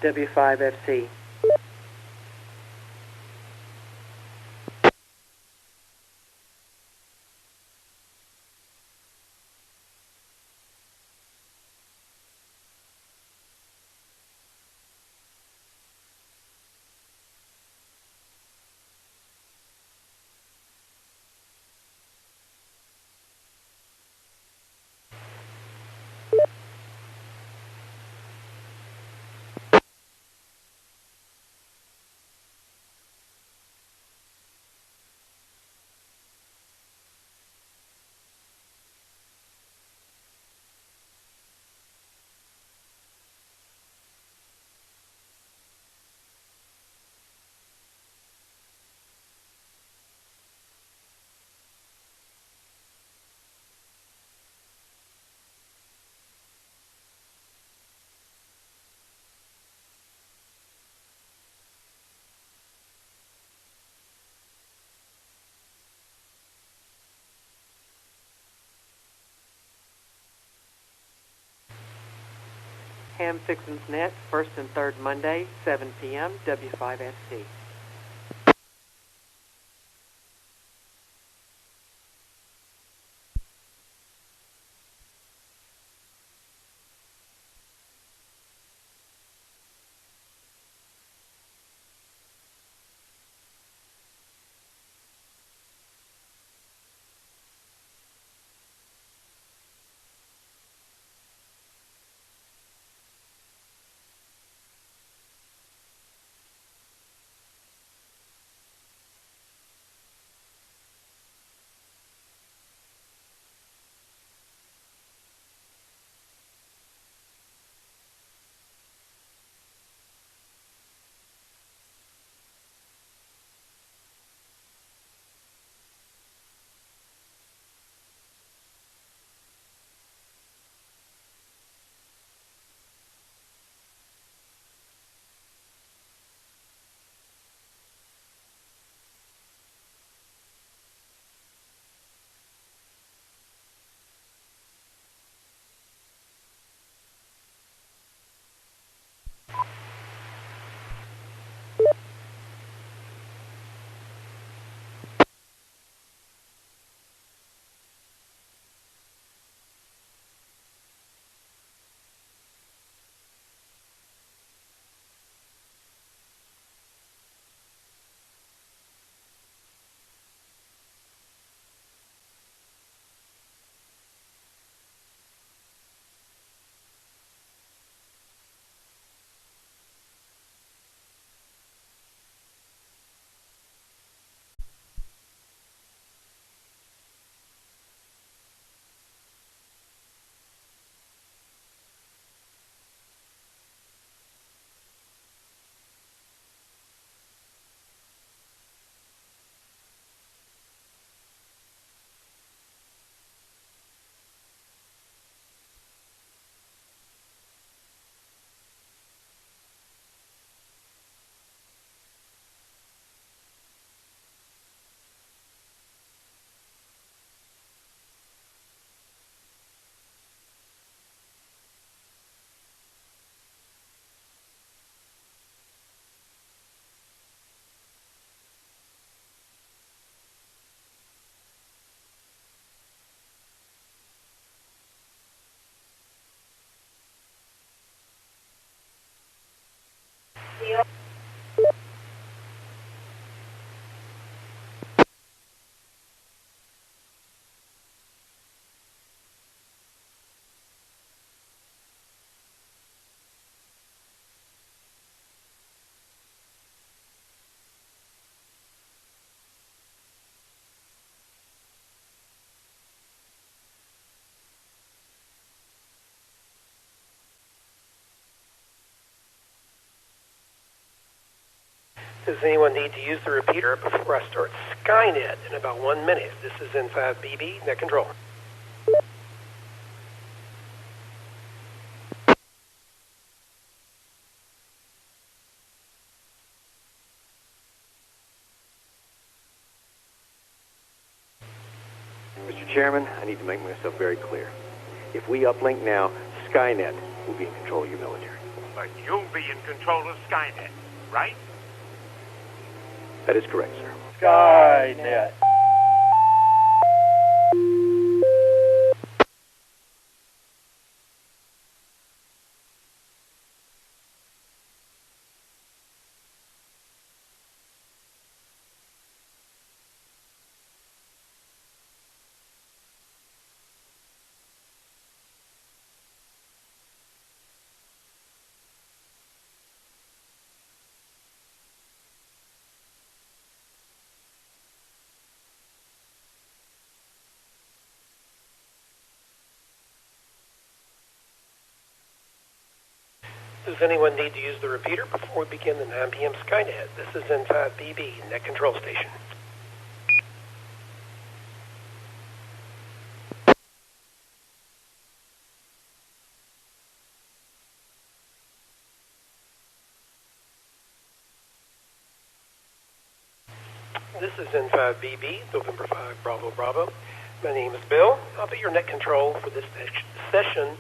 W5FC. Ham Fixin's Net, first and third Monday, 7 p.m., W5SC. Does anyone need to use the repeater before I start Skynet in about 1 minute? This is N5BB, net control. Mr. Chairman, I need to make myself very clear. If we uplink now, Skynet will be in control of your military. But you'll be in control of Skynet, right? That is correct, sir. Skynet. Does anyone need to use the repeater before we begin the 9 p.m. Skynet? This is N5BB, Net Control Station. This is N5BB, November 5, Bravo, Bravo. My name is Bill. I'll be your net control for this session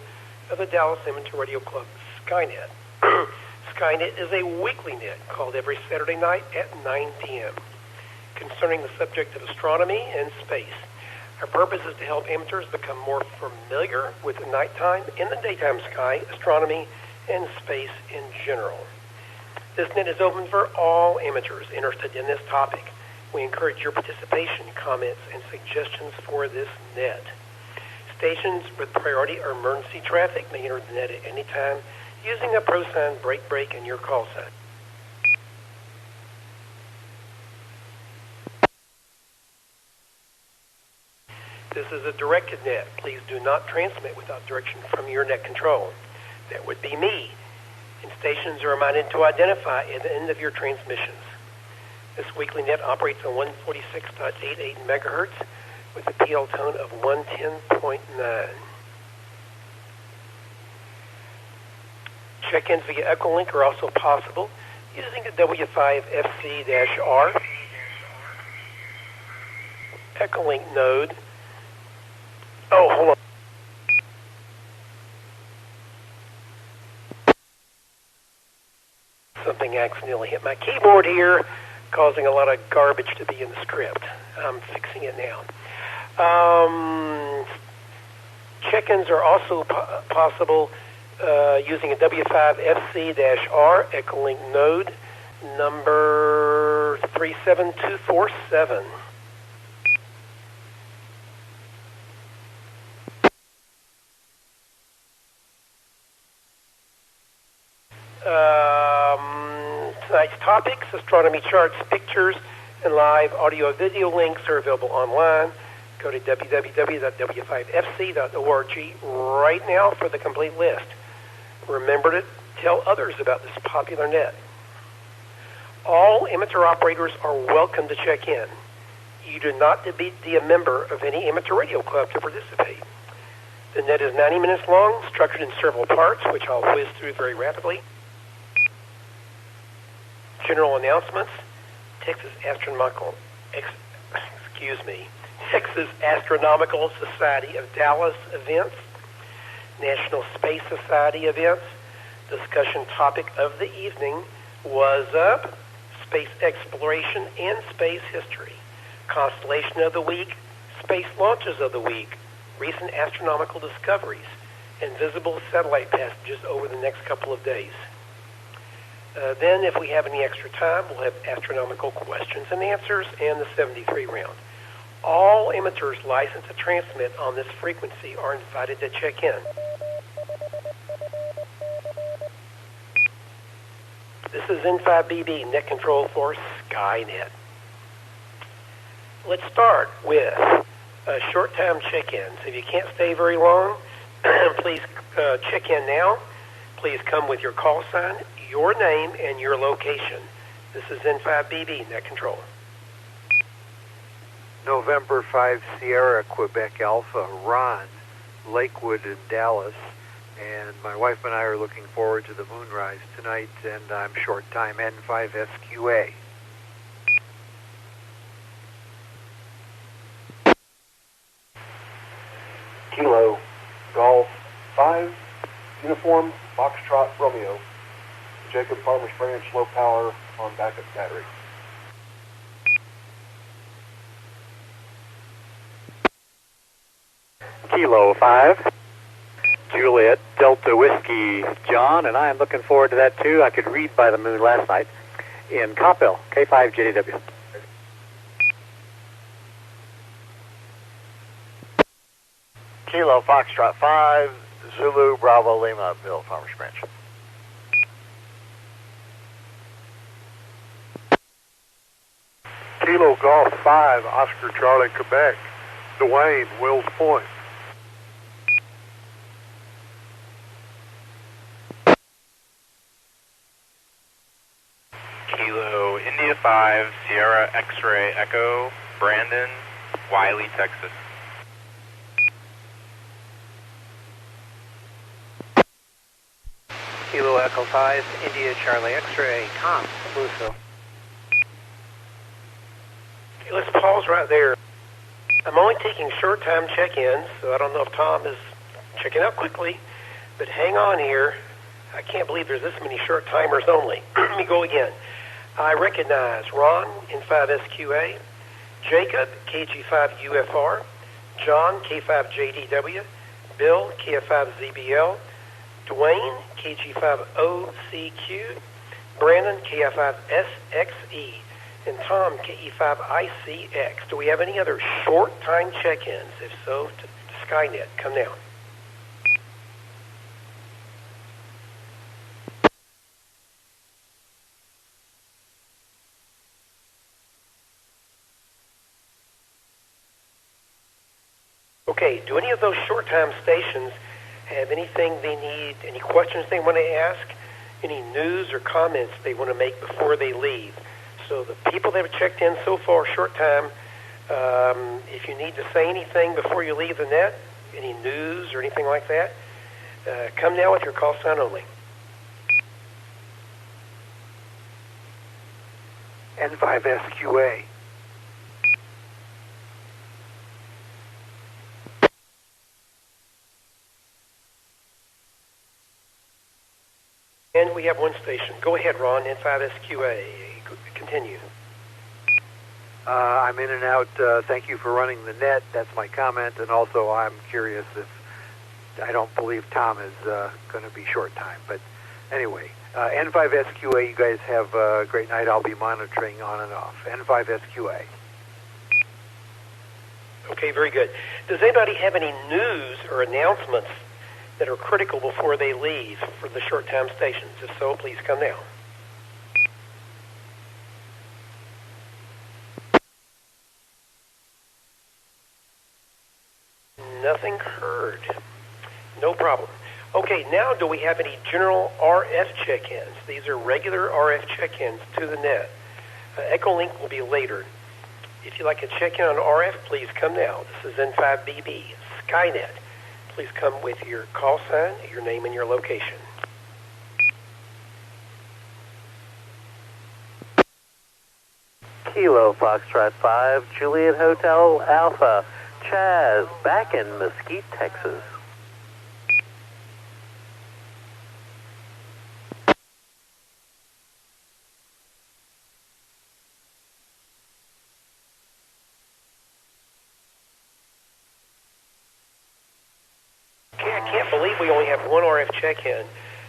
of the Dallas Amateur Radio Club Skynet. Skynet is a weekly net called every Saturday night at 9 p.m. concerning the subject of astronomy and space. Our purpose is to help amateurs become more familiar with the nighttime and the daytime sky, astronomy, and space in general. This net is open for all amateurs interested in this topic. We encourage your participation, comments, and suggestions for this net. Stations with priority or emergency traffic may enter the net at any time using a pro sign, break, and your call sign. This is a directed net. Please do not transmit without direction from your net control. That would be me. And stations are reminded to identify at the end of your transmissions. This weekly net operates on 146.88 megahertz with a PL tone of 110.9. Check-ins via Echolink are also possible using a W5FC-R Echolink node. Oh, hold on. Something accidentally hit my keyboard here, causing a lot of garbage to be in the script. I'm fixing it now. Check-ins are also possible using a W5FC-R Echolink node number 37247. Tonight's topics, astronomy charts, pictures, and live audio-video links are available online. Go to www.w5fc.org right now for the complete list. Remember to tell others about this popular net. All amateur operators are welcome to check in. You do not need to be a member of any amateur radio club to participate. The net is 90 minutes long, structured in several parts, which I'll whiz through very rapidly. General announcements. Texas Astronomical Society of Dallas events. National Space Society events. Discussion topic of the evening was up, space exploration and space history. Constellation of the week, space launches of the week, recent astronomical discoveries, and visible satellite passages over the next couple of days. Then, if we have any extra time, we'll have astronomical questions and answers and the 73 round. All amateurs licensed to transmit on this frequency are invited to check in. This is N5BB, Net Control for Skynet. Let's start with short time check-ins. If you can't stay very long, please check in now. Please come with your call sign, your name, and your location. This is N5BB, Net Control. November 5 Sierra, Quebec Alpha, Ron, Lakewood in Dallas. And my wife and I are looking forward to the moonrise tonight, and I'm short time N5SQA. Kilo, Golf, 5, Uniform, Foxtrot, Romeo, Jacob, Farmers Branch, low power on backup battery. Kilo 5, Juliet, Delta Whiskey, John, and I am looking forward to that too. I could read by the moon last night in Coppell, K5 JDW. Kilo Foxtrot 5, Zulu Bravo Lima, Bill, Farmers Branch. Kilo Golf 5, Oscar Charlie, Quebec, Dwayne, Wills Point. Kilo India 5, Sierra X-Ray Echo, Brandon, Wiley, Texas. Kilo Echo 5, India Charlie X-Ray, Tom, Bluesville. Okay, let's pause right there. I'm only taking short-time check-ins, so I don't know if Tom is checking out quickly, but hang on here. I can't believe there's this many short-timers only. Let me go again. I recognize Ron in 5SQA, Jacob, KG5UFR, John, K5JDW, Bill, KF5ZBL, Dwayne, KG5OCQ, Brandon, KF5SXE, and Tom, KE5ICX. Do we have any other short-time check-ins? If so, to Skynet, come down. Okay, do any of those short-time stations have anything they need, any questions they want to ask, any news or comments they want to make before they leave? So the people that have checked in so far short time, if you need to say anything before you leave the net, any news or anything like that, come now with your call sign only. N5SQA. And we have one station. Go ahead, Ron, N5SQA. Continue. I'm in and out. Thank you for running the net. That's my comment. And also, I'm curious if I don't believe Tom is going to be short time. But anyway, N5SQA, you guys have a great night. I'll be monitoring on and off. N5SQA. Okay, very good. Does anybody have any news or announcements that are critical before they leave for the short-time stations? If so, please come now. Nothing heard. No problem. Okay, now do we have any general RF check-ins? These are regular RF check-ins to the net. Echolink will be later. If you'd like to check in on RF, please come now. This is N5BB, Skynet. Please come with your call sign, your name, and your location. Kilo Foxtrot 5, Juliet Hotel Alpha, Chaz, back in Mesquite, Texas. I can't believe we only have one RF check-in,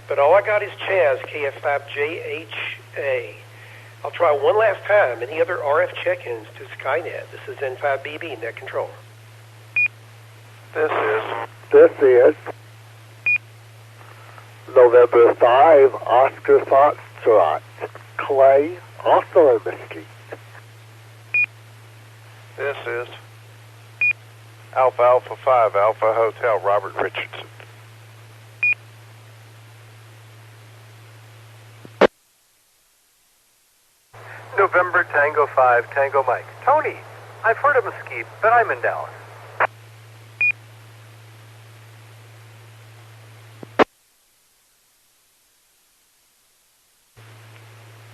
but all I got is Chaz, KF5JHA. I'll try one last time. Any other RF check-ins to Skynet? This is N5BB, Net Control. This is November 5, Oscar Foxtrot, Clay, also in Mesquite. This is Alpha 5, Alpha Hotel, Robert Richardson. November Tango 5, Tango Mike. Tony, I've heard of Mesquite, but I'm in Dallas.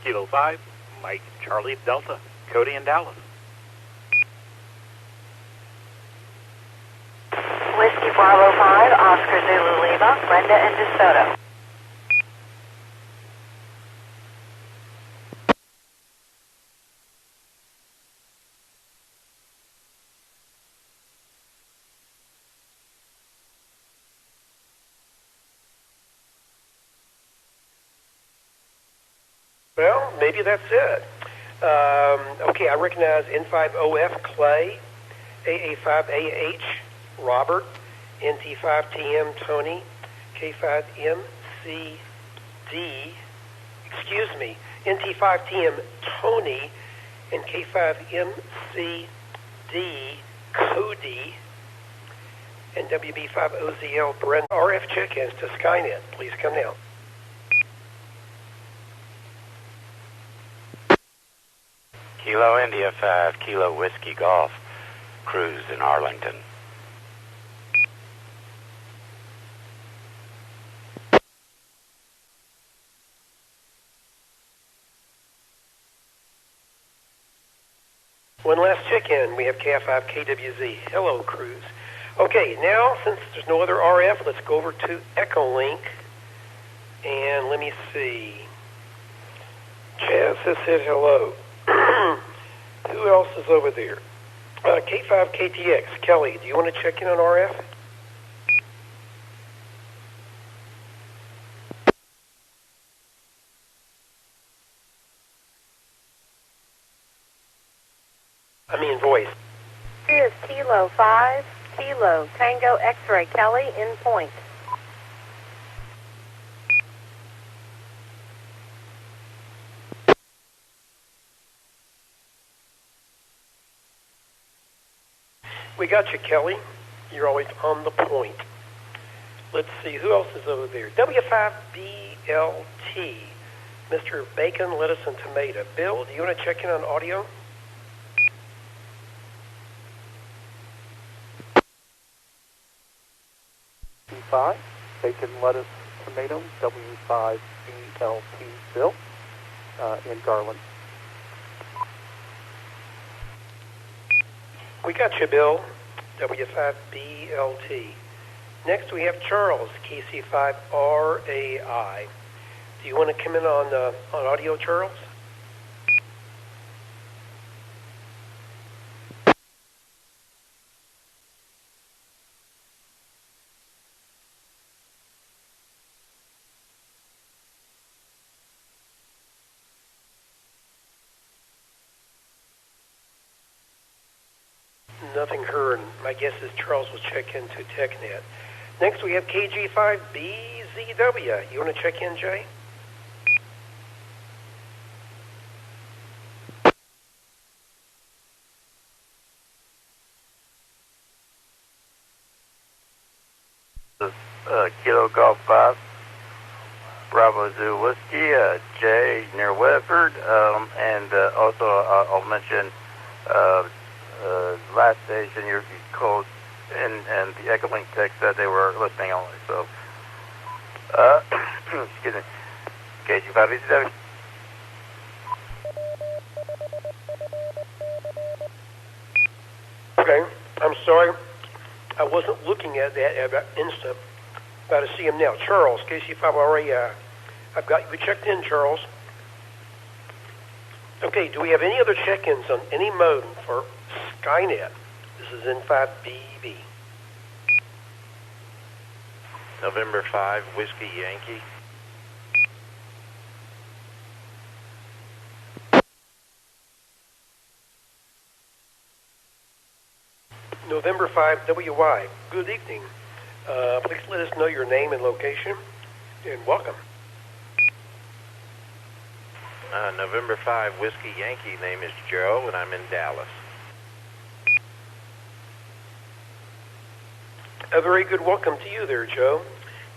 Kilo 5, Mike, Charlie, Delta, Cody in Dallas. Whiskey Bravo 5, Oscar Zulu Lima, Brenda in DeSoto. Well, maybe that's it. Okay, I recognize N5OF Clay, AA5AH Robert, NT5TM Tony, K5MCD, NT5TM Tony, and K5MCD Cody, and WB5OZL Brent. RF check-ins to Skynet. Please come now. Kilo India 5, Kilo Whiskey Golf, cruise in Arlington. One last check-in. We have KF5 KWZ. Hello, cruise. Okay, now, since there's no other RF, let's go over to Echolink. And let me see. Chaz has said hello. Who else is over there? K5 KTX. Kelly, do you want to check in on RF? I mean voice. This is Kilo 5, Kilo Tango X-Ray Kelly in point. We got you, Kelly. You're always on the point. Let's see, who else is over there? W5BLT, Mr. Bacon, Lettuce, and Tomato. Bill, do you want to check in on audio? B5, Bacon, Lettuce, Tomato, W5BLT, Bill, in Garland. We got you, Bill. W5BLT. Next, we have Charles, KC5RAI. Do you want to come in on audio, Charles? Nothing heard. My guess is Charles will check into TechNet. Next, we have KG5BZW. You want to check in, Jay? Kilo Golf 5, Bravo Zoo Whiskey, Jay near Wedford, and also I'll mention last station you called and the Echolink text said they were listening only. So, excuse me, KG5BZW. Okay, I'm sorry. I wasn't looking at that at that instant. About to see him now. Charles, KC5RAI. I've got you checked in, Charles. Okay, do we have any other check-ins on any mode for Skynet? This is N5BB. November 5, Whiskey Yankee. November 5, WY. Good evening. Please let us know your name and location, and welcome. November 5, Whiskey Yankee. Name is Joe, and I'm in Dallas. A very good welcome to you there, Joe.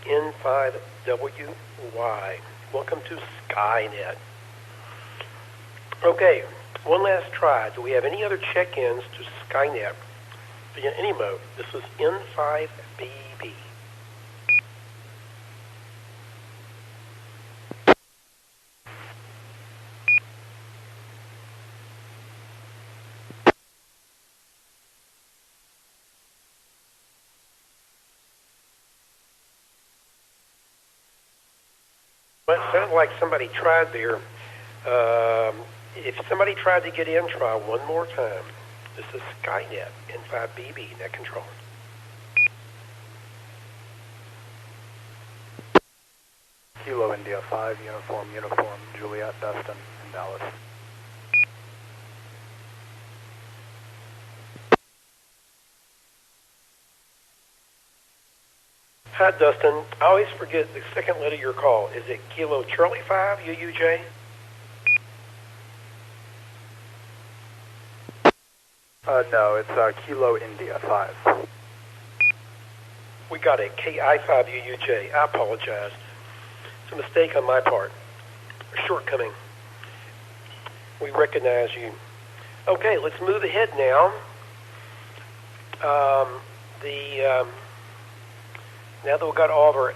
N5WY. Welcome to Skynet. Okay, one last try. Do we have any other check-ins to Skynet via any mode? This is N5BB. Well, it sounded like somebody tried there. If somebody tried to get in, try one more time. This is Skynet, N5BB, net control. Kilo India 5, Uniform, Juliet, Dustin in Dallas. Hi, Dustin. I always forget the second letter of your call. Is it Kilo Charlie 5, UUJ? No, it's Kilo India 5. We got it, KI5 UUJ. I apologize. It's a mistake on my part. A shortcoming. We recognize you. Okay, let's move ahead now. Now that we've got all of our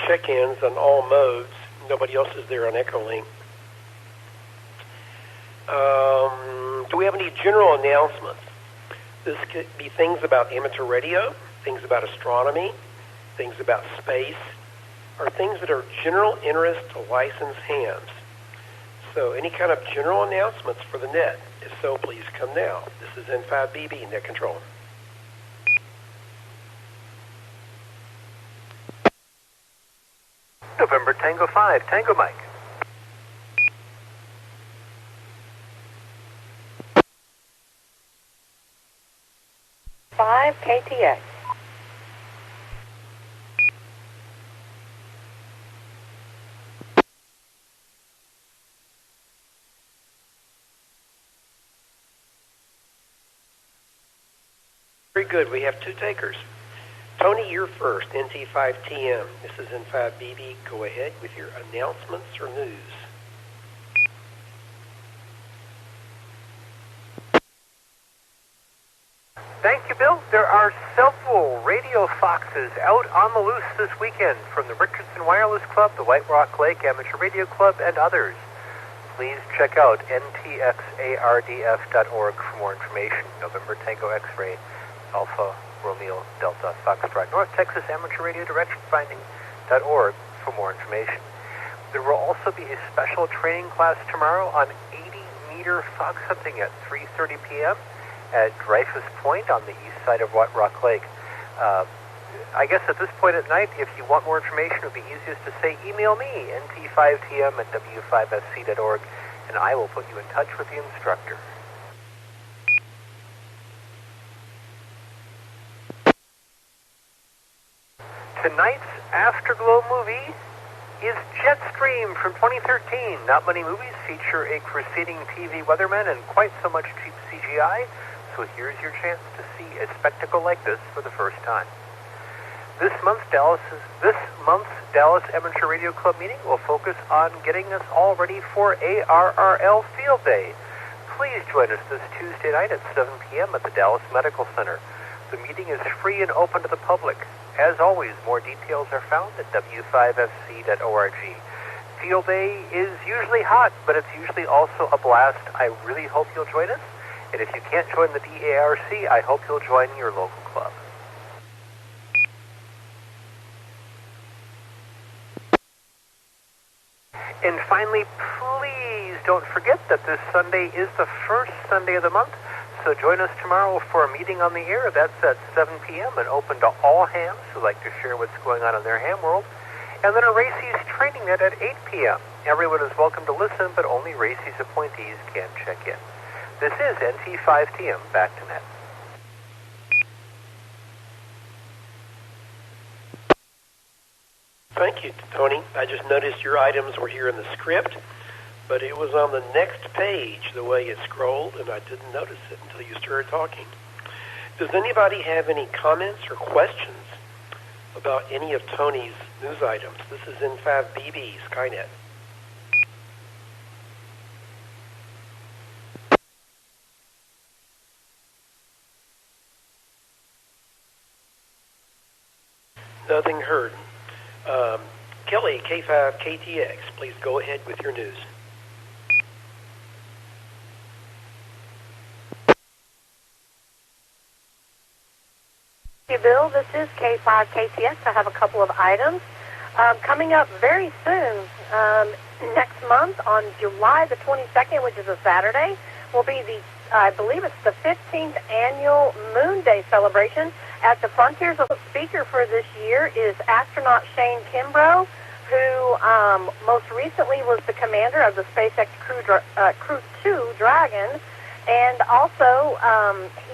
check-ins on all modes, nobody else is there on Echolink. Do we have any general announcements? This could be things about amateur radio, things about astronomy, things about space, or things that are general interest to licensed hams. So any kind of general announcements for the net? If so, please come now. This is N5BB, Net Control. November Tango 5, Tango Mike. Five KTX. Very good. We have two takers. Tony, you're first, NT5TM. This is N5BB. Go ahead with your announcements or news. Thank you, Bill. There are several radio foxes out on the loose this weekend from the Richardson Wireless Club, the White Rock Lake Amateur Radio Club, and others. Please check out ntxardf.org for more information. November Tango X-Ray, Alpha Romeo Delta Foxtrot, North Texas Amateur Radio Direction Finding.org for more information. There will also be a special training class tomorrow on 80-meter fox hunting at 3:30 p.m. at Dreyfus Point on the east side of White Rock Lake. I guess at this point at night, if you want more information, it would be easiest to say email me, nt5tm@w5sc.org, and I will put you in touch with the instructor. Tonight's Afterglow movie is Jetstream from 2013. Not many movies feature a crusading TV weatherman and quite so much cheap CGI, so here's your chance to see a spectacle like this for the first time. This month's Dallas Amateur Radio Club meeting will focus on getting us all ready for ARRL Field Day. Please join us this Tuesday night at 7 p.m. at the Dallas Medical Center. The meeting is free and open to the public. As always, more details are found at w5fc.org. Field Day is usually hot, but it's usually also a blast. I really hope you'll join us. And if you can't join the DARC, I hope you'll join your local club. And finally, please don't forget that this Sunday is the first Sunday of the month. So join us tomorrow for a meeting on the air. That's at 7 p.m. and open to all hams who like to share what's going on in their ham world. And then a Racey's training net at 8 p.m. Everyone is welcome to listen, but only Racey's appointees can check in. This is NT5TM. Back to net. Thank you, Tony. I just noticed your items were here in the script, but it was on the next page the way it scrolled, and I didn't notice it until you started talking. Does anybody have any comments or questions about any of Tony's news items? This is N5BB, Skynet. Nothing heard. Kelly, K5KTX, please go ahead with your news. Hey, Bill, this is K5KTX. I have a couple of items. Coming up very soon, next month on July the 22nd, which is a Saturday, will be I believe it's the 15th annual Moon Day celebration at the Frontiers. The speaker for this year is astronaut Shane Kimbrough who most recently was the commander of the SpaceX Crew 2 Dragon, and also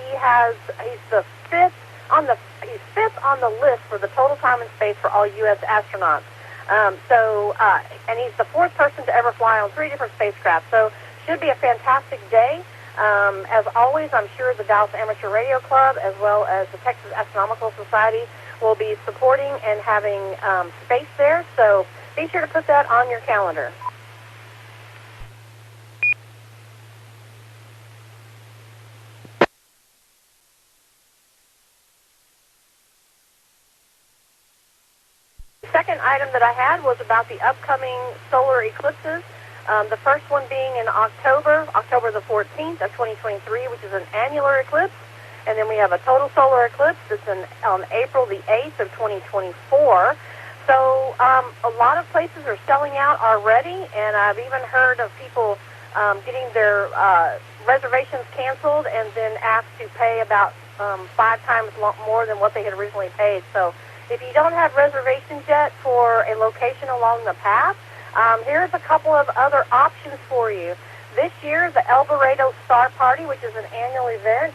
he's fifth on the list for the total time and space for all U.S. astronauts. And he's the fourth person to ever fly on 3 different spacecraft. So should be a fantastic day. As always, I'm sure the Dallas Amateur Radio Club, as well as the Texas Astronomical Society, will be supporting and having space there. So be sure to put that on your calendar. The second item that I had was about the upcoming solar eclipses. The first one being in October the 14th of 2023, which is an annular eclipse. And then we have a total solar eclipse that's on April the 8th of 2024. So a lot of places are selling out already, and I've even heard of people getting their reservations canceled and then asked to pay about 5 times more than what they had originally paid. So if you don't have reservations yet for a location along the path, here's a couple of other options for you. This year, the El Dorado Star Party, which is an annual event,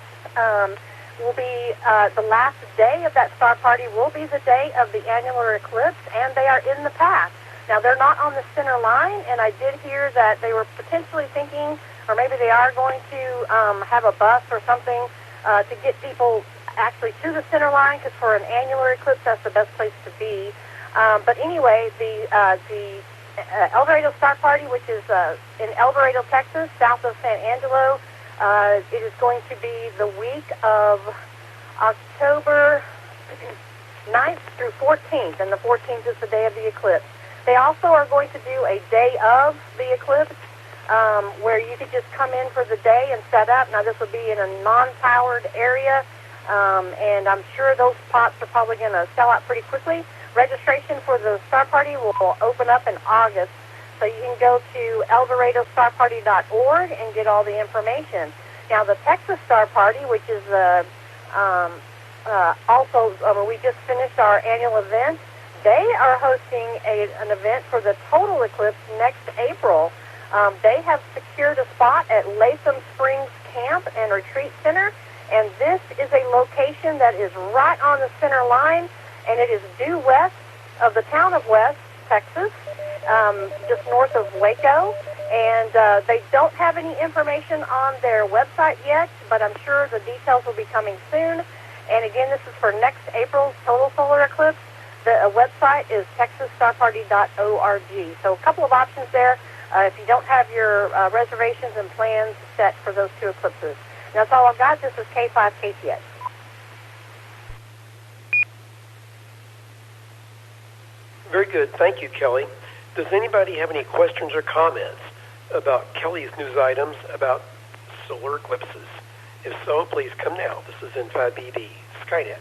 will be the last day of that Star Party will be the day of the annular eclipse, and they are in the path. Now, they're not on the center line, and I did hear that they were potentially thinking, or maybe they are going to have a bus or something to get people actually to the center line, because for an annular eclipse, that's the best place to be. But anyway, the El Dorado Star Party, which is in El Dorado, Texas, south of San Angelo, it is going to be the week of October 9th through 14th, and the 14th is the day of the eclipse. They also are going to do a day of the eclipse where you could just come in for the day and set up. Now, this would be in a non-powered area, and I'm sure those spots are probably going to sell out pretty quickly. Registration for the Star Party will open up in August, so you can go to eldoradostarparty.org and get all the information. Now, the Texas Star Party, which is we just finished our annual event, they are hosting an event for the total eclipse next April. They have secured a spot at Latham Springs Camp and Retreat Center, and this is a location that is right on the center line, and it is due west of the town of West, Texas, just north of Waco. And they don't have any information on their website yet, but I'm sure the details will be coming soon. And again, this is for next April's total solar eclipse. The website is texasstarparty.org. So a couple of options there if you don't have your reservations and plans set for those 2 eclipses. And that's all I've got. This is K5KTX. Very good. Thank you, Kelly. Does anybody have any questions or comments about Kelly's news items about solar eclipses? If so, please come now. This is N5BB, Skynet.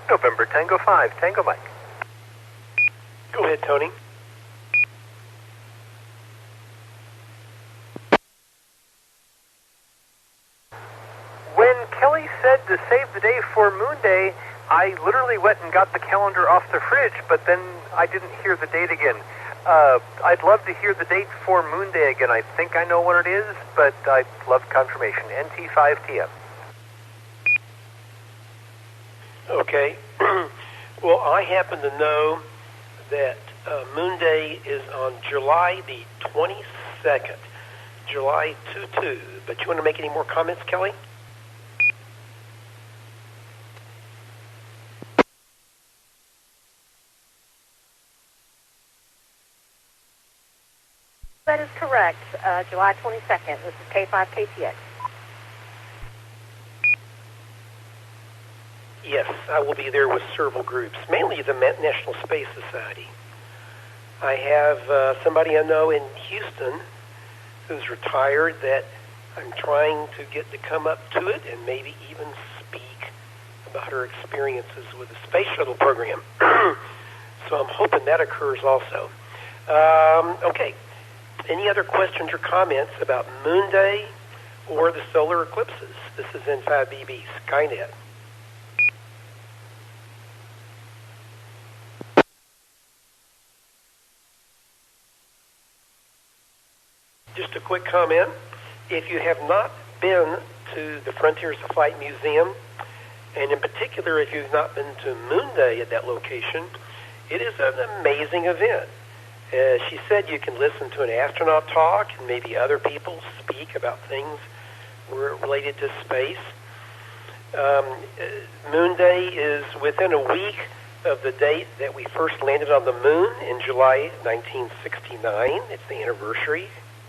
November Tango 5, Tango Mike. Go ahead, Tony. When Kelly said to save the day for Moon Day, I literally went and got the calendar off the fridge, but then I didn't hear the date again. I'd love to hear the date for Moon Day again. I think I know what it is, but I'd love confirmation. NT5TM. Okay. Well, I happen to know that Moon Day is on July the 22nd, July 22. But you want to make any more comments, Kelly? That is correct. July 22nd. This is K5KTX. Yes, I will be there with several groups, mainly the National Space Society. I have somebody I know in Houston who's retired that I'm trying to get to come up to it and maybe even speak about her experiences with the Space Shuttle program. So I'm hoping that occurs also. Okay. Any other questions or comments about Moon Day or the solar eclipses? This is N5BB, Skynet. Just a quick comment. If you have not been to the Frontiers of Flight Museum, and in particular if you've not been to Moon Day at that location, it is an amazing event. She said you can listen to an astronaut talk and maybe other people speak about things related to space. Moon Day is within a week of the date that we first landed on the moon in July 1969. It's the anniversary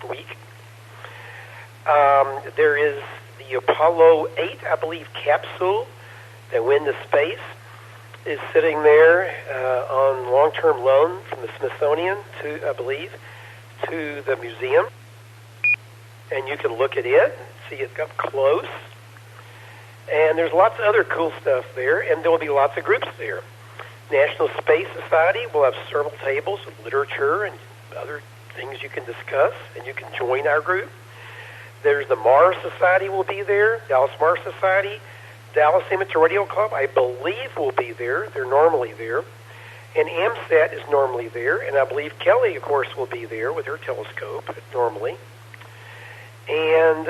week. There is the Apollo 8, I believe, capsule that went into space is sitting there on long-term loan from the Smithsonian to, I believe, to the museum. And you can look at it and see it up close. And there's lots of other cool stuff there, and there will be lots of groups there. National Space Society will have several tables with literature and other things you can discuss, and you can join our group. There's the Mars Society will be there, Dallas Mars Society. Dallas Amateur Radio Club, I believe, will be there. They're normally there. And AMSAT is normally there. And I believe Kelly, of course, will be there with her telescope normally. And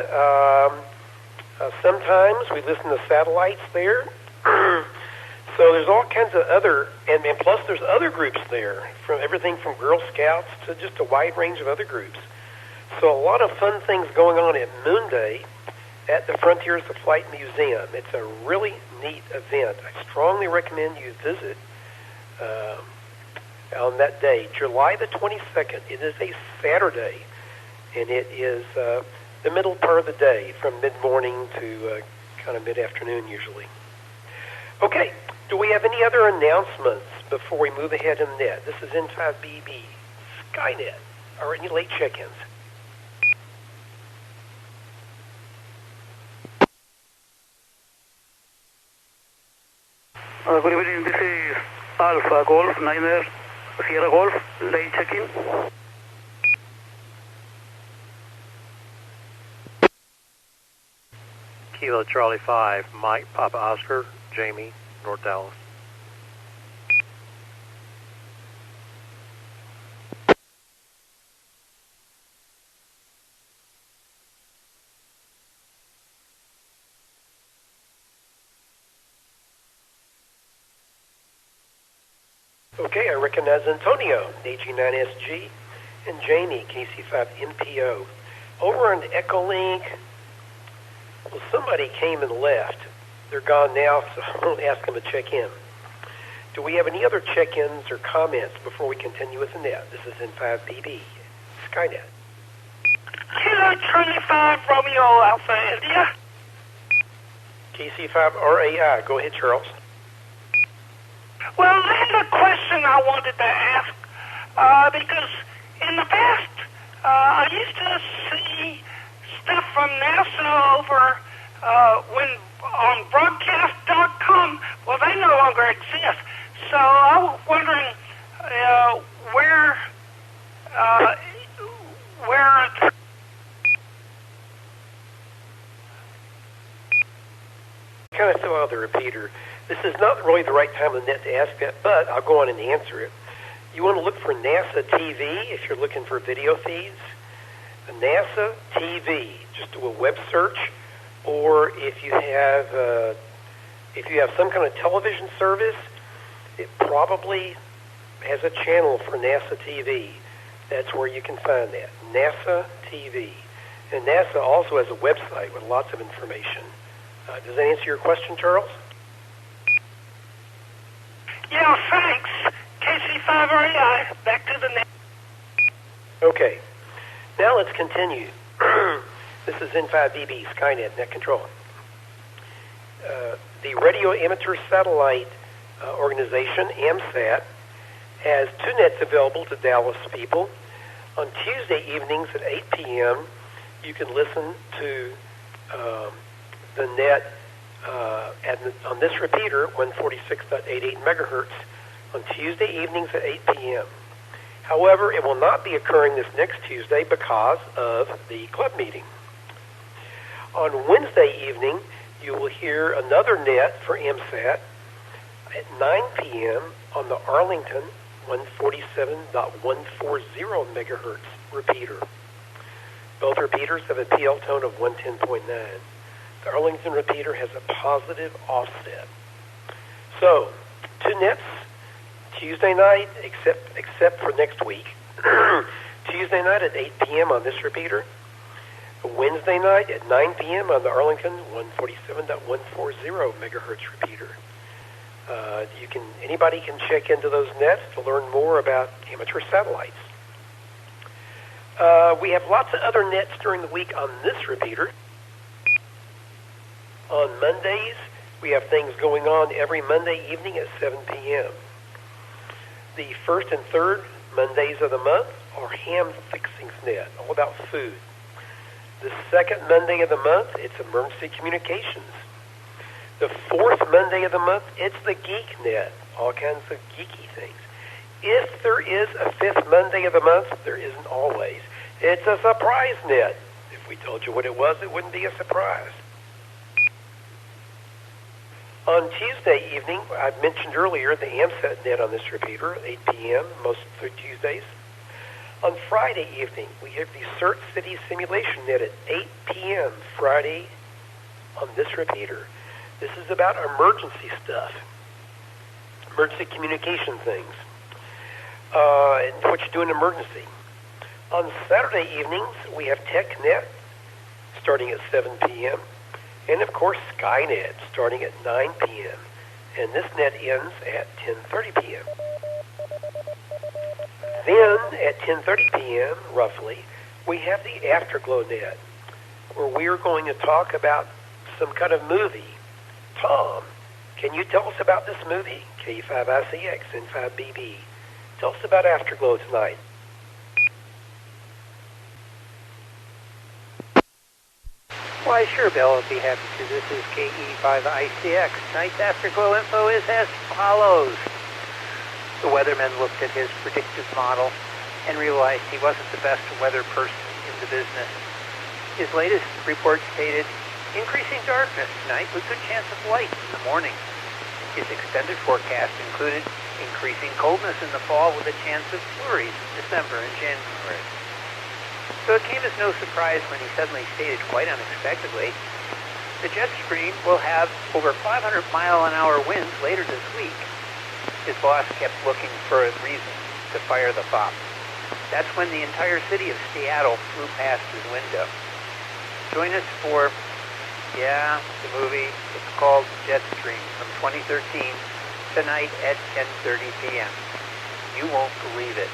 sometimes we listen to satellites there. So there's all kinds of other, and plus there's other groups there, from everything from Girl Scouts to just a wide range of other groups. So a lot of fun things going on at Moon Day at the Frontiers of Flight Museum. It's a really neat event. I strongly recommend you visit on that day, July the 22nd. It is a Saturday, and it is the middle part of the day, from mid-morning to kind of mid-afternoon usually. Okay, do we have any other announcements before we move ahead in the net? This is N5BB, Skynet. Or any late check-ins? Good evening, this is Alpha Golf, Niner, Sierra Golf, late check-in. Kilo Charlie 5, Mike, Papa Oscar, Jamie, North Dallas. Okay, I recognize Antonio, AG9SG, and Jamie, KC5MPO. Over on Echolink, well, somebody came and left. They're gone now, so I won't ask them to check in. Do we have any other check-ins or comments before we continue with the net? This is N5BB, Skynet. Kilo 25, Romeo Alpha India. KC5RAI, go ahead, Charles. Well, I had a question I wanted to ask, because in the past, I used to see stuff from NASA over when on broadcast.com. Well, they no longer exist. So I was wondering where kind of throw out the repeater. This is not really the right time of the net to ask that, but I'll go on and answer it. You want to look for NASA TV if you're looking for video feeds. NASA TV. Just do a web search, or if you have some kind of television service, it probably has a channel for NASA TV. That's where you can find that, NASA TV. And NASA also has a website with lots of information. Does that answer your question, Charles? Yeah, thanks. KC5RAI, back to the net. Okay. Now let's continue. This is N5BB, Skynet, Net Control. The Radio Amateur Satellite Organization, AMSAT, has 2 nets available to Dallas people. On Tuesday evenings at 8 p.m., you can listen to the net on this repeater, 146.88 megahertz, on Tuesday evenings at 8 p.m. However, it will not be occurring this next Tuesday because of the club meeting. On Wednesday evening, you will hear another net for AMSAT at 9 p.m. on the Arlington 147.140 megahertz repeater. Both repeaters have a PL tone of 110.9. The Arlington repeater has a positive offset. So, 2 nets Tuesday night, except for next week. Tuesday night at 8 p.m. on this repeater. Wednesday night at 9 p.m. on the Arlington 147.140 megahertz repeater. Anybody can check into those nets to learn more about amateur satellites. We have lots of other nets during the week on this repeater. On Mondays, we have things going on every Monday evening at 7 p.m. The first and third Mondays of the month are ham fixings net, all about food. The second Monday of the month, it's emergency communications. The fourth Monday of the month, it's the geek net, all kinds of geeky things. If there is a fifth Monday of the month, there isn't always. It's a surprise net. If we told you what it was, it wouldn't be a surprise. On Tuesday evening, I mentioned earlier the AMSAT net on this repeater, 8 p.m., most Tuesdays. On Friday evening, we have the CERT City Simulation net at 8 p.m. Friday on this repeater. This is about emergency stuff, emergency communication things, and what you do in an emergency. On Saturday evenings, we have TechNet starting at 7 p.m., and of course Skynet starting at 9 p.m., and this net ends at 10:30 p.m. Then at 10:30 p.m., roughly, we have the Afterglow net, where we are going to talk about some kind of movie. Tom, can you tell us about this movie? K5ICX and 5BB. Tell us about Afterglow tonight. Why, sure, Bill, I'll be happy to. This is KE5ICX. Tonight's Afterglow info is as follows. The weatherman looked at his predictive model and realized he wasn't the best weather person in the business. His latest report stated, increasing darkness tonight with good chance of light in the morning. His extended forecast included increasing coldness in the fall with a chance of flurries in December and January. So it came as no surprise when he suddenly stated quite unexpectedly, the jet stream will have over 500-mile-an-hour winds later this week. His boss kept looking for a reason to fire the fop. That's when the entire city of Seattle flew past his window. Join us for, the movie. It's called Jetstream from 2013, tonight at 10:30 p.m. You won't believe it.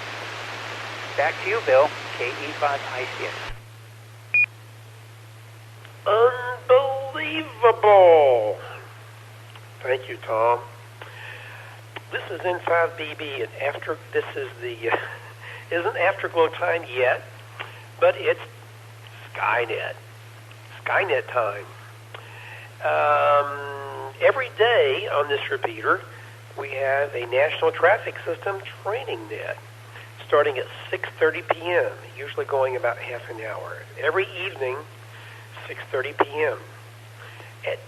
Back to you, Bill. KE5ICX. Unbelievable. Thank you, Tom. This is N5BB, and this is the isn't Afterglow time yet, but it's Skynet. Skynet time. Every day on this repeater, we have a National Traffic System training net, starting at 6:30 p.m., usually going about half an hour. Every evening, 6:30 p.m. At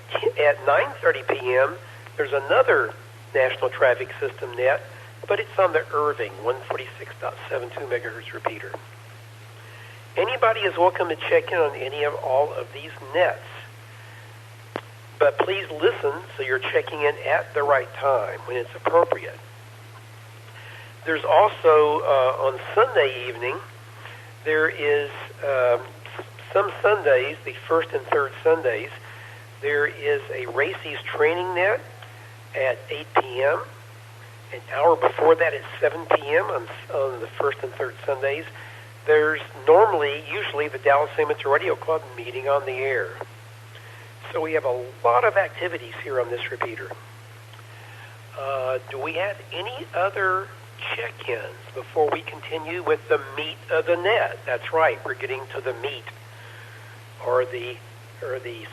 9:30 p.m., there's another National Traffic System net, but it's on the Irving 146.72 megahertz repeater. Anybody is welcome to check in on any of all of these nets, but please listen so you're checking in at the right time when it's appropriate. There's also, on Sunday evening, there is some Sundays, the first and third Sundays, there is a Racy's training net at 8 p.m. An hour before that at 7 p.m. on the first and third Sundays. There's usually the Dallas Amateur Radio Club meeting on the air. So we have a lot of activities here on this repeater. Do we have any other check-ins before we continue with the meat of the net? That's right, we're getting to the meat, or the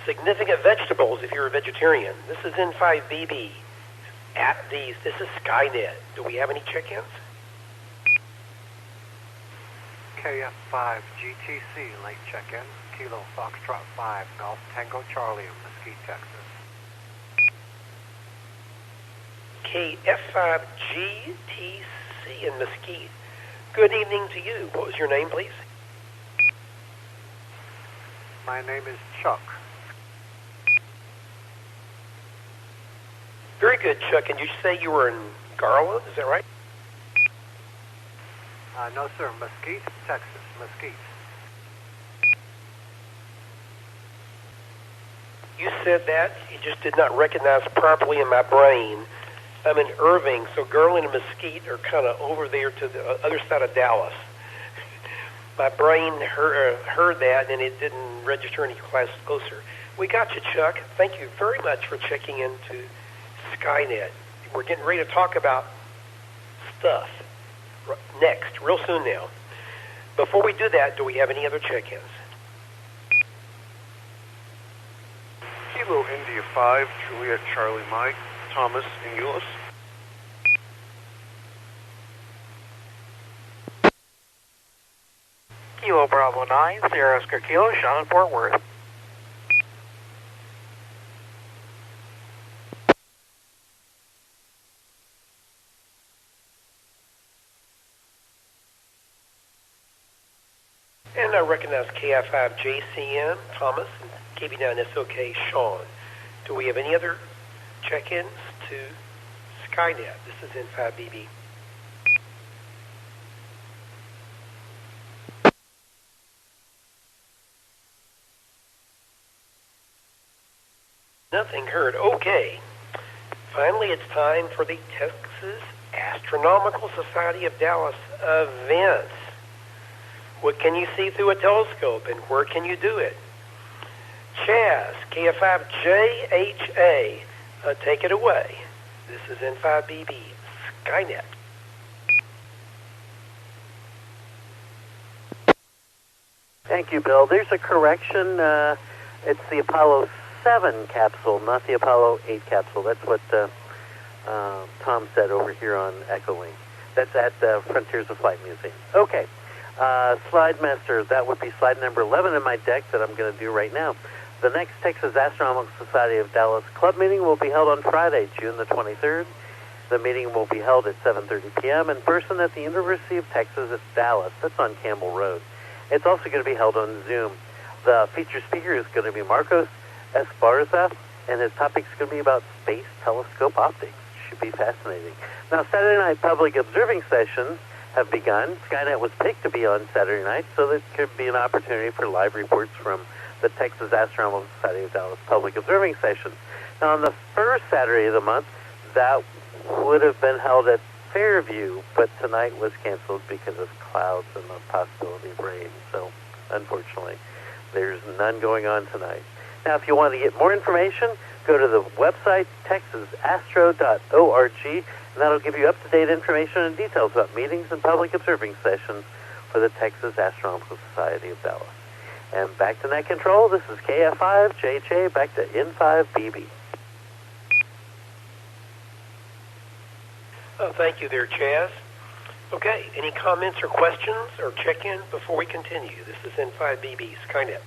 significant vegetables if you're a vegetarian. This is N5BB. This is Skynet. Do we have any check-ins? KF5 GTC late check-in, Kilo Foxtrot 5, Golf Tango Charlie in Mesquite, Texas. KF5 GTC in Mesquite. Good evening to you. What was your name, please? My name is Chuck. Very good, Chuck. And you say you were in Garland, is that right? No, sir. Mesquite, Texas. Mesquite. You said that. You just did not recognize properly in my brain. I'm in Irving, so Garland and Mesquite are kind of over there to the other side of Dallas. My brain heard that, and it didn't register any classes closer. We got you, Chuck. Thank you very much for checking into Skynet. We're getting ready to talk about stuff next, real soon now. Before we do that, do we have any other check-ins? Kilo India 5, Juliet Charlie Mike, Thomas in Euless. Kilo Bravo 9, Sierra Oscar Kilo, Sean in Fort Worth. And I recognize KI5JCM, Thomas, and KB9SOK, Sean. Do we have any other check-ins to Skynet? This is N5BB. Nothing heard. Okay. Finally, it's time for the Texas Astronomical Society of Dallas events. What can you see through a telescope, and where can you do it? Chaz, KF5JHA, take it away. This is N5BB, Skynet. Thank you, Bill. There's a correction. It's the Apollo 7 capsule, not the Apollo 8 capsule. That's what Tom said over here on Echolink. That's at the Frontiers of Flight Museum. Okay. Slide master, that would be slide number 11 in my deck that I'm going to do right now. The next Texas Astronomical Society of Dallas Club meeting will be held on Friday, June the 23rd. The meeting will be held at 7:30 p.m. in person at the University of Texas at Dallas. That's on Campbell Road. It's also going to be held on Zoom. The featured speaker is going to be Marcos Esparza, and his topic is going to be about space telescope optics. Should be fascinating. Now, Saturday night public observing sessions have begun. Skynet was picked to be on Saturday night, so there could be an opportunity for live reports from the Texas Astronomical Society of Dallas public observing sessions. Now, on the first Saturday of the month, that would have been held at Fairview, but tonight was canceled because of clouds and the possibility of rain. So, unfortunately, there's none going on tonight. Now, if you want to get more information, go to the website texasastro.org, and that'll give you up-to-date information and details about meetings and public observing sessions for the Texas Astronomical Society of Dallas. And back to net control, this is KF5JHA, back to N5BB. Thank you there, Chaz. Okay, any comments or questions or check-in before we continue? This is N5BB, Skynet.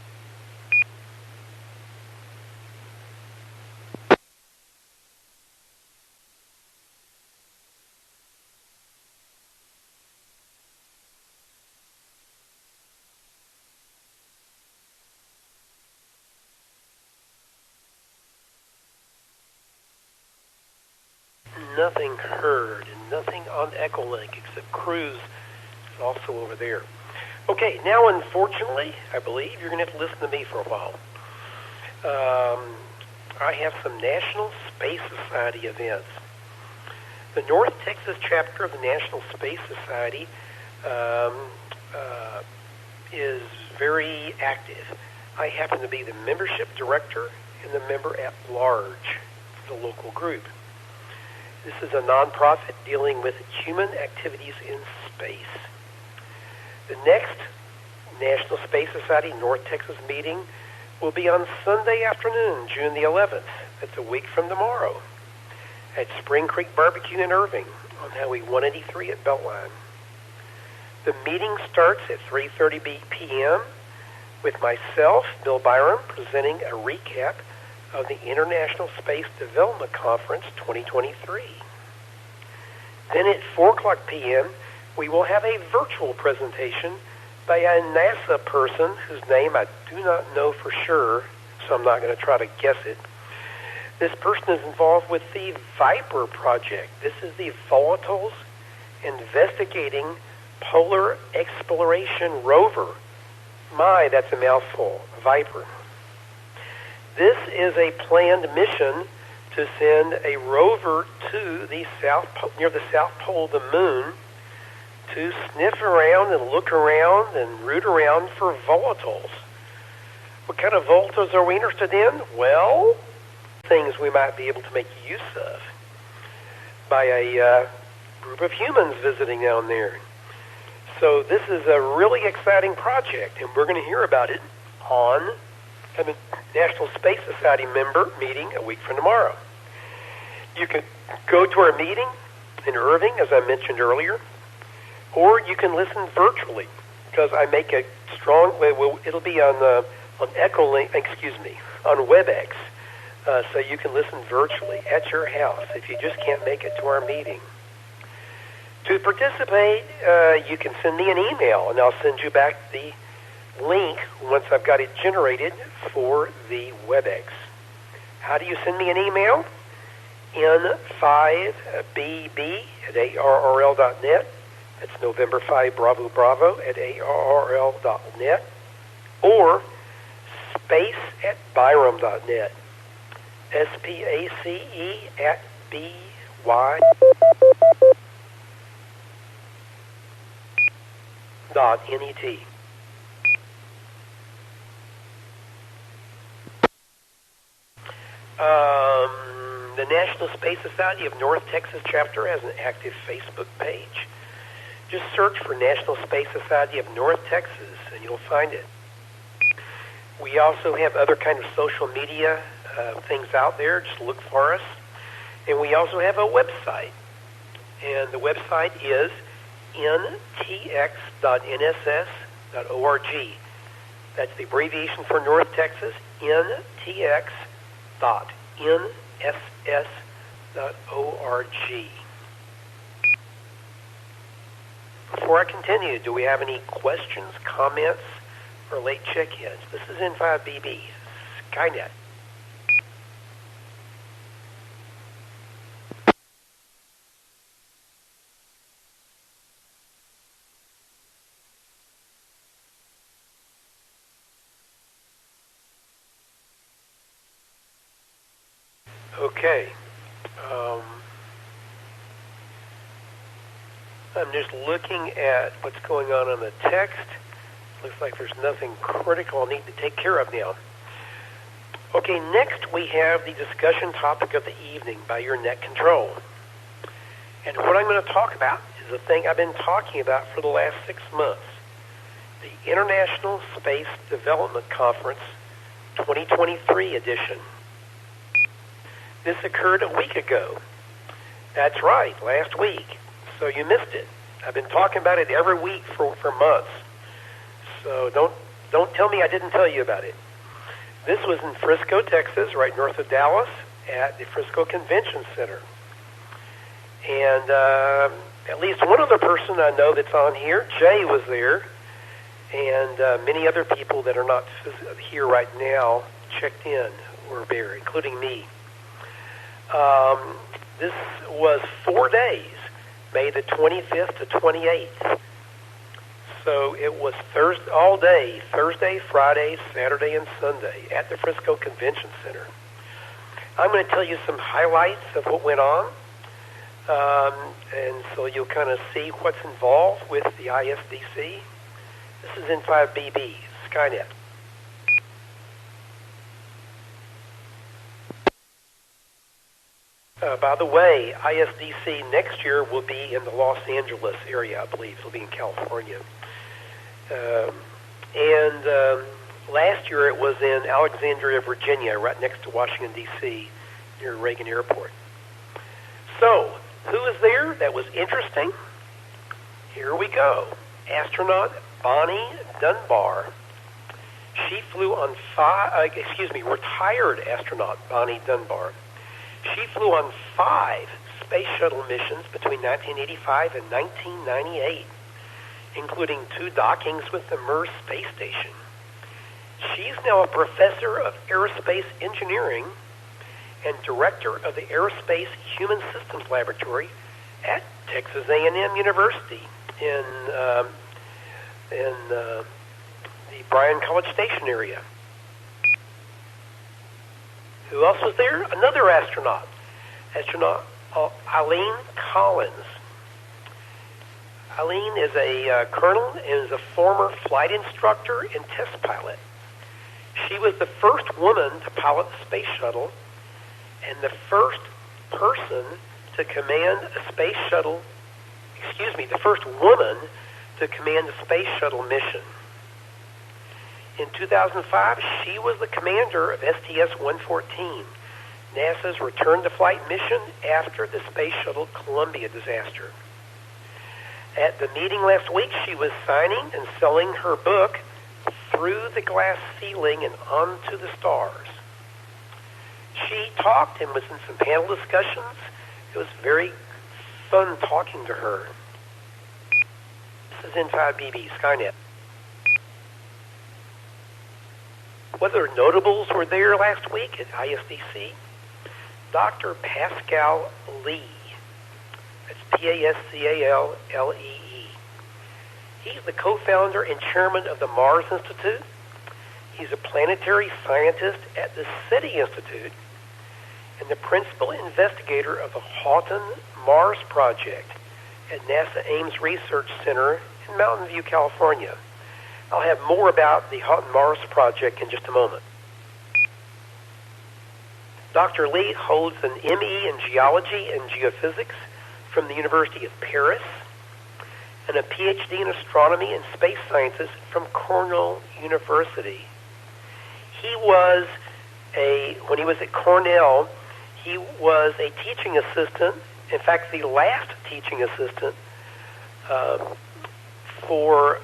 Nothing heard and nothing on Echolink except Cruz is also over there. Okay, now unfortunately, I believe you're going to have to listen to me for a while. I have some National Space Society events. The North Texas chapter of the National Space Society is very active. I happen to be the membership director and the member at large for the local group. This is a nonprofit dealing with human activities in space. The next National Space Society North Texas meeting will be on Sunday afternoon, June the 11th. That's a week from tomorrow at Spring Creek Barbecue in Irving on Highway 183 at Beltline. The meeting starts at 3:30 p.m. with myself, Bill Byram, presenting a recap of the International Space Development Conference 2023. Then at 4 o'clock p.m., we will have a virtual presentation by a NASA person whose name I do not know for sure, so I'm not going to try to guess it. This person is involved with the Viper project. This is the Volatiles Investigating Polar Exploration Rover. My, that's a mouthful, Viper. This is a planned mission to send a rover to the near the South Pole of the Moon to sniff around and look around and root around for volatiles. What kind of volatiles are we interested in? Well, things we might be able to make use of by a group of humans visiting down there. So this is a really exciting project, and we're going to hear about it on a National Space Society member meeting a week from tomorrow. You can go to our meeting in Irving, as I mentioned earlier, or you can listen virtually, because I make a strong. It'll be on Echolink, on WebEx, so you can listen virtually at your house if you just can't make it to our meeting. To participate, you can send me an email, and I'll send you back the link once I've got it generated for the WebEx. How do you send me an email? N5BB at ARRL.net. That's November 5 Bravo Bravo at ARRL.net. Or space at Byram.net. SPACE at BY.net. The National Space Society of North Texas chapter has an active Facebook page. Just search for National Space Society of North Texas and you'll find it. We also have other kind of social media things out there. Just look for us. And we also have a website. And the website is ntx.nss.org. That's the abbreviation for North Texas, ntx.nss.org. Before I continue, do we have any questions, comments, or late check-ins? This is N5BB, Skynet. Okay. I'm just looking at what's going on the text. Looks like there's nothing critical I need to take care of now. Okay, next we have the discussion topic of the evening by your net control. And what I'm going to talk about is a thing I've been talking about for the last 6 months. The International Space Development Conference 2023 edition. This occurred a week ago. That's right, last week. So you missed it. I've been talking about it every week for months. So don't tell me I didn't tell you about it. This was in Frisco, Texas, right north of Dallas, at the Frisco Convention Center. And at least one other person I know that's on here, Jay, was there, and many other people that are not here right now checked in were there, including me. This was 4 days, May the 25th to 28th. So it was all day, Thursday, Friday, Saturday, and Sunday at the Frisco Convention Center. I'm going to tell you some highlights of what went on, and so you'll kind of see what's involved with the ISDC. This is N5BB, Skynet. By the way, ISDC next year will be in the Los Angeles area, I believe. It'll be in California. Last year it was in Alexandria, Virginia, right next to Washington, D.C., near Reagan Airport. So, who was there? That was interesting. Here we go. Astronaut Bonnie Dunbar. She flew on retired astronaut Bonnie Dunbar. She flew on 5 space shuttle missions between 1985 and 1998. including 2 dockings with the Mir space station. She's now a professor of aerospace engineering and director of the Aerospace Human Systems Laboratory at Texas A&M University in the Bryan College Station area. Who else was there? Another astronaut Eileen Collins. Eileen is a colonel and is a former flight instructor and test pilot. She was the first woman to pilot the space shuttle and the first person to command a space shuttle, the first woman to command a space shuttle mission. In 2005, she was the commander of STS-114, NASA's return-to-flight mission after the Space Shuttle Columbia disaster. At the meeting last week, she was signing and selling her book, Through the Glass Ceiling and Onto the Stars. She talked and was in some panel discussions. It was very fun talking to her. This is N5BB, Skynet. What other notables were there last week at ISDC? Dr. Pascal Lee. That's Pascallee. He's the co-founder and chairman of the Mars Institute. He's a planetary scientist at the SETI Institute and the principal investigator of the Houghton Mars Project at NASA Ames Research Center in Mountain View, California. I'll have more about the Houghton Mars Project in just a moment. Dr. Lee holds an ME in Geology and Geophysics from the University of Paris and a PhD in Astronomy and Space Sciences from Cornell University. When he was at Cornell, he was a teaching assistant, in fact, the last teaching assistant for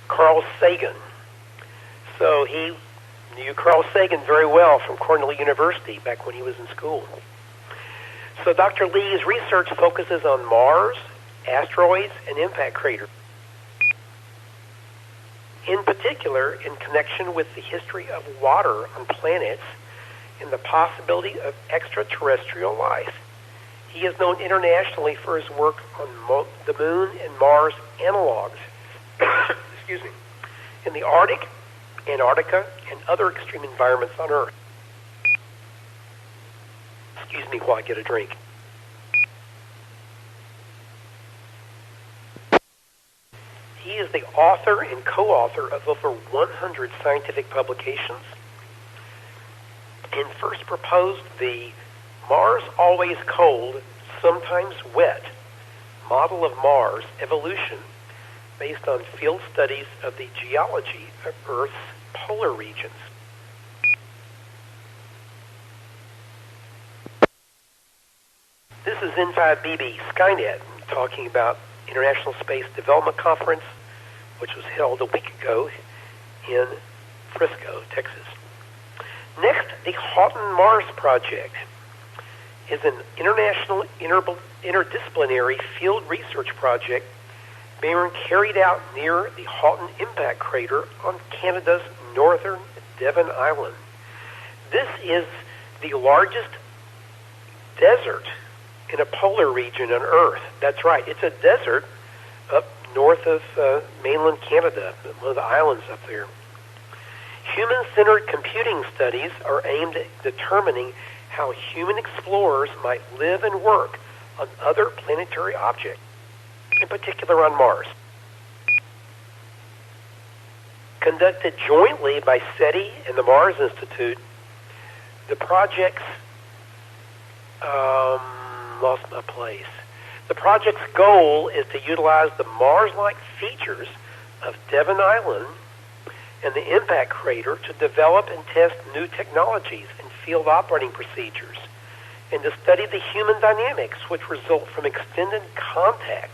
Carl Sagan. So he knew Carl Sagan very well from Cornell University back when he was in school. So Dr. Lee's research focuses on Mars, asteroids, and impact craters. In particular, in connection with the history of water on planets and the possibility of extraterrestrial life. He is known internationally for his work on the Moon and Mars analogs in the Arctic, Antarctica, and other extreme environments on Earth. Excuse me while I get a drink. He is the author and co-author of over 100 scientific publications and first proposed the Mars Always Cold, Sometimes Wet model of Mars evolution based on field studies of the geology of Earth's polar regions. This is N5BB Skynet talking about International Space Development Conference, which was held a week ago in Frisco, Texas. Next, the Houghton Mars Project is an international interdisciplinary field research project being carried out near the Houghton Impact Crater on Canada's northern Devon Island. This is the largest desert in a polar region on Earth. That's right, it's a desert up north of mainland Canada, one of the islands up there. Human-centered computing studies are aimed at determining how human explorers might live and work on other planetary objects, in particular on Mars. Conducted jointly by SETI and the Mars Institute, the project's lost my place. The project's goal is to utilize the Mars-like features of Devon Island and the impact crater to develop and test new technologies and field operating procedures, and to study the human dynamics which result from extended contact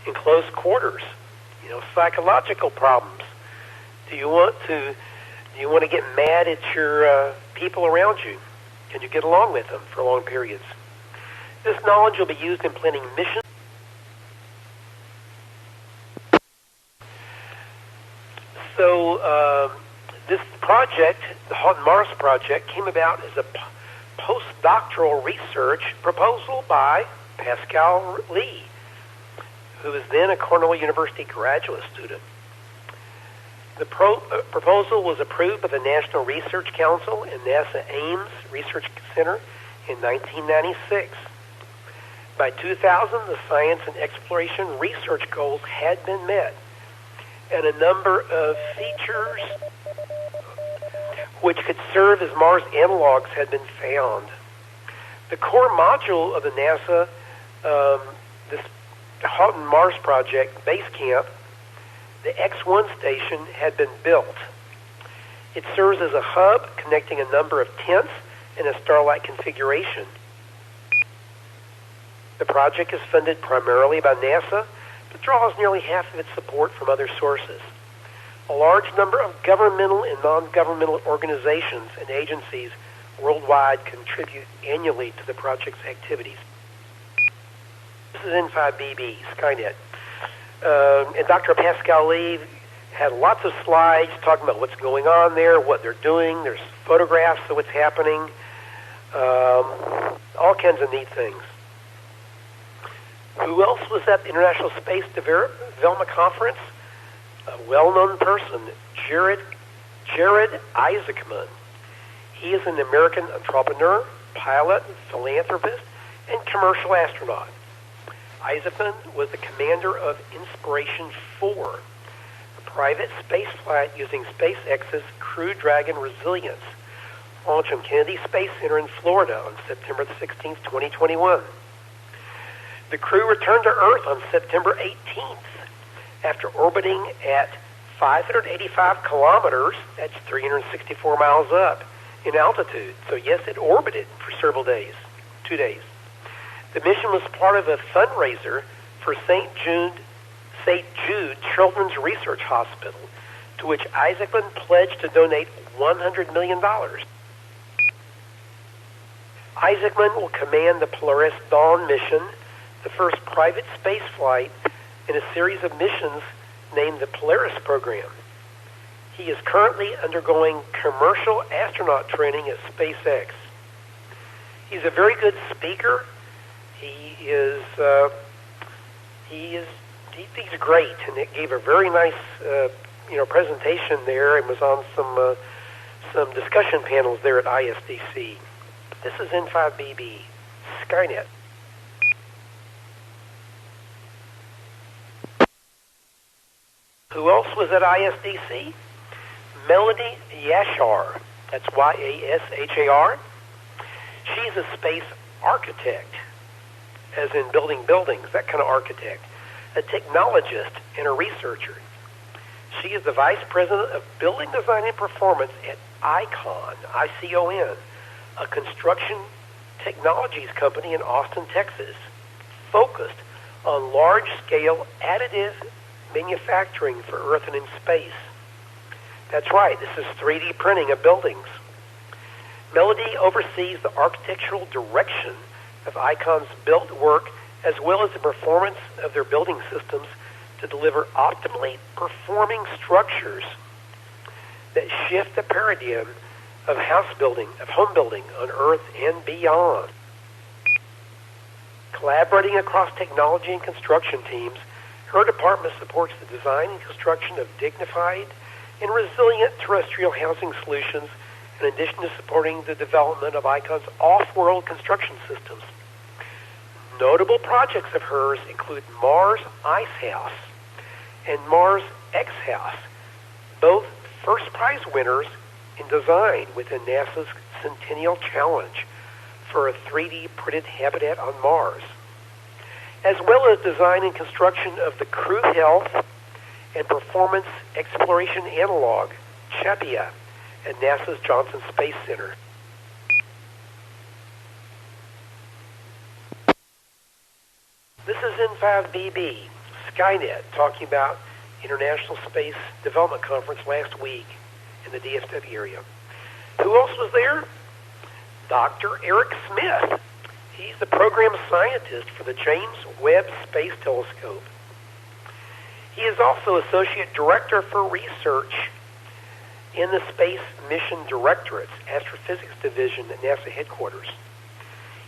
in close quarters. Psychological problems. Do you want to get mad at your people around you? Can you get along with them for long periods? This knowledge will be used in planning missions So this project, the Hot Mars project, came about as a postdoctoral research proposal by Pascal Lee, who was then a Cornell University graduate student. The proposal was approved by the National Research Council and NASA Ames Research Center in 1996. By 2000, the science and exploration research goals had been met, and a number of features which could serve as Mars analogs had been found. The core module of the NASA, this Houghton Mars project base camp, the X-1 station, had been built. It serves as a hub connecting a number of tents in a star-like configuration. The project is funded primarily by NASA, but draws nearly half of its support from other sources. A large number of governmental and non-governmental organizations and agencies worldwide contribute annually to the project's activities. This is N5BB, Skynet. And Dr. Pascal Lee had lots of slides talking about what's going on there, what they're doing. There's photographs of what's happening, all kinds of neat things. Who else was at the International Space Development Conference? A well-known person, Jared Isaacman. He is an American entrepreneur, pilot, philanthropist, and commercial astronaut. Isaacman was the commander of Inspiration 4, a private space flight using SpaceX's Crew Dragon Resilience, launched from Kennedy Space Center in Florida on September 16, 2021. The crew returned to Earth on September 18th after orbiting at 585 kilometers, that's 364 miles up, in altitude. So yes, it orbited for several days, 2 days. The mission was part of a fundraiser for St. Jude Children's Research Hospital, to which Isaacman pledged to donate $100 million. Isaacman will command the Polaris Dawn mission, the first private space flight in a series of missions named the Polaris program. He is currently undergoing commercial astronaut training at SpaceX. He's a very good speaker. He's great, and it gave a very nice, presentation there, and was on some discussion panels there at ISDC. This is N5BB, Skynet. Who else was at ISDC? Melody Yashar. That's Yashar. She's a space architect, as in building buildings, that kind of architect, a technologist, and a researcher. She is the Vice President of Building Design and Performance at ICON, ICON, a construction technologies company in Austin, Texas, focused on large-scale additive manufacturing for Earth and in space. That's right, this is 3D printing of buildings. Melody oversees the architectural direction of ICON's built work, as well as the performance of their building systems to deliver optimally performing structures that shift the paradigm of home building on Earth and beyond. Collaborating across technology and construction teams, her department supports the design and construction of dignified and resilient terrestrial housing solutions, in addition to supporting the development of ICON's off-world construction systems. Notable projects of hers include Mars Ice House and Mars X House, both first prize winners in design within NASA's Centennial Challenge for a 3D printed habitat on Mars, as well as design and construction of the Crew Health and Performance Exploration Analog, CHAPIA, at NASA's Johnson Space Center. This is N5BB, Skynet, talking about International Space Development Conference last week in the DFW area. Who else was there? Dr. Eric Smith. He's the program scientist for the James Webb Space Telescope. He is also Associate Director for Research in the Space Mission Directorate's Astrophysics Division at NASA headquarters.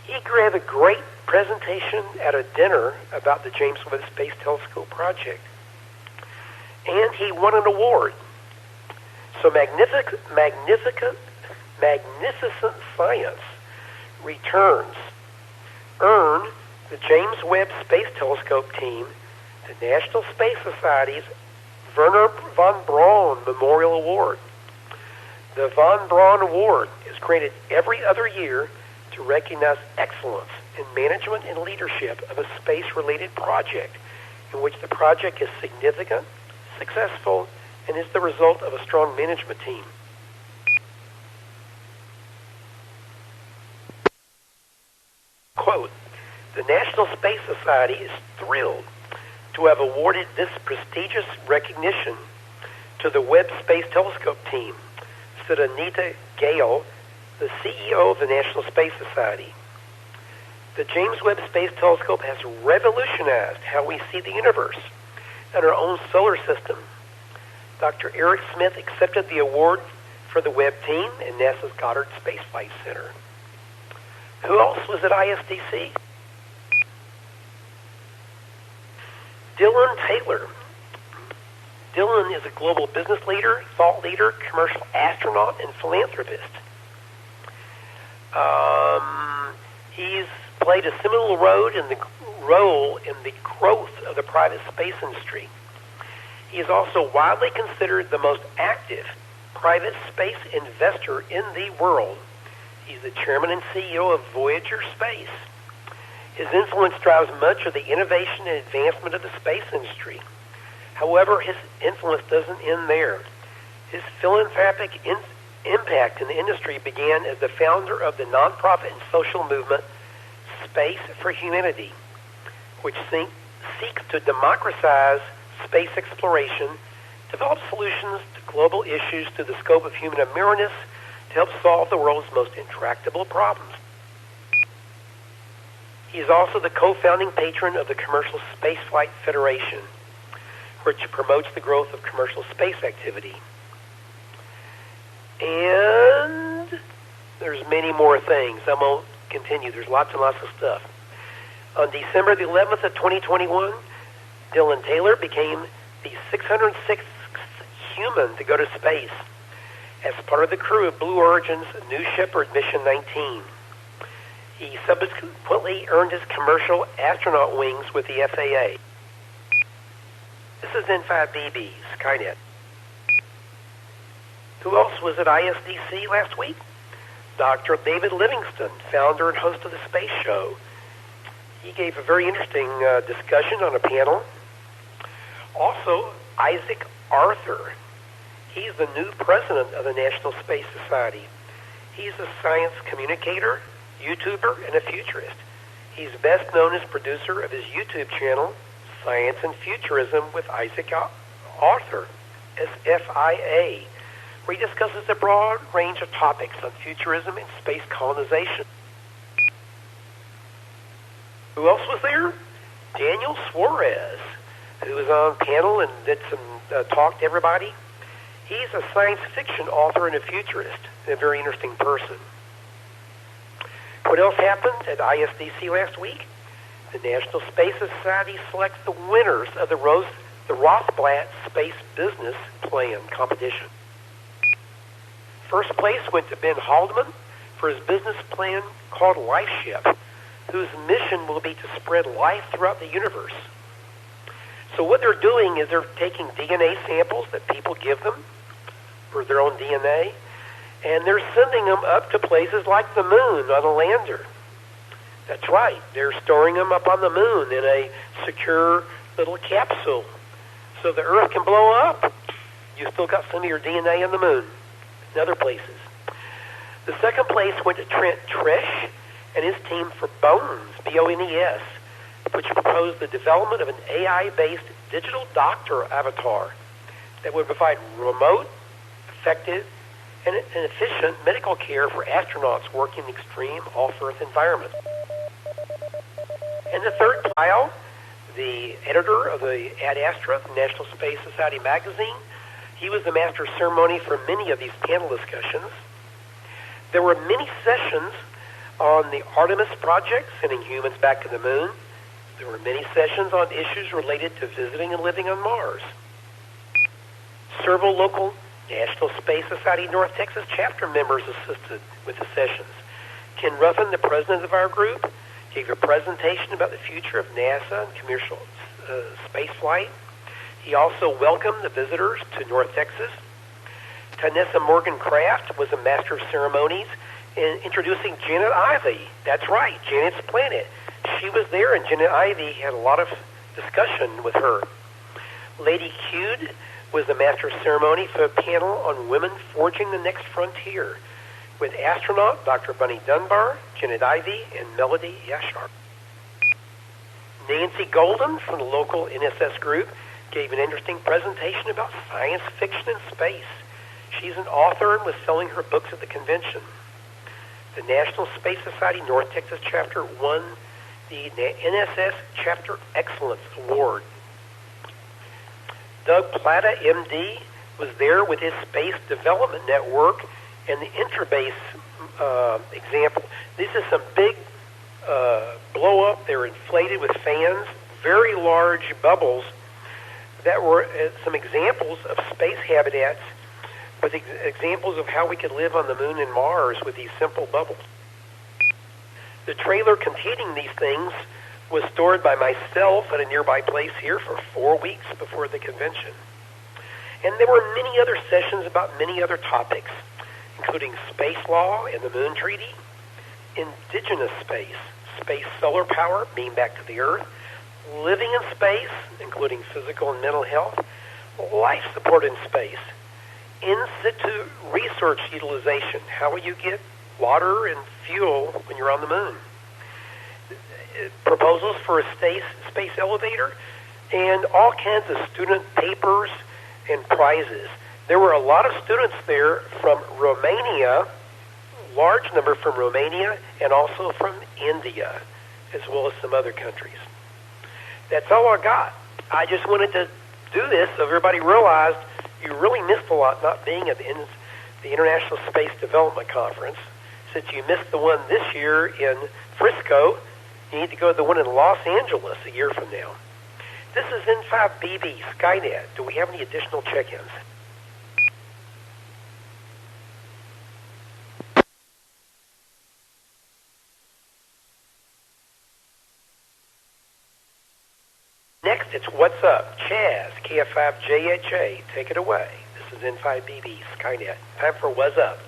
He gave a great presentation at a dinner about the James Webb Space Telescope project. And he won an award. So magnificent science returns. Earn the James Webb Space Telescope team the National Space Society's Werner von Braun Memorial Award. The von Braun Award is granted every other year to recognize excellence in management and leadership of a space-related project in which the project is significant, successful, and is the result of a strong management team. Quote, the National Space Society is thrilled to have awarded this prestigious recognition to the Webb Space Telescope team, said Anita Gale, the CEO of the National Space Society. The James Webb Space Telescope has revolutionized how we see the universe and our own solar system. Dr. Eric Smith accepted the award for the Webb team in NASA's Goddard Space Flight Center. Who else was at ISDC? Dylan Taylor. Dylan is a global business leader, thought leader, commercial astronaut, and philanthropist. He's played a seminal role in the growth of the private space industry. He is also widely considered the most active private space investor in the world. He's the chairman and CEO of Voyager Space. His influence drives much of the innovation and advancement of the space industry. However, his influence doesn't end there. His philanthropic impact in the industry began as the founder of the nonprofit and social movement Space for Humanity, which seeks to democratize space exploration, develop solutions to global issues through the scope of human awareness to help solve the world's most intractable problems. He is also the co-founding patron of the Commercial Spaceflight Federation, which promotes the growth of commercial space activity. And there's many more things. I won't continue. There's lots and lots of stuff. On December the 11th of 2021, Dylan Taylor became the 606th human to go to space as part of the crew of Blue Origin's New Shepard Mission 19. He subsequently earned his commercial astronaut wings with the FAA. This is N5BB, Skynet. Who else was at ISDC last week? Dr. David Livingston, founder and host of the Space Show. He gave a very interesting discussion on a panel. Also, Isaac Arthur. He's the new president of the National Space Society. He's a science communicator, YouTuber, and a futurist. He's best known as producer of his YouTube channel, Science and Futurism with Isaac Arthur, SFIA, where he discusses a broad range of topics on futurism and space colonization. Who else was there? Daniel Suarez, who was on panel and did some talk to everybody. He's a science fiction author and a futurist, and a very interesting person. What else happened at ISDC last week? The National Space Society selects the winners of the Rothblatt Space Business Plan competition. First place went to Ben Haldeman for his business plan called LifeShip, whose mission will be to spread life throughout the universe. So what they're doing is they're taking DNA samples that people give them for their own DNA, and they're sending them up to places like the moon on a lander. That's right. They're storing them up on the moon in a secure little capsule. So the Earth can blow up. You still got some of your DNA on the moon and other places. The second place went to Trent Tresh and his team for Bones, B-O-N-E-S, which proposed the development of an AI-based digital doctor avatar that would provide remote, effective, and efficient medical care for astronauts working in extreme off-Earth environments. And the third pile, the editor of the Ad Astra, the National Space Society magazine, He was the master of ceremony for many of these panel discussions. There were many sessions on the Artemis project, sending humans back to the moon. There were many sessions on issues related to visiting and living on Mars. Several local National Space Society North Texas chapter members assisted with the sessions. Ken Ruffin, the president of our group, gave a presentation about the future of NASA and commercial space flight. He also welcomed the visitors to North Texas. Tanessa Morgan Kraft was a master of ceremonies in introducing Janet Ivey. That's right, Janet's Planet. She was there, and Janet Ivey had a lot of discussion with her. Lady Cute was the master of ceremony for a panel on women forging the next frontier with astronaut Dr. Bunny Dunbar, Janet Ivey, and Melody Yashar. Nancy Golden from the local NSS group gave an interesting presentation about science fiction and space. She's an author and was selling her books at the convention. The National Space Society North Texas chapter won the NSS Chapter Excellence Award. Doug Plata, MD, was there with his Space Development Network and the Interbase example. This is some big blow-up. They're inflated with fans, very large bubbles that were some examples of space habitats with examples of how we could live on the moon and Mars with these simple bubbles. The trailer containing these things was stored by myself at a nearby place here for 4 weeks before the convention. And there were many other sessions about many other topics, including space law and the Moon Treaty, indigenous space, space solar power, being back to the Earth, living in space, including physical and mental health, life support in space, in situ research utilization, how will you get water and fuel when you're on the moon, proposals for a space elevator, and all kinds of student papers and prizes. There were a lot of students there from Romania, large number from Romania, and also from India, as well as some other countries. That's all I got. I just wanted to do this so everybody realized you really missed a lot not being at the International Space Development Conference. Since you missed the one this year in Frisco, you need to go to the one in Los Angeles a year from now. This is N5BB Skynet. Do we have any additional check-ins? Next, it's What's Up? Chaz, KF5JHA. Take it away. This is N5BB Skynet. Time for What's Up?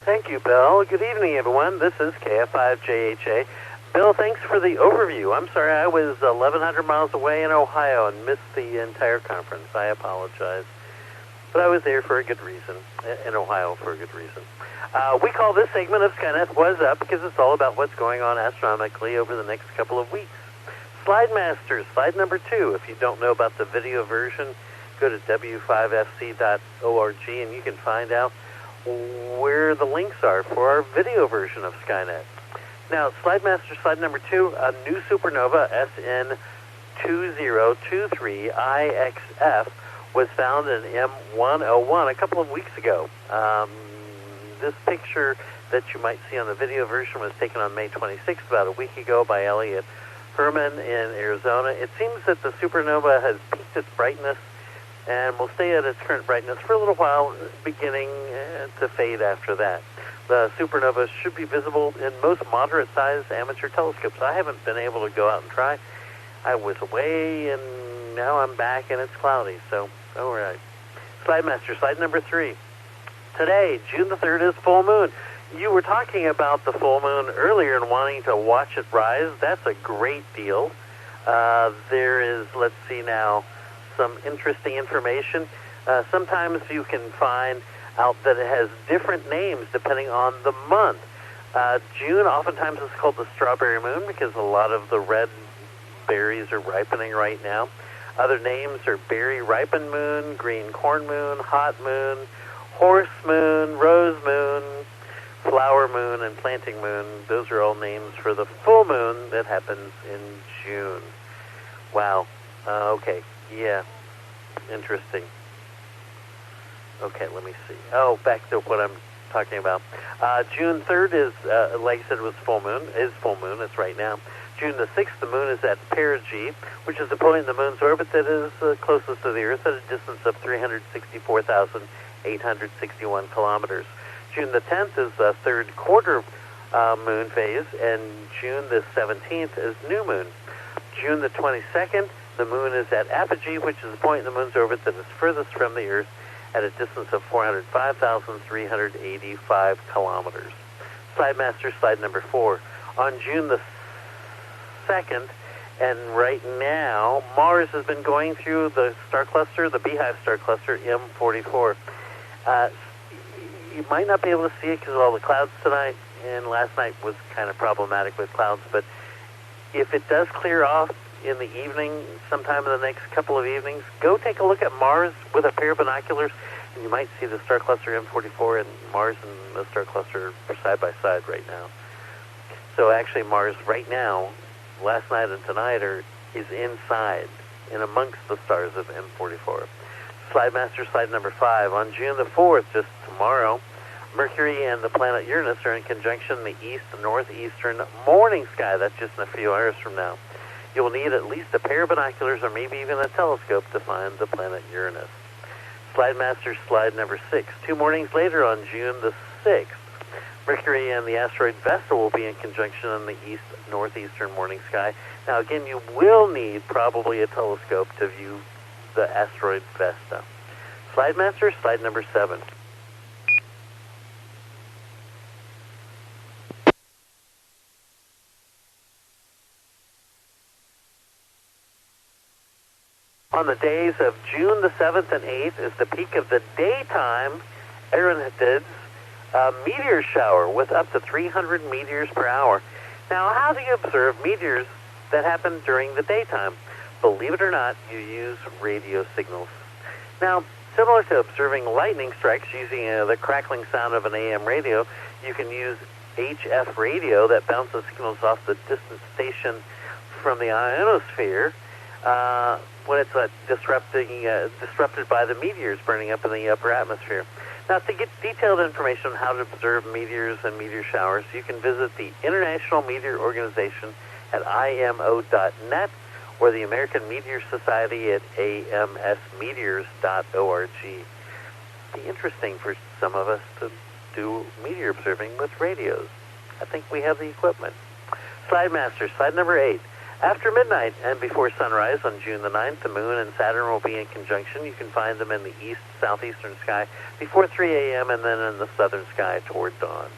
Thank you, Bill. Good evening, everyone. This is KF5JHA. Bill, thanks for the overview. I'm sorry, I was 1,100 miles away in Ohio and missed the entire conference. I apologize. But I was there for a good reason, in Ohio for a good reason. We call this segment of Skynet What's Up because it's all about what's going on astronomically over the next couple of weeks. Slide Masters, slide number 2. If you don't know about the video version, go to w5fc.org and you can find out where the links are for our video version of Skynet. Now, Slide Master, slide number 2, a new supernova, SN2023IXF, was found in M101 a couple of weeks ago. This picture that you might see on the video version was taken on May 26th, about a week ago, by Elliot Herman in Arizona. It seems that the supernova has peaked its brightness and will stay at its current brightness for a little while, beginning to fade after that. The supernova should be visible in most moderate-sized amateur telescopes. I haven't been able to go out and try. I was away, and now I'm back, and it's cloudy, so all right. Slide Master, slide number 3. Today, June the 3rd, is full moon. You were talking about the full moon earlier and wanting to watch it rise. That's a great deal. There is, let's see now, some interesting information. Sometimes you can find out that it has different names depending on the month. June oftentimes is called the strawberry moon because a lot of the red berries are ripening right now. Other names are berry ripened moon, green corn moon, hot moon, horse moon, rose moon, flower moon, and planting moon. Those are all names for the full moon that happens in June. Wow. Okay. Yeah. Interesting. Okay, let me see. Oh, back to what I'm talking about. June 3rd is, like I said, was full moon. It's right now. June the 6th, the moon is at perigee, which is the point in the moon's orbit that is closest to the Earth at a distance of 364,861 kilometers. June the 10th is the third quarter moon phase, and June the 17th is new moon. June the 22nd, the moon is at apogee, which is the point in the moon's orbit that is furthest from the Earth at a distance of 405,385 kilometers. Slide Master, slide number 4. On June the 2nd, and right now, Mars has been going through the star cluster, the Beehive star cluster, M44. You might not be able to see it because of all the clouds tonight, and last night was kind of problematic with clouds, but if it does clear off in the evening, sometime in the next couple of evenings, go take a look at Mars with a pair of binoculars, and you might see the star cluster M44 and Mars and the star cluster are side by side right now. So actually Mars right now, last night and tonight, is inside, in amongst the stars of M44. Slide Master, slide number 5. On June the 4th, just tomorrow, Mercury and the planet Uranus are in conjunction in the east-northeastern morning sky. That's just in a few hours from now. You'll need at least a pair of binoculars or maybe even a telescope to find the planet Uranus. Slide Master, slide number 6. 2 mornings later, on June the 6th, Mercury and the asteroid Vesta will be in conjunction in the east-northeastern morning sky. Now, again, you will need probably a telescope to view the asteroid Vesta. Slide Master, slide number 7. On the days of June the 7th and 8th is the peak of the daytime Arachnids meteor shower with up to 300 meteors per hour. Now, how do you observe meteors that happen during the daytime? Believe it or not, you use radio signals. Now, similar to observing lightning strikes using the crackling sound of an AM radio, you can use HF radio that bounces signals off the distant station from the ionosphere when it's disrupted by the meteors burning up in the upper atmosphere. Now, to get detailed information on how to observe meteors and meteor showers, you can visit the International Meteor Organization at IMO.net or the American Meteor Society at amsmeteors.org. It'd be interesting for some of us to do meteor observing with radios. I think we have the equipment. Slide Master, slide number 8. After midnight and before sunrise on June the 9th, the moon and Saturn will be in conjunction. You can find them in the east-southeastern sky before 3 a.m. and then in the southern sky toward dawn.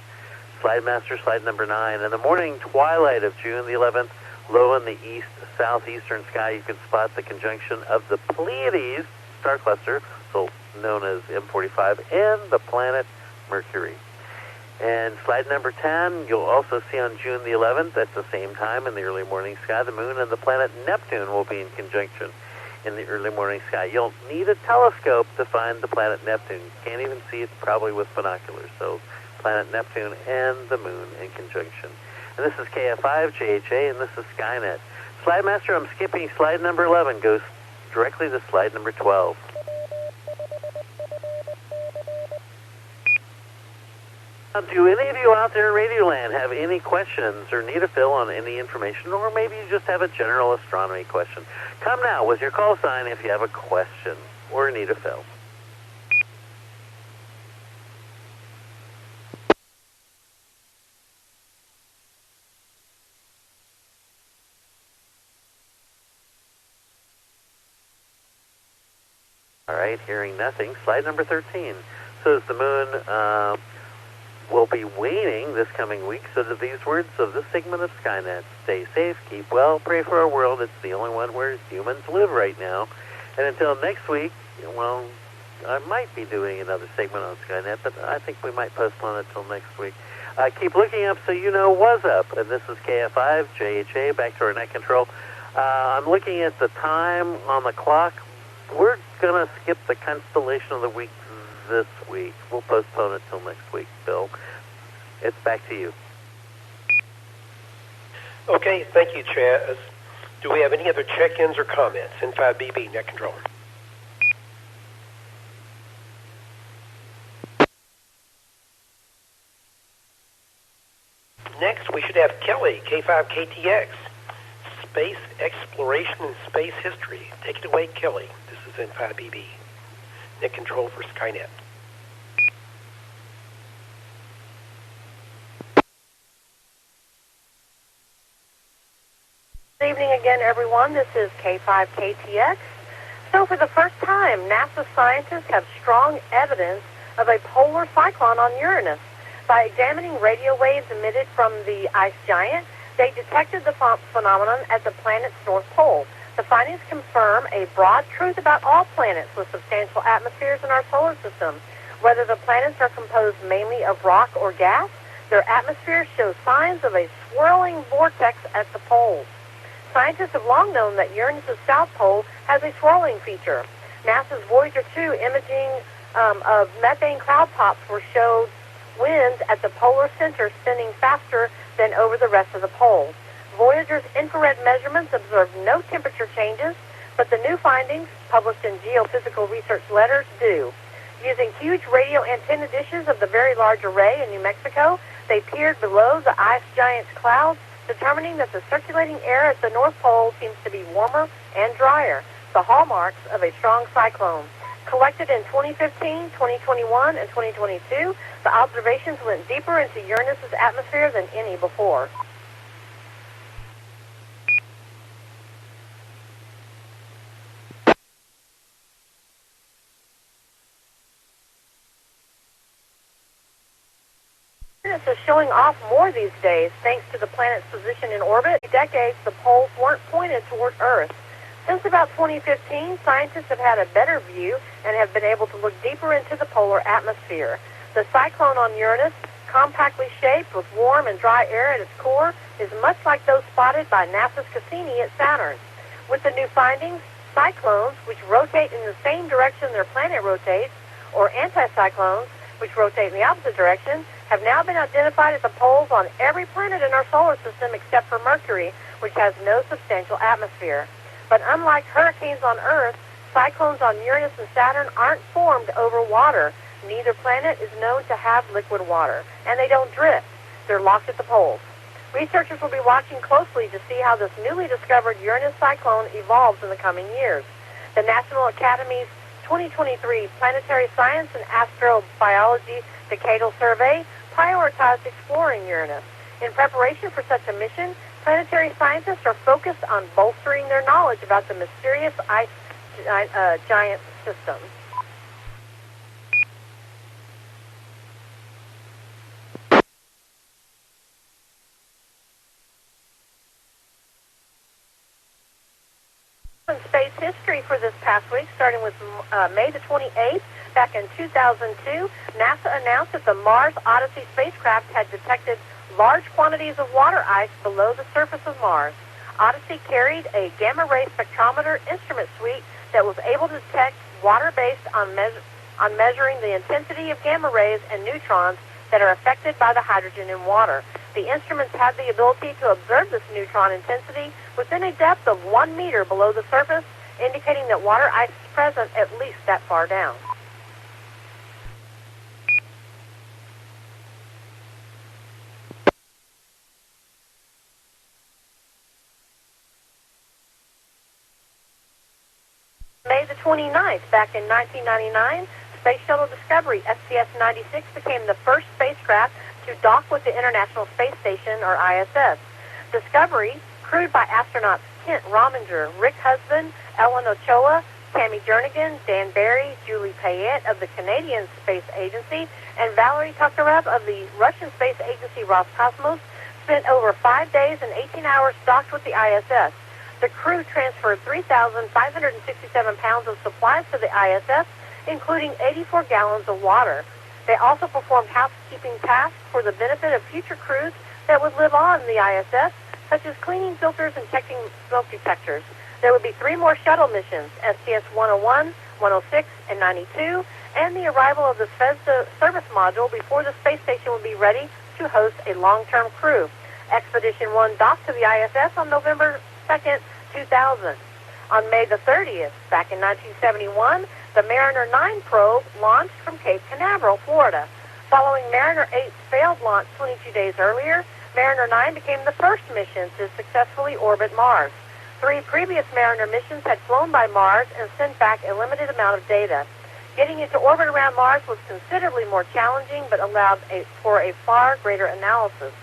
Slide Master, slide number 9. In the morning twilight of June the 11th, low in the east-southeastern sky, you can spot the conjunction of the Pleiades star cluster, so known as M45, and the planet Mercury. And slide number 10, you'll also see on June the 11th, at the same time in the early morning sky, the moon and the planet Neptune will be in conjunction in the early morning sky. You'll need a telescope to find the planet Neptune. You can't even see it probably with binoculars. So planet Neptune and the moon in conjunction. And this is KF5 JHA, and this is Skynet. Slide Master, I'm skipping slide number 11, goes directly to slide number 12. Do any of you out there in Radioland have any questions or need a fill on any information, or maybe you just have a general astronomy question? Come now with your call sign if you have a question or need a fill. All right, hearing nothing. Slide number 13. So as the moon will be waning this coming week, so do these words of this segment of Skynet. Stay safe, keep well, pray for our world. It's the only one where humans live right now. And until next week, well, I might be doing another segment on Skynet, but I think we might postpone it till next week. Keep looking up so you know what's up. And this is KF5, JHA, back to our net control. I'm looking at the time on the clock. We're going to skip the Constellation of the Week this week. We'll postpone it till next week, Bill. It's back to you. Okay, thank you, Chaz. Do we have any other check-ins or comments? N5BB, net control. Next, we should have Kelly, K5KTX, Space Exploration and Space History. Take it away, Kelly. This is N5BB, net control for Skynet. Good evening again, everyone. This is K5KTX. So for the first time, NASA scientists have strong evidence of a polar cyclone on Uranus. By examining radio waves emitted from the ice giant, they detected the phenomenon at the planet's north pole. The findings confirm a broad truth about all planets with substantial atmospheres in our solar system. Whether the planets are composed mainly of rock or gas, their atmospheres show signs of a swirling vortex at the poles. Scientists have long known that Uranus' south pole has a swirling feature. NASA's Voyager 2 imaging of methane cloud tops showed winds at the polar center spinning faster than over the rest of the pole. Voyager's infrared measurements observed no temperature changes, but the new findings, published in Geophysical Research Letters, do. Using huge radio antenna dishes of the Very Large Array in New Mexico, they peered below the ice giant's clouds, determining that the circulating air at the North Pole seems to be warmer and drier, the hallmarks of a strong cyclone. Collected in 2015, 2021, and 2022, the observations went deeper into Uranus' atmosphere than any before. Uranus is showing off more these days thanks to the planet's position in orbit. For decades, the poles weren't pointed toward Earth. Since about 2015, scientists have had a better view and have been able to look deeper into the polar atmosphere. The cyclone on Uranus, compactly shaped with warm and dry air at its core, is much like those spotted by NASA's Cassini at Saturn. With the new findings, cyclones, which rotate in the same direction their planet rotates, or anticyclones, which rotate in the opposite direction, have now been identified at the poles on every planet in our solar system except for Mercury, which has no substantial atmosphere. But unlike hurricanes on Earth, cyclones on Uranus and Saturn aren't formed over water. Neither planet is known to have liquid water, and they don't drift. They're locked at the poles. Researchers will be watching closely to see how this newly discovered Uranus cyclone evolves in the coming years. The National Academy's 2023 Planetary Science and Astrobiology Decadal Survey prioritized exploring Uranus. In preparation for such a mission, planetary scientists are focused on bolstering their knowledge about the mysterious ice giant system. In space history for this past week, starting with May the 28th, back in 2002, NASA announced that the Mars Odyssey spacecraft had detected large quantities of water ice below the surface of Mars. Odyssey carried a gamma-ray spectrometer instrument suite that was able to detect water based on measuring the intensity of gamma rays and neutrons that are affected by the hydrogen in water. The instruments had the ability to observe this neutron intensity within a depth of 1 meter below the surface, indicating that water ice is present at least that far down. May the 29th, back in 1999, Space Shuttle Discovery STS-96 became the first spacecraft to dock with the International Space Station, or ISS. Discovery, crewed by astronauts Kent Rominger, Rick Husband, Ellen Ochoa, Tammy Jernigan, Dan Barry, Julie Payette of the Canadian Space Agency, and Valery Tokarev of the Russian Space Agency Roscosmos, spent over 5 days and 18 hours docked with the ISS. The crew transferred 3,567 pounds of supplies to the ISS, including 84 gallons of water. They also performed housekeeping tasks for the benefit of future crews that would live on the ISS, such as cleaning filters and checking smoke detectors. There would be 3 more shuttle missions, STS-101, 106, and 92, and the arrival of the Zvezda service module before the space station would be ready to host a long-term crew. Expedition 1 docked to the ISS on November 2nd, 2000. On May the 30th, back in 1971, the Mariner 9 probe launched from Cape Canaveral, Florida. Following Mariner 8's failed launch 22 days earlier, Mariner 9 became the first mission to successfully orbit Mars. 3 previous Mariner missions had flown by Mars and sent back a limited amount of data. Getting into orbit around Mars was considerably more challenging, but allowed for a far greater analysis.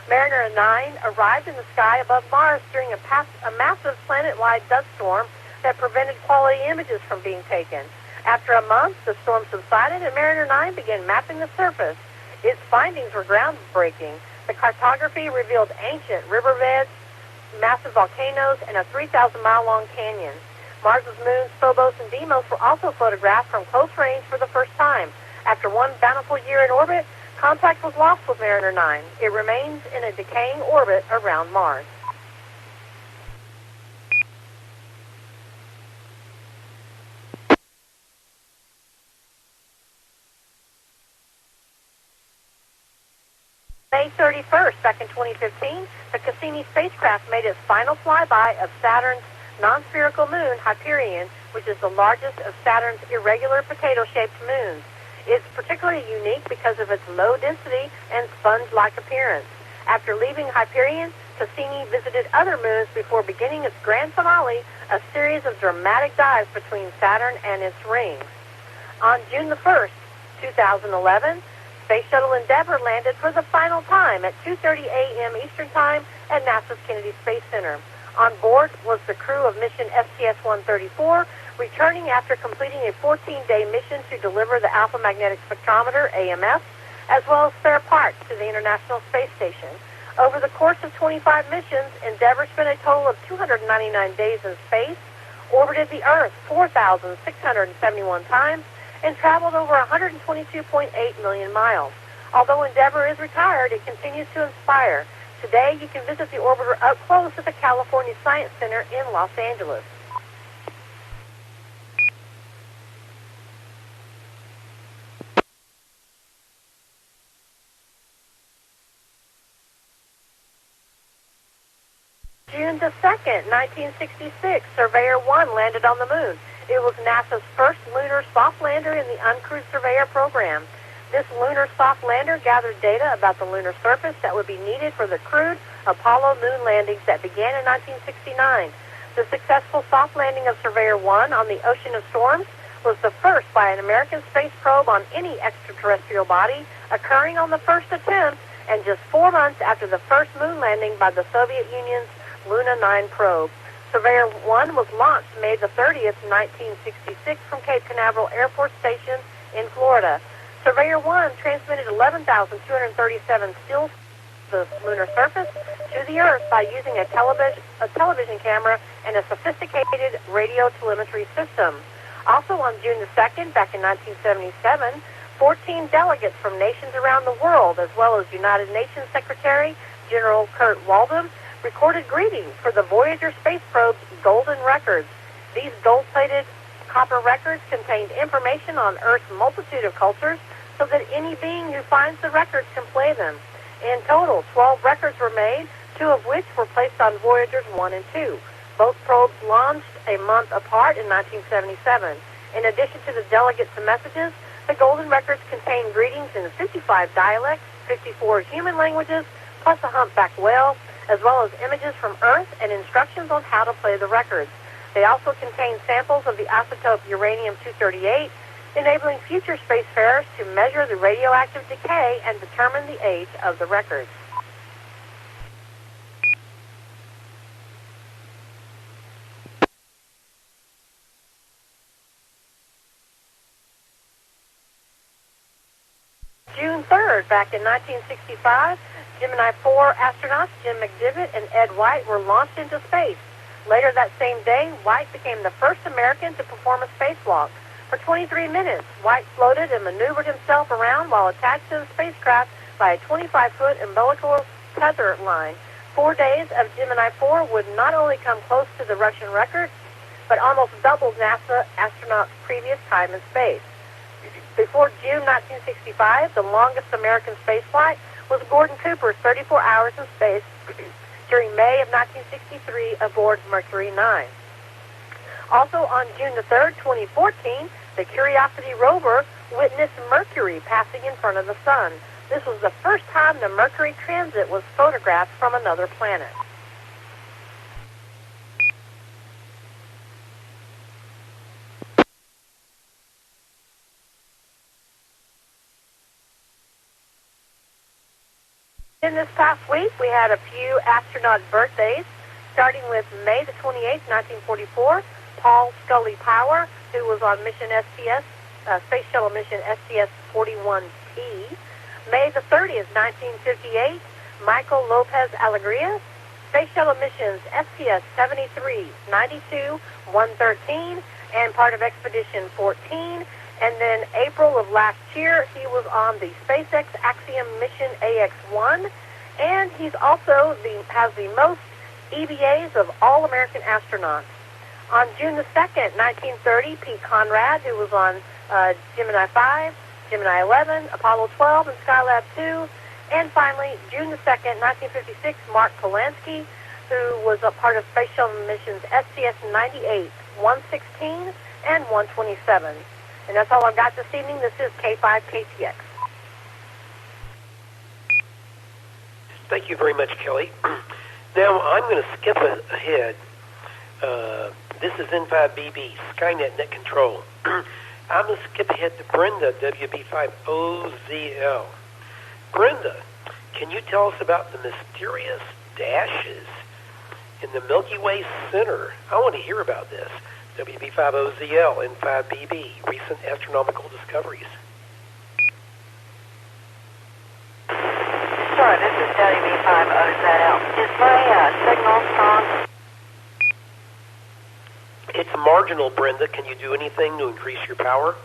Mariner 9 arrived in the sky above Mars during a massive planet-wide dust storm that prevented quality images from being taken. After a month, the storm subsided and Mariner 9 began mapping the surface. Its findings were groundbreaking. The cartography revealed ancient riverbeds, massive volcanoes, and a 3,000-mile-long canyon. Mars's moons Phobos and Deimos were also photographed from close range for the first time. After one bountiful year in orbit, contact was lost with Mariner 9. It remains in a decaying orbit around Mars. May 31st, back in 2015, the Cassini spacecraft made its final flyby of Saturn's non-spherical moon, Hyperion, which is the largest of Saturn's irregular potato-shaped moons. It's particularly unique because of its low density and sponge-like appearance. After leaving Hyperion, Cassini visited other moons before beginning its grand finale, a series of dramatic dives between Saturn and its rings. On June the 1st, 2011, Space Shuttle Endeavour landed for the final time at 2:30 a.m. Eastern Time at NASA's Kennedy Space Center. On board was the crew of mission STS-134, returning after completing a 14-day mission to deliver the Alpha Magnetic Spectrometer, AMS, as well as spare parts to the International Space Station. Over the course of 25 missions, Endeavour spent a total of 299 days in space, orbited the Earth 4,671 times, and traveled over 122.8 million miles. Although Endeavour is retired, it continues to inspire. Today, you can visit the orbiter up close at the California Science Center in Los Angeles. June the 2nd, 1966, Surveyor 1 landed on the moon. It was NASA's first lunar soft lander in the uncrewed Surveyor program. This lunar soft lander gathered data about the lunar surface that would be needed for the crewed Apollo moon landings that began in 1969. The successful soft landing of Surveyor 1 on the Ocean of Storms was the first by an American space probe on any extraterrestrial body, occurring on the first attempt and just 4 months after the first moon landing by the Soviet Union's Luna 9 probe. Surveyor 1 was launched May the 30th, 1966 from Cape Canaveral Air Force Station in Florida. Surveyor 1 transmitted 11,237 stills of the lunar surface to the Earth by using a television camera and a sophisticated radio telemetry system. Also on June the 2nd, back in 1977, 14 delegates from nations around the world, as well as United Nations Secretary General Kurt Waldheim, recorded greetings for the Voyager space probe's golden records. These gold-plated copper records contained information on Earth's multitude of cultures so that any being who finds the records can play them. In total, 12 records were made, 2 of which were placed on Voyagers 1 and 2. Both probes launched a month apart in 1977. In addition to the delegates' messages, the golden records contain greetings in 55 dialects, 54 human languages, plus a humpback whale, as well as images from Earth and instructions on how to play the records. They also contain samples of the isotope uranium-238, enabling future spacefarers to measure the radioactive decay and determine the age of the records. June 3rd, back in 1965, Gemini 4 astronauts Jim McDivitt and Ed White were launched into space. Later that same day, White became the first American to perform a spacewalk. For 23 minutes, White floated and maneuvered himself around while attached to the spacecraft by a 25-foot umbilical tether line. 4 days of Gemini 4 would not only come close to the Russian record, but almost doubled NASA astronauts' previous time in space. Before June 1965, the longest American spaceflight was Gordon Cooper's 34 hours in space during May of 1963 aboard Mercury 9. Also on June the 3rd, 2014, the Curiosity rover witnessed Mercury passing in front of the Sun. This was the first time the Mercury transit was photographed from another planet. In this past week, we had a few astronaut birthdays, starting with May the 28th, 1944, Paul Scully Power, who was on mission STS, Space Shuttle mission STS-41P. May the 30th, 1958, Michael Lopez Alegría, Space Shuttle missions STS-73, 92, 113, and part of Expedition 14. And then April of last year, he was on the SpaceX Axiom mission AX-1, and he's also has the most EVAs of all American astronauts. On June the 2nd, 1930, Pete Conrad, who was on Gemini 5, Gemini 11, Apollo 12, and Skylab 2. And finally, June the 2nd, 1956, Mark Polanski, who was a part of Space Shuttle missions STS-98, 116, and 127. And that's all I've got this evening. This is K5KTX. Thank you very much, Kelly. Now, I'm going to skip ahead. This is N5BB, Skynet Net Control. I'm going to skip ahead to Brenda, WB5OZL. Brenda, can you tell us about the mysterious dashes in the Milky Way center? I want to hear about this. WB5OZL, N5BB, recent astronomical discoveries. Sure, this is WB5OZL. Is my signal strong? It's marginal, Brenda. Can you do anything to increase your power?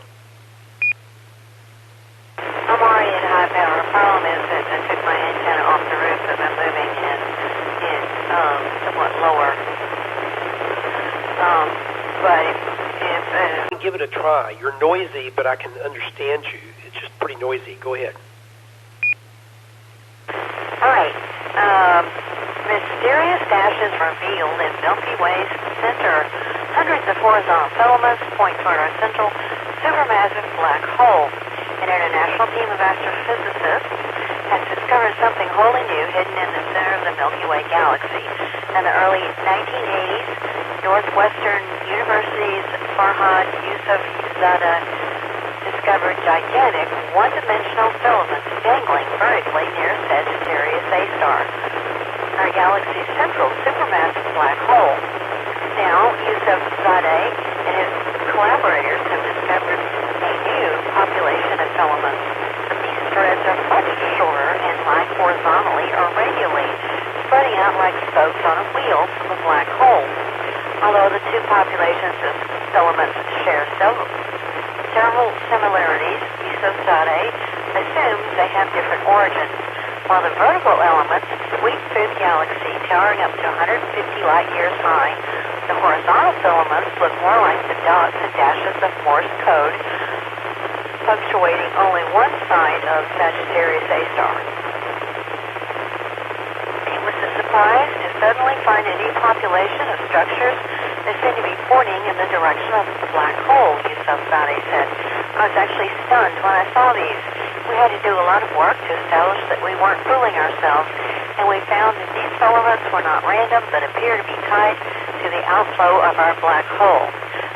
I'm already at high power. The problem is that I took my antenna off the roof as I'm moving and it's somewhat lower. But if give it a try. You're noisy, but I can understand you. It's just pretty noisy. Go ahead. All right. Mysterious dashes revealed in Milky Way's center. Hundreds of horizontal filaments point toward our central supermassive black hole. An international team of astrophysicists has discovered something wholly new hidden in the center of the Milky Way galaxy. In the early 1980s, Northwestern University's Farhad Yousafzadeh discovered gigantic one-dimensional filaments dangling vertically near Sagittarius A star, our galaxy's central supermassive black hole. Now, Yousafzadeh and his collaborators have discovered a new population of filaments. These threads are much shorter and lie horizontally or radially, spreading out like spokes on a wheel from the black hole. Although the two populations of filaments share several similarities, Yousafzadeh assumes they have different origins. While the vertical elements sweep through the galaxy, towering up to 150 light years high, the horizontal filaments look more like the dots and dashes of Morse code, punctuating only one side of Sagittarius A star. It was a surprise to suddenly find a new population of structures that seem to be pointing in the direction of the black hole, Yousafzadeh said. I was actually stunned when I saw these. We had to do a lot of work to establish that we weren't fooling ourselves, and we found that these filaments were not random but appear to be tied to the outflow of our black hole.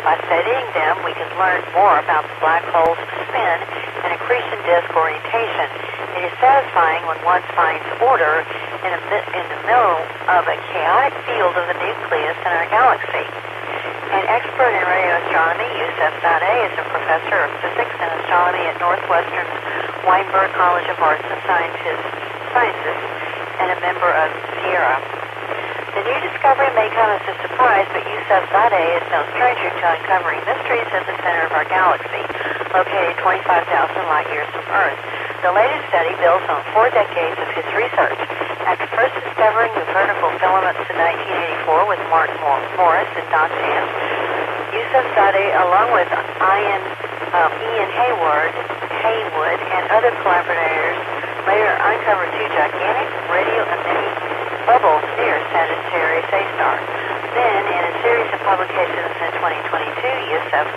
By studying them, we can learn more about the black hole's spin and accretion disk orientation. It is satisfying when one finds order in the middle of a chaotic field of the nucleus in our galaxy. An expert in radio astronomy, Yousafzadeh is a professor of physics and astronomy at Northwestern's Weinberg College of Arts and Sciences and a member of Sierra. The new discovery may come as a surprise, but Yousafzadeh is no stranger to uncovering mysteries at the center of our galaxy, located 25,000 light years from Earth. The latest study builds on 4 decades of his research. After first discovering the vertical filaments in 1984 with Mark Morris and Don Chance, Yousafzadeh, along with Ian Haywood and other collaborators, later uncovered 2 gigantic radio emitting bubble near Sagittarius A star. Then, in a series of publications in 2022, Yusuf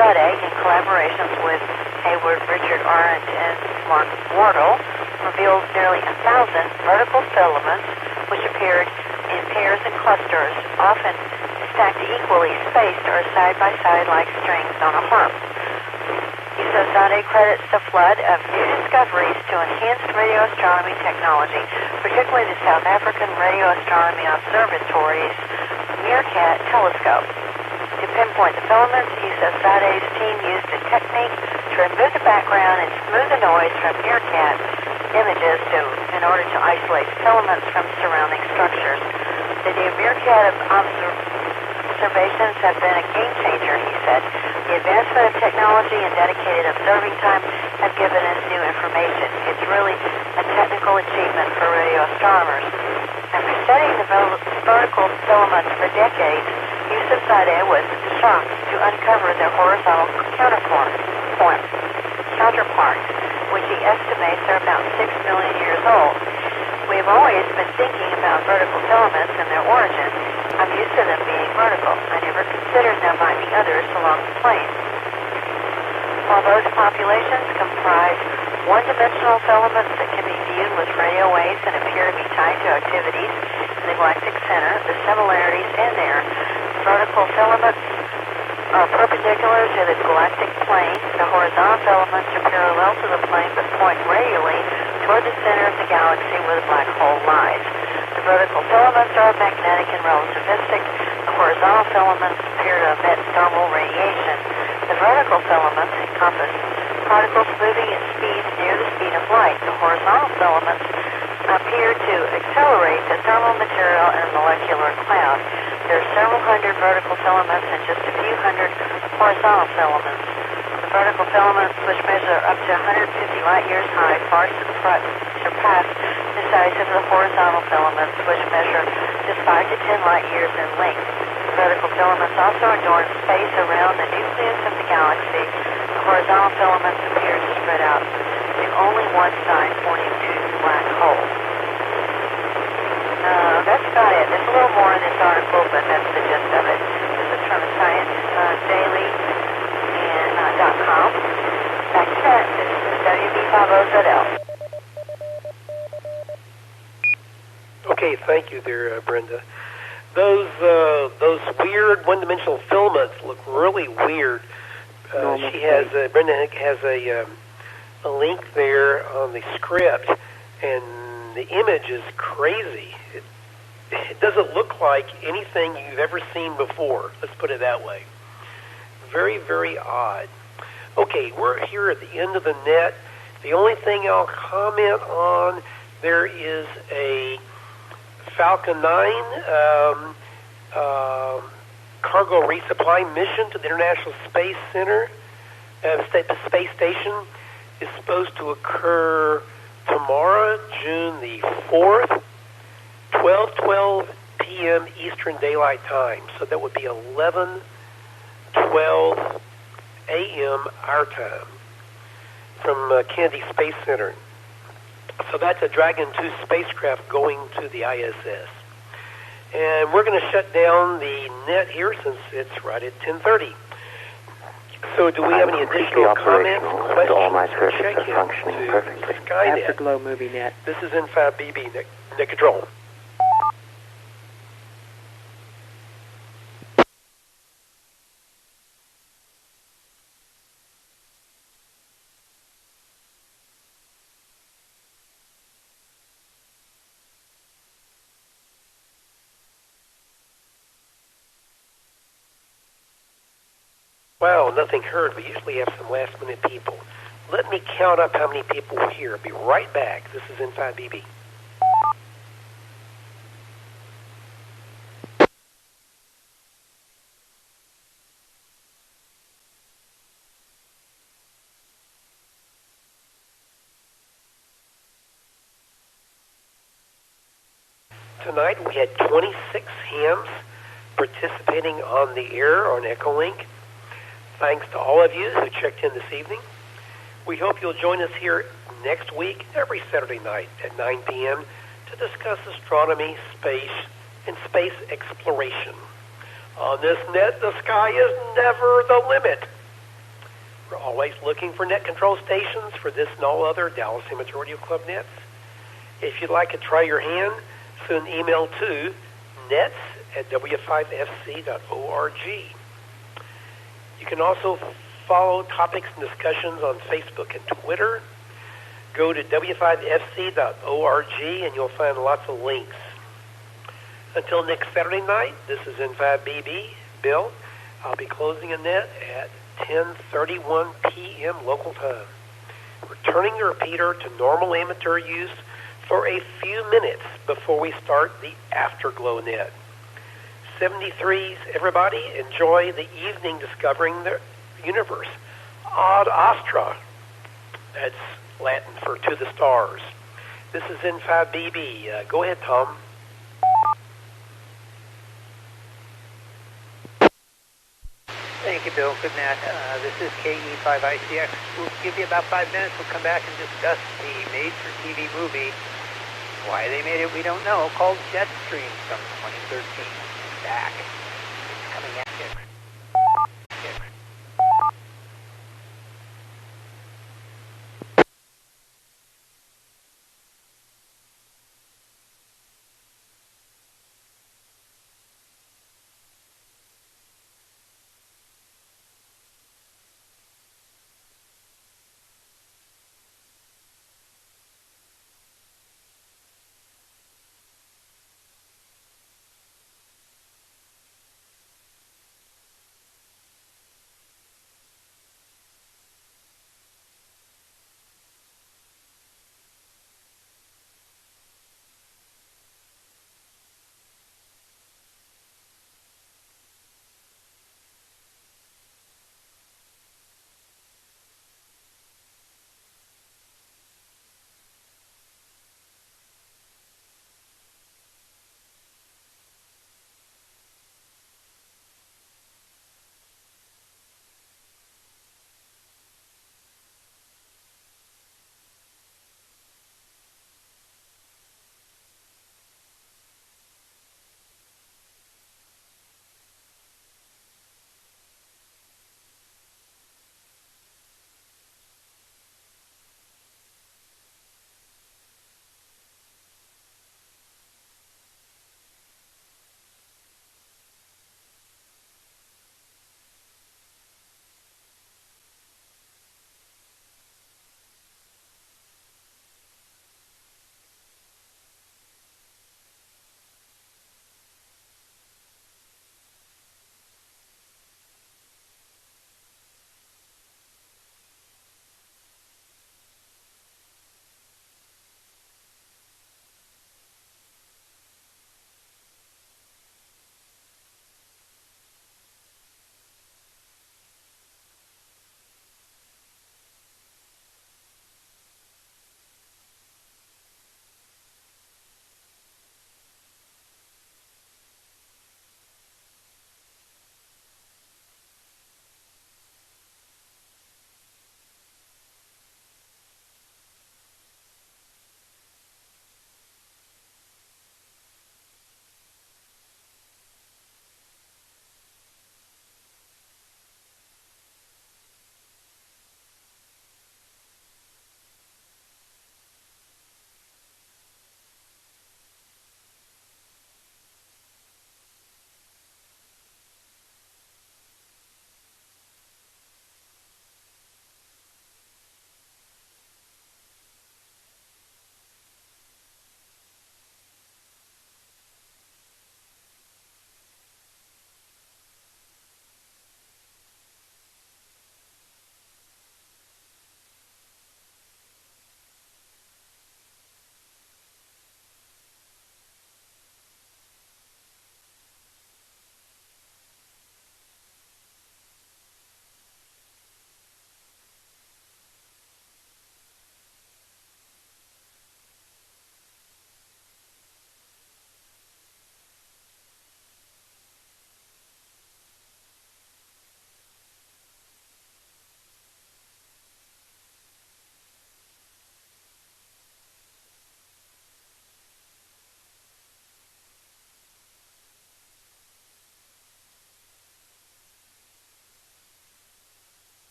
Zadeh, in collaborations with Hayward, Richard Arendt, and Mark Wardle, revealed nearly 1,000 vertical filaments which appeared in pairs and clusters, often stacked equally spaced or side by side like strings on a harp. Zadeh credits the flood of new discoveries to enhanced radio astronomy technology, particularly the South African Radio Astronomy Observatory's Meerkat telescope. To pinpoint the filaments, Zadeh's team used a technique to remove the background and smooth the noise from Meerkat images in order to isolate filaments from surrounding structures. The new Meerkat observations have been a game changer, he said. The advancement of technology and dedicated observing time have given us new information. It's really a technical achievement for radio astronomers. After studying the vertical filaments for decades, Yusuf Zadeh was shocked to uncover their horizontal counterparts, which he estimates are about 6 million years old. We have always been thinking about vertical filaments and their origin. I'm used to them being vertical. I never considered there might be others along the plane. While those populations comprise one-dimensional filaments that can be viewed with radio waves and appear to be tied to activities in the galactic center, the similarities end there. Vertical filaments are perpendicular to the galactic plane. The horizontal filaments are parallel to the plane but point radially toward the center of the galaxy where the black hole lies. The vertical filaments are magnetic and relativistic. The horizontal filaments appear to emit thermal radiation. The vertical filaments encompass particles moving at speeds near the speed of light. The horizontal filaments appear to accelerate the thermal material in a molecular cloud. There are several hundred vertical filaments and just a few hundred horizontal filaments. The vertical filaments, which measure up to 150 light years high, far surpass the size of the horizontal filaments, which measure just 5 to 10 light years in length. The vertical filaments also adorn space around the nucleus of the galaxy. The horizontal filaments appear to spread out to only one side, pointing to the black hole. That's about it. There's a little more in this article, but that's the gist of it. This is from Science Daily and .com. Back to that. This is WB50ZL. Okay, thank you there, Brenda. Those weird one-dimensional filaments look really weird. Brenda has a link there on the script, and the image is crazy. It doesn't look like anything you've ever seen before. Let's put it that way. Very, very odd. Okay, we're here at the end of the net. The only thing I'll comment on, there is a Falcon 9 cargo resupply mission to the International Space Center. Space Station is supposed to occur tomorrow, June the 4th, 12:12 p.m. Eastern Daylight Time. So that would be 11:12 a.m. our time from Kennedy Space Center. So that's a Dragon 2 spacecraft going to the ISS. And we're going to shut down the net here since it's right at 10:30. So do we have any additional comments, questions? All my circuits Check are functioning in perfectly. Skynet. Afterglow Movie Net. This is N5 BB, net control. Wow, nothing heard. We usually have some last-minute people. Let me count up how many people were here. I'll be right back. This is N5 BB. Tonight we had 26 hams participating on the air on Echolink. Thanks to all of you who checked in this evening. We hope you'll join us here next week, every Saturday night at 9 p.m. to discuss astronomy, space, and space exploration. On this net, the sky is never the limit. We're always looking for net control stations for this and all other Dallas Amateur Radio Club nets. If you'd like to try your hand, send an email to nets@w5fc.org. You can also follow topics and discussions on Facebook and Twitter. Go to w5fc.org and you'll find lots of links. Until next Saturday night, this is N5BB, Bill. I'll be closing a net at 10:31 p.m. local time. Returning the repeater to normal amateur use for a few minutes before we start the Afterglow net. 73s, everybody, enjoy the evening discovering the universe. Ad Astra, that's Latin for to the stars. This is N5BB. Go ahead, Tom. Thank you, Bill. Good night. This is KE5ICX. We'll give you about 5 minutes. We'll come back and discuss the made-for-TV movie. Why they made it, we don't know. Called Jetstream from 2013. Back. It's coming at you.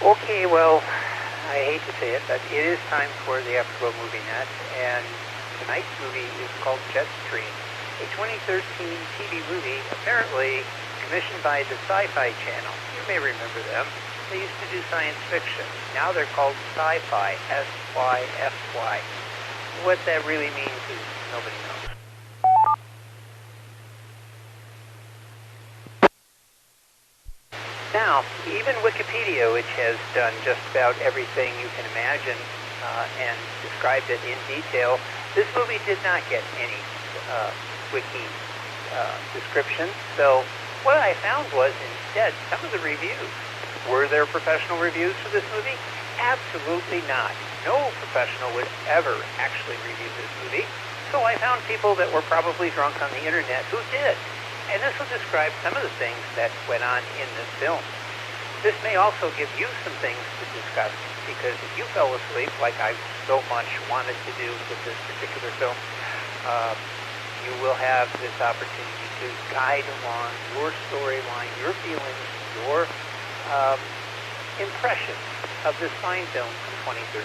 Okay, well, I hate to say it, but it is time for the Afterglow Movie Net, and tonight's movie is called Jetstream, a 2013 TV movie apparently commissioned by the Sci-Fi Channel. You may remember them. They used to do science fiction. Now they're called Sci-Fi, S-Y-F-Y. What that really means is nobody knows. Now, even Wikipedia, which has done just about everything you can imagine and described it in detail, this movie did not get any wiki description. So what I found was instead some of the reviews. Were there professional reviews for this movie? Absolutely not. No professional would ever actually review this movie. So I found people that were probably drunk on the internet who did. And this will describe some of the things that went on in this film. This may also give you some things to discuss, because if you fell asleep, like I so much wanted to do with this particular film, you will have this opportunity to guide along your storyline, your feelings, your impressions of this fine film from 2013.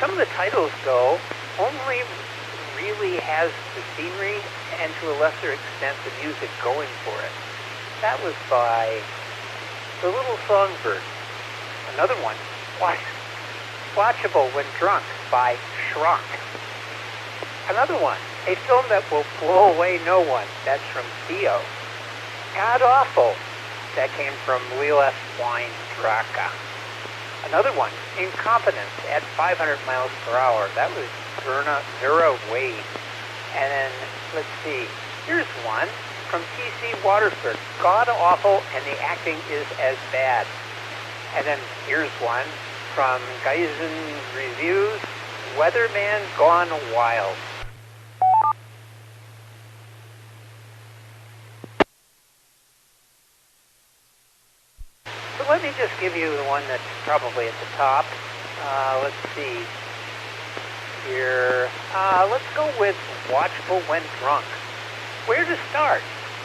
Some of the titles, though, only really has the scenery and to a lesser extent the music going for it. That was by The Little Songbird. Another one, Watchable When Drunk by Shrunk. Another one, a film that will blow away no one. That's from Theo. God Awful. That came from Lil S. Weindraka. Another one, Incompetence at 500 miles per hour. That was Vera Wade. And then, let's see, here's one from T.C. Watersford. God Awful, and the acting is as bad. And then here's one from Geisen Reviews, Weatherman Gone Wild. So let me just give you the one that's probably at the top. Let's see here. Let's go with Watchable When Drunk. Where to start?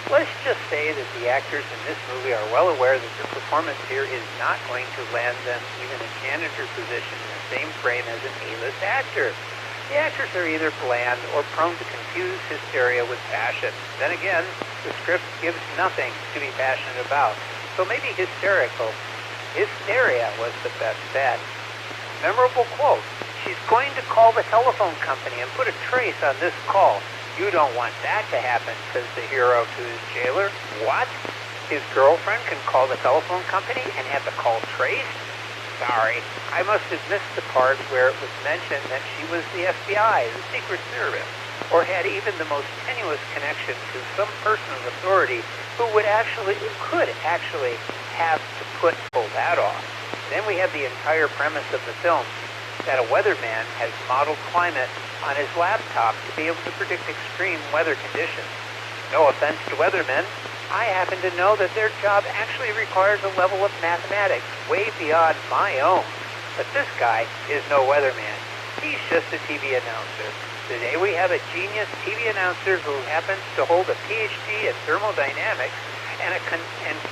Let's just say that the actors in this movie are well aware that their performance here is not going to land them even a janitor position in the same frame as an A-list actor. The actors are either bland or prone to confuse hysteria with passion. Then again, the script gives nothing to be passionate about. So maybe hysterical. Hysteria was the best bet. Memorable quote. She's going to call the telephone company and put a trace on this call. You don't want that to happen, says the hero to his jailer. What? His girlfriend can call the telephone company and have the call traced? Sorry, I must have missed the part where it was mentioned that she was the FBI, the Secret Service, or had even the most tenuous connection to some person of authority who could actually have to pull that off. Then we have the entire premise of the film, that a weatherman has modeled climate on his laptop to be able to predict extreme weather conditions. No offense to weathermen, I happen to know that their job actually requires a level of mathematics way beyond my own. But this guy is no weatherman. He's just a TV announcer. Today we have a genius TV announcer who happens to hold a PhD in thermodynamics and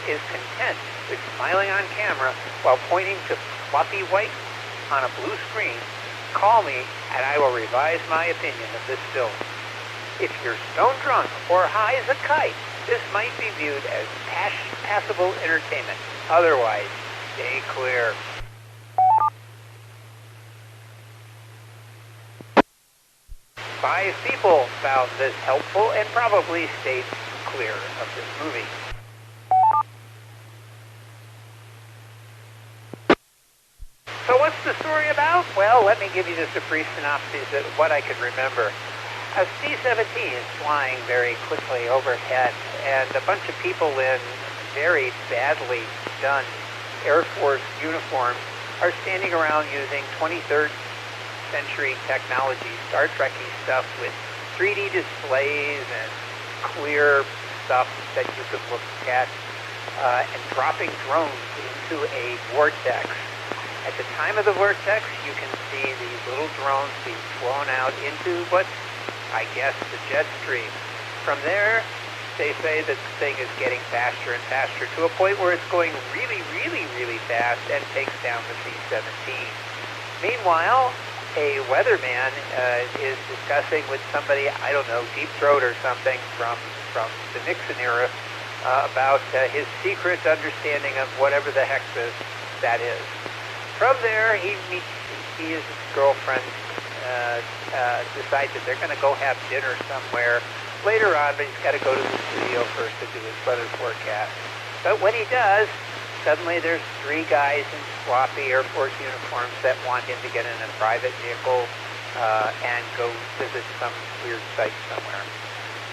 is content with smiling on camera while pointing to fluffy white on a blue screen. Call me and I will revise my opinion of this film. If you're stone drunk or high as a kite, this might be viewed as passable entertainment. Otherwise, stay clear. Five people found this helpful and probably stayed clear of this movie. So what's the story about? Well, let me give you just a brief synopsis of what I can remember. A C-17 is flying very quickly overhead, and a bunch of people in very badly done Air Force uniforms are standing around using 23rd century technology, Star Trek-y stuff with 3D displays and clear stuff that you could look at, and dropping drones into a vortex. At the time of the vortex, you can see these little drones being flown out into what's, I guess, the jet stream. From there, they say that the thing is getting faster and faster to a point where it's going really, really, really fast and takes down the C-17. Meanwhile, a weatherman is discussing with somebody, I don't know, Deep Throat or something from the Nixon era about his secret understanding of whatever the heck that is. From there, he and his girlfriend decide that they're going to go have dinner somewhere later on, but he's got to go to the studio first to do his weather forecast. But when he does, suddenly there's three guys in sloppy Air Force uniforms that want him to get in a private vehicle and go visit some weird site somewhere.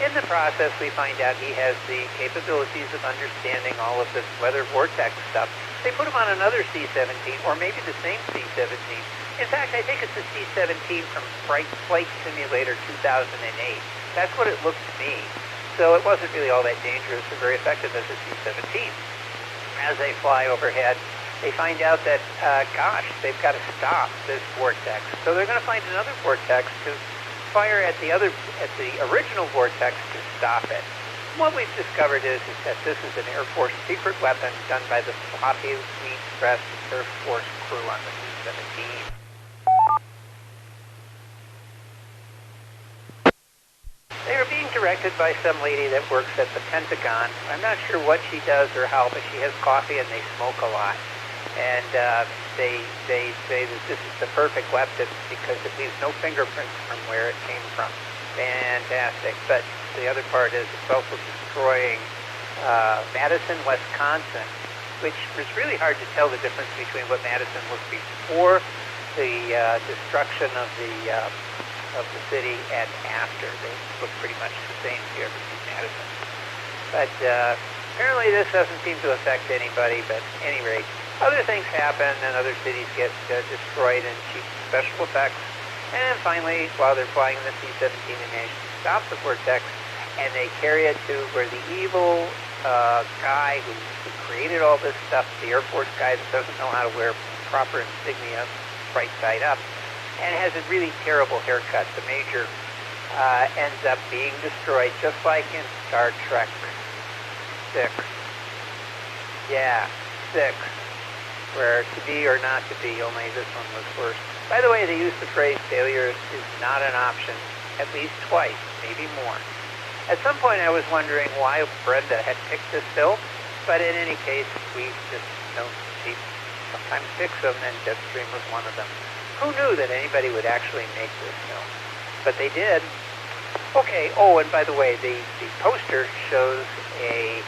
In the process, we find out he has the capabilities of understanding all of this weather vortex stuff. They put him on another C-17, or maybe the same C-17. In fact, I think it's the C-17 from Flight Simulator 2008. That's what it looked to me. So it wasn't really all that dangerous or very effective as a C-17. As they fly overhead, they find out that, gosh, they've got to stop this vortex. So they're going to find another vortex to fire at the original vortex to stop it. What we've discovered is that this is an Air Force secret weapon done by the sloppy, weed-stressed Air Force crew on the C-17. They are being directed by some lady that works at the Pentagon. I'm not sure what she does or how, but she has coffee and they smoke a lot. And they say that this is the perfect weapon because it leaves no fingerprints from where it came from. Fantastic. But the other part is it's also destroying Madison, Wisconsin, which was really hard to tell the difference between what Madison looked before the destruction of the city and after. They look pretty much the same if you ever see Madison. But apparently this doesn't seem to affect anybody, but at any rate, other things happen and other cities get destroyed in cheap special effects. And then finally, while they're flying in the C-17, they manage to stop the vortex and they carry it to where the evil guy who created all this stuff, the Air Force guy that doesn't know how to wear proper insignia right side up, and has a really terrible haircut. The Major ends up being destroyed, just like in Star Trek 6. Yeah, 6. Where to be or not to be, only this one was worse. By the way, they use the phrase failure is not an option at least twice, maybe more. At some point I was wondering why Brenda had picked this film, but in any case, we just she sometimes picks them, and Jetstream was one of them. Who knew that anybody would actually make this film? But they did. Okay, oh, and by the way, the poster shows a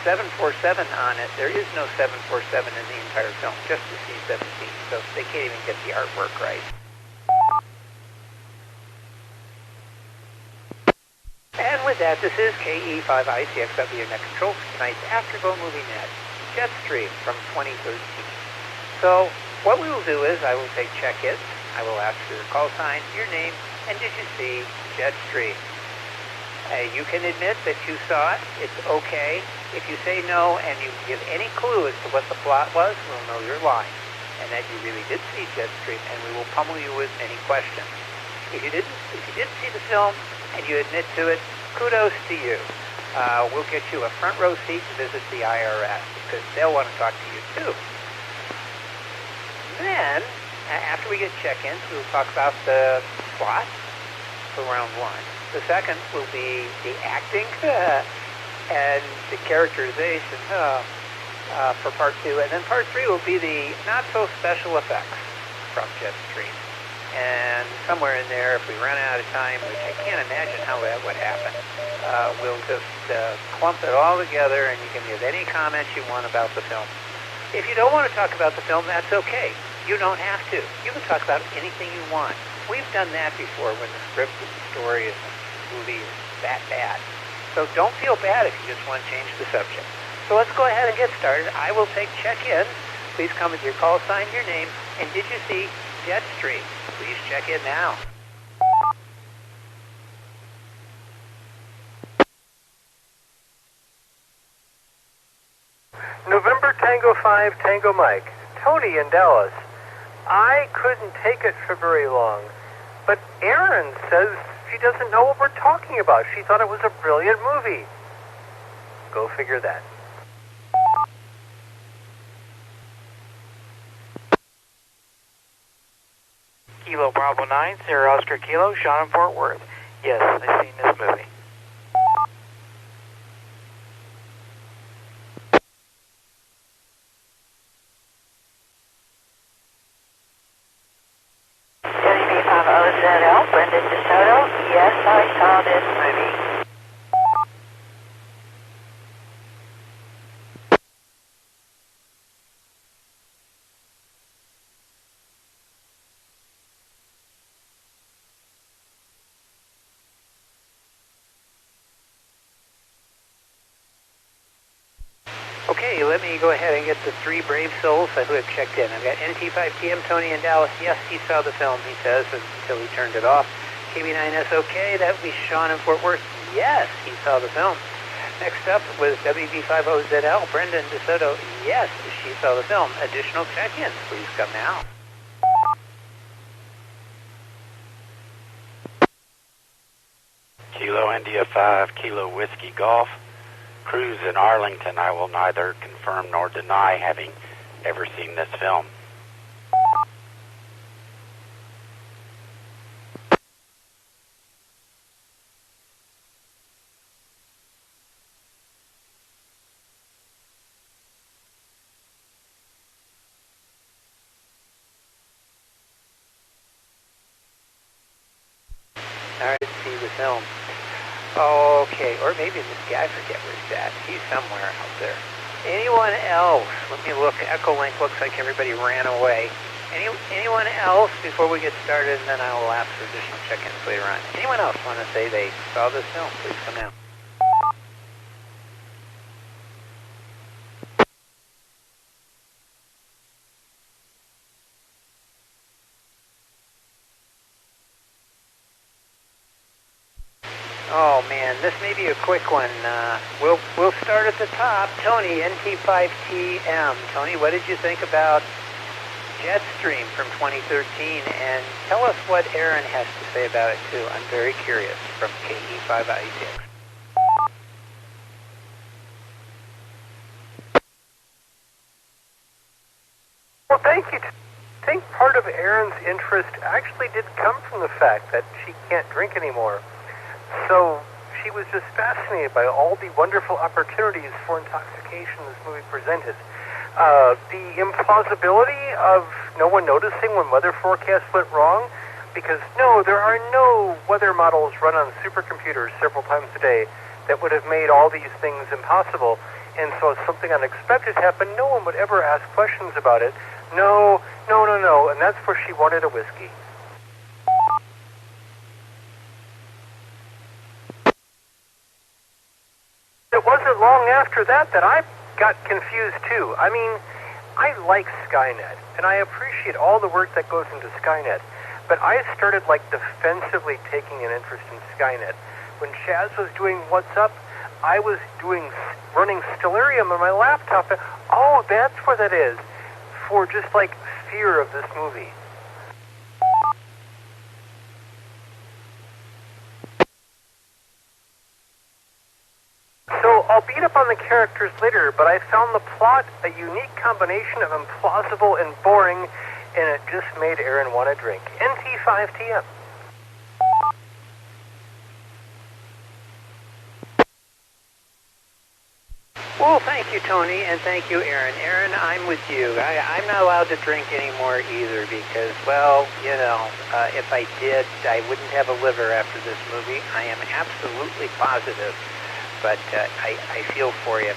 747 on it. There is no 747 in the entire film, just the C-17, so they can't even get the artwork right. And with that, this is KE5ICXW, your net control for tonight's Afterglow Movie Net, Jetstream from 2013. So what we will do is I will take check-ins, I will ask for your call sign, your name, and did you see Jetstream? You can admit that you saw it. It's okay. If you say no and you give any clue as to what the plot was, we'll know you're lying and that you really did see Jetstream, and we will pummel you with any questions. If you did see the film and you admit to it, kudos to you. We'll get you a front row seat to visit the IRS because they'll want to talk to you too. Then, after we get check-ins, we'll talk about the plot for round one. The second will be the acting and the characterization for part two. And then part three will be the not-so-special effects from Jetstream. And somewhere in there, if we run out of time, which I can't imagine how that would happen, we'll just clump it all together and you can give any comments you want about the film. If you don't want to talk about the film, that's okay. You don't have to. You can talk about anything you want. We've done that before when the script and the story and the movie is that bad. So don't feel bad if you just want to change the subject. So let's go ahead and get started. I will take check-in. Please come with your call sign, your name, and did you see Jetstream? Please check in now. November Tango 5, Tango Mike. Tony in Dallas. I couldn't take it for very long, but Erin says she doesn't know what we're talking about. She thought it was a brilliant movie. Go figure that. Kilo Bravo 9, Sierra Oscar Kilo, Sean in Fort Worth. Yes, I've seen this movie. WB50ZL, Brendan DeSoto. Yes, I saw this movie. Okay, let me go ahead and get the three brave souls who have checked in. I've got NT5TM, Tony in Dallas. Yes, he saw the film, he says, until he turned it off. KB9SOK, that would be Sean in Fort Worth. Yes, he saw the film. Next up was WB50ZL, Brendan DeSoto. Yes, she saw the film. Additional check-ins, please come now. Kilo India 5, Kilo Whiskey Golf. Cruise in Arlington. I will neither confirm nor deny having ever seen this film. All right, see the film. Okay, or maybe this guy, I forget where he's at. He's somewhere out there. Anyone else? Let me look. Echo Link looks like everybody ran away. Anyone else before we get started, and then I will ask for additional check-ins later on. Anyone else want to say they saw this film? Please come out. Oh man, this may be a quick one. We'll start at the top. Tony, NT5TM. Tony, what did you think about Jetstream from 2013? And tell us what Aaron has to say about it too. I'm very curious. From KE5I6. Well, thank you. I think part of Erin's interest actually did come from the fact that she can't drink anymore. So she was just fascinated by all the wonderful opportunities for intoxication this movie presented. The implausibility of no one noticing when weather forecasts went wrong, because no, there are no weather models run on supercomputers several times a day that would have made all these things impossible. And so if something unexpected happened, no one would ever ask questions about it. No, and that's where she wanted a whiskey. It wasn't long after that I got confused too. I mean, I like Skynet, and I appreciate all the work that goes into Skynet, but I started defensively taking an interest in Skynet. When Chaz was doing What's Up, I was running Stellarium on my laptop. And, oh, that's what that is, for just fear of this movie. So I'll beat up on the characters later, but I found the plot a unique combination of implausible and boring, and it just made Aaron want to drink. NT5TM. Well, thank you, Tony, and thank you, Aaron. Aaron, I'm with you. I'm not allowed to drink anymore either because, well, if I did, I wouldn't have a liver after this movie. I am absolutely positive, but I feel for you.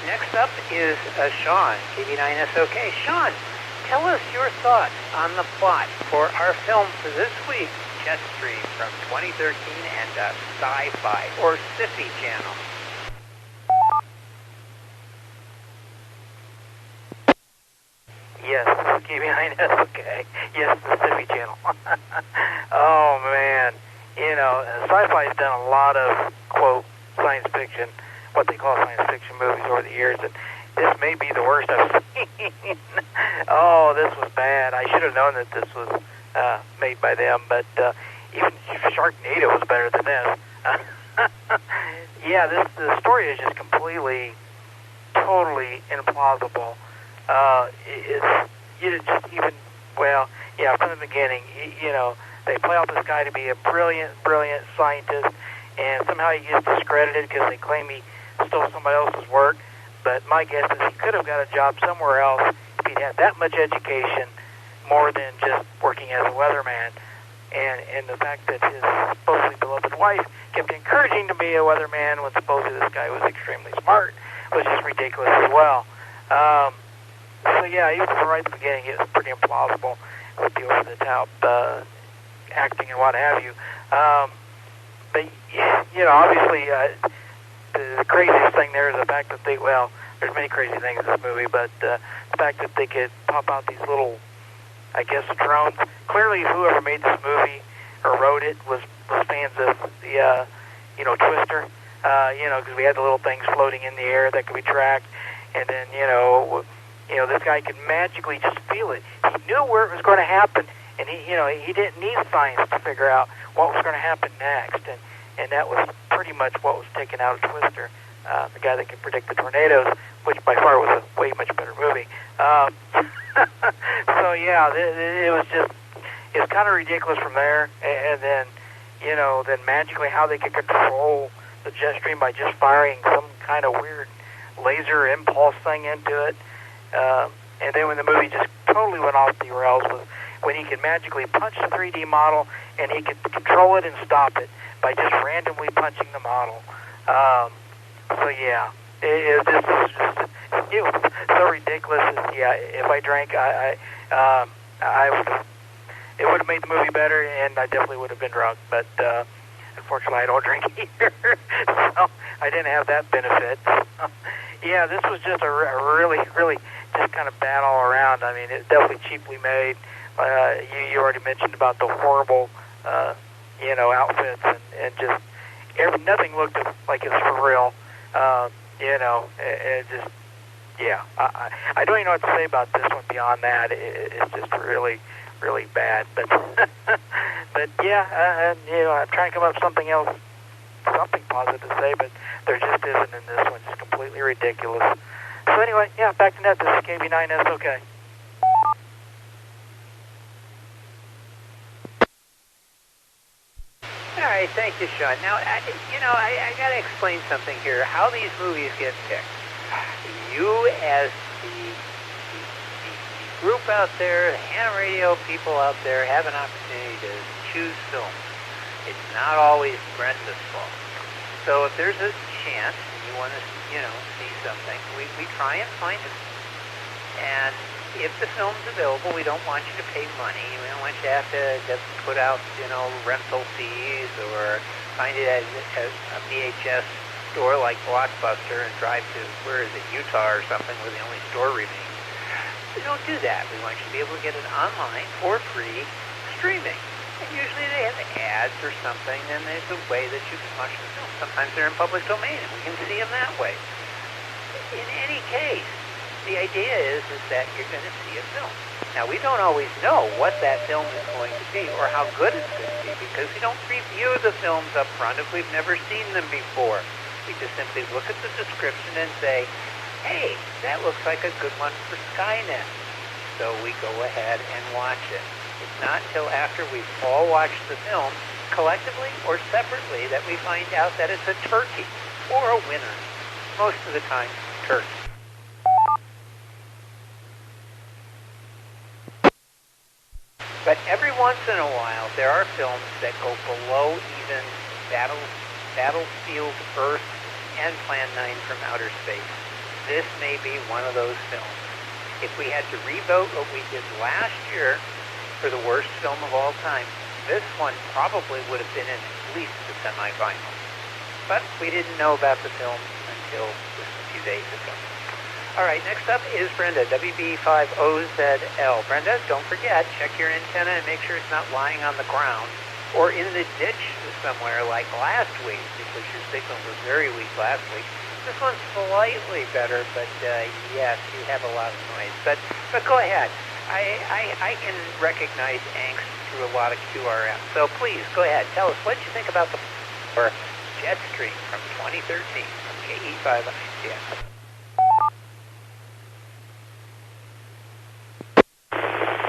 Next up is Sean, KB9SOK. Sean, tell us your thoughts on the plot for our film for this week, Jetstream from 2013 and Sci-Fi, or Sci-Fi Channel. Yes, this is KB9SOK. Yes, the Sci-Fi Channel. Oh, man. Sci-Fi's done a lot of, quote, science fiction, what they call science fiction movies over the years, and this may be the worst I've seen. Oh, this was bad. I should have known that this was made by them, but even Sharknado was better than this. Yeah, the story is just completely, totally implausible. From the beginning, they play out this guy to be a brilliant scientist, and somehow he gets discredited because they claim he stole somebody else's work. But my guess is he could have got a job somewhere else if he'd had that much education, more than just working as a weatherman. And the fact that his supposedly beloved wife kept encouraging to be a weatherman when supposedly this guy was extremely smart was just ridiculous as well. Even from right at the beginning, it was pretty implausible with the over-the-top acting and what have you. Obviously, the craziest thing there is the fact that there's many crazy things in this movie, but the fact that they could pop out these little, I guess, drones. Clearly, whoever made this movie or wrote it was fans of the, Twister, because we had the little things floating in the air that could be tracked, and then, this guy could magically just feel it. He knew where it was going to happen, and he didn't need science to figure out what was going to happen next, and that was pretty much what was taken out of Twister, the guy that could predict the tornadoes, which by far was a way much better movie. It was kind of ridiculous from there, and then, then magically how they could control the jet stream by just firing some kind of weird laser impulse thing into it. And then when the movie just totally went off the rails was when he could magically punch the 3D model and he could control it and stop it by just randomly punching the model. It was so ridiculous. If I drank, it would have made the movie better, and I definitely would have been drunk. But unfortunately, I don't drink either, so I didn't have that benefit. This was just a really just kind of bad all around. I mean, it's definitely cheaply made. You already mentioned about the horrible, outfits and just nothing looked like it was for real. I don't even know what to say about this one beyond that. It's just really bad. But I'm trying to come up with something else, something positive to say, but there just isn't in this one. It's completely ridiculous. So anyway, back to net. This is KB9SOK. All right, thank you, Sean. Now, I got to explain something here. How these movies get picked. You, as the group out there, the ham radio people out there, have an opportunity to choose films. It's not always Brenda's fault. So if there's a chance and you want to, see something, we try and find it. And if the film's available, we don't want you to pay money. We don't want you to have to put out, rental fees or find it at a VHS store like Blockbuster and drive to, Utah or something where the only store remains. We don't do that. We want you to be able to get it online for free streaming. And usually they have ads or something, and there's a way that you can watch the film. Sometimes they're in public domain, and we can see them that way. In any case, the idea is that you're going to see a film. Now, we don't always know what that film is going to be or how good it's going to be because we don't review the films up front if we've never seen them before. We just simply look at the description and say, hey, that looks like a good one for Skynet. So we go ahead and watch it. It's not till after we've all watched the film, collectively or separately, that we find out that it's a turkey or a winner. Most of the time, turkey. But every once in a while, there are films that go below even Battlefield Earth and Plan 9 from Outer Space. This may be one of those films. If we had to revote what we did last year for the worst film of all time, this one probably would have been in at least the semifinals. But we didn't know about the film until just a few days ago. All right, next up is Brenda, WB50ZL. Brenda, don't forget, check your antenna and make sure it's not lying on the ground or in the ditch somewhere like last week, because your signal was very weak last week. This one's slightly better, but yes, you have a lot of noise. But go ahead. I can recognize angst through a lot of QRM. So please, go ahead. Tell us, what did you think about the Jetstream from 2013 from KE5 ICS?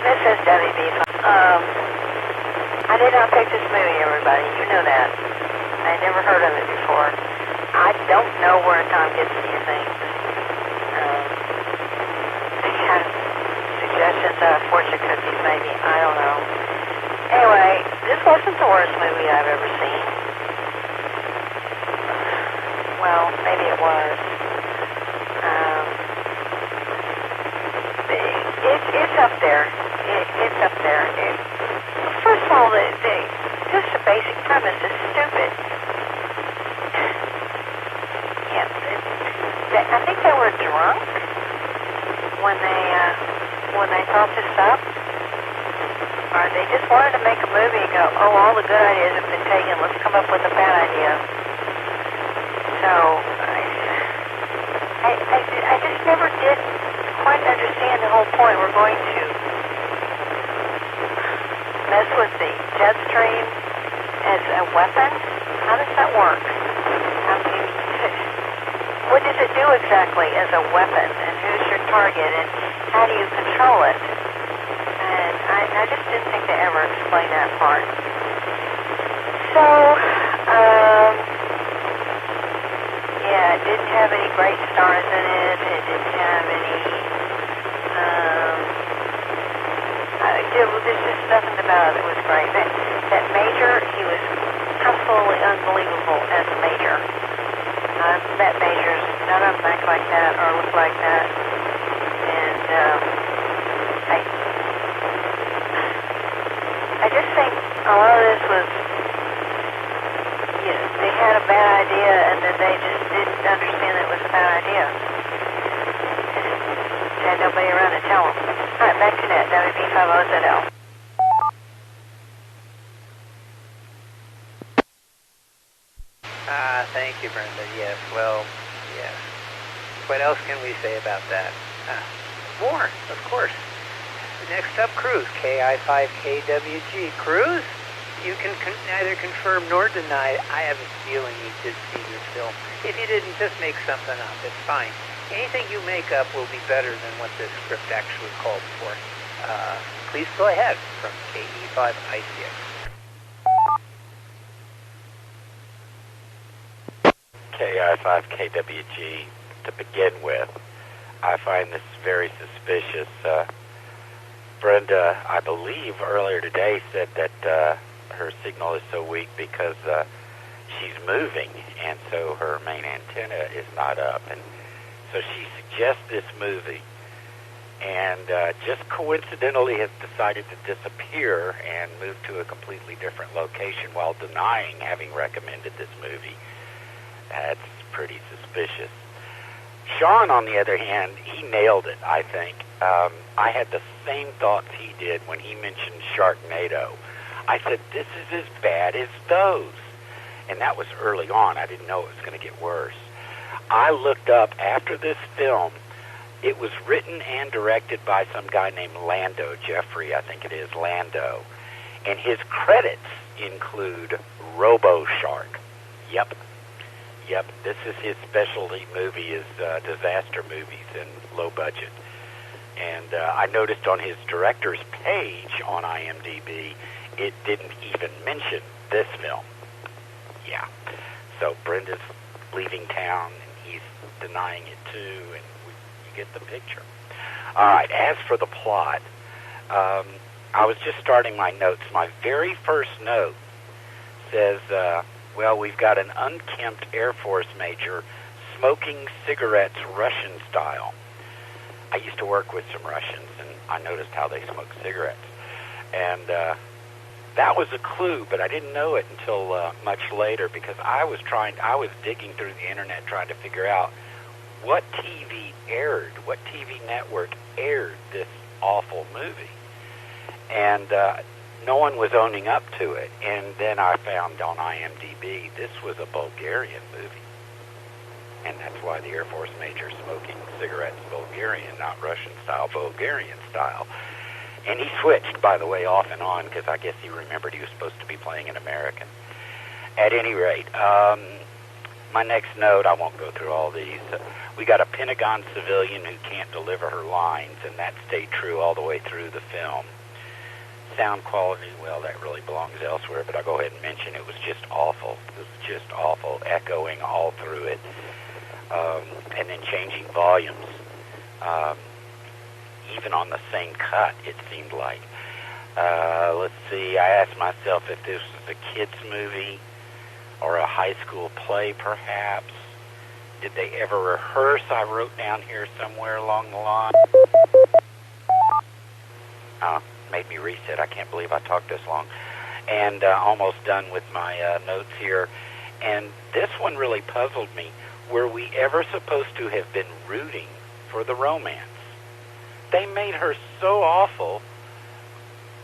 This is WB. I did not pick this movie, everybody. You know that. I never heard of it before. I don't know where Tom gets these things. I have suggestions out of fortune cookies, maybe. I don't know. Anyway, this wasn't the worst movie I've ever seen. Well, maybe it was. It's up there. It's up there. First of all, just the basic premise is stupid. Yeah, I think they were drunk when they thought this up, or they just wanted to make a movie and go, oh, all the good ideas have been taken. Let's come up with a bad idea. So I just never did quite understand the whole point. We're going to mess with the jet stream as a weapon? How does that work? What does it do exactly as a weapon? And who's your target? And how do you control it? And I just didn't think they ever explained that part. So, yeah, it didn't have any great stars in it. It didn't have any, there's just nothing about it that was great. That Major, he was absolutely unbelievable as a Major. That Majors, none of them act like that or look like that. And I just think a lot of this was, they had a bad idea and then they just didn't understand that it was a bad idea. They had nobody around to tell them. All right, back to net, WB50ZL. Thank you, Brenda. Yes, well, yes. What else can we say about that? More, of course. Next up, Cruz, KI5KWG. Cruz, you can neither confirm nor deny. I have a feeling you did see this film. If you didn't, just make something up. It's fine. Anything you make up will be better than what this script actually called for. Please go ahead from KE5ICX. KI5KWG. To begin with, I find this very suspicious. Brenda, I believe earlier today, said that her signal is so weak because she's moving, and so her main antenna is not up. And so she suggests this movie, and just coincidentally has decided to disappear and move to a completely different location while denying having recommended this movie. That's pretty suspicious. Sean, on the other hand, he nailed it, I think. I had the same thoughts he did when he mentioned Sharknado. I said, this is as bad as those. And that was early on. I didn't know it was going to get worse. I looked up after this film. It was written and directed by some guy named Lando, Jeffrey, I think it is, Lando. And his credits include Robo-Shark. Yep, this is his specialty movie, is disaster movies and low budget. And I noticed on his director's page on IMDb, it didn't even mention this film. Yeah. So Brenda's leaving town, and he's denying it too, and you get the picture. All right, as for the plot, I was just starting my notes. My very first note says, well, we've got an unkempt Air Force major smoking cigarettes Russian style. I used to work with some Russians, and I noticed how they smoke cigarettes. And that was a clue, but I didn't know it until much later, because I was digging through the internet trying to figure out what TV network aired this awful movie. And no one was owning up to it. And then I found on IMDb this was a Bulgarian movie. And that's why the Air Force major smoking cigarettes Bulgarian, not Russian style, Bulgarian style. And he switched, by the way, off and on, because I guess he remembered he was supposed to be playing an American. At any rate, my next note, I won't go through all these. We got a Pentagon civilian who can't deliver her lines, and that stayed true all the way through the film. Sound quality, well, that really belongs elsewhere, but I'll go ahead and mention it was just awful. It was just awful, echoing all through it, and then changing volumes. Even on the same cut, it seemed like. Let's see, I asked myself if this was a kid's movie or a high school play, perhaps. Did they ever rehearse? I wrote down here somewhere along the line. Made me reset. I can't believe I talked this long. And almost done with my notes here. And this one really puzzled me. Were we ever supposed to have been rooting for the romance? They made her so awful.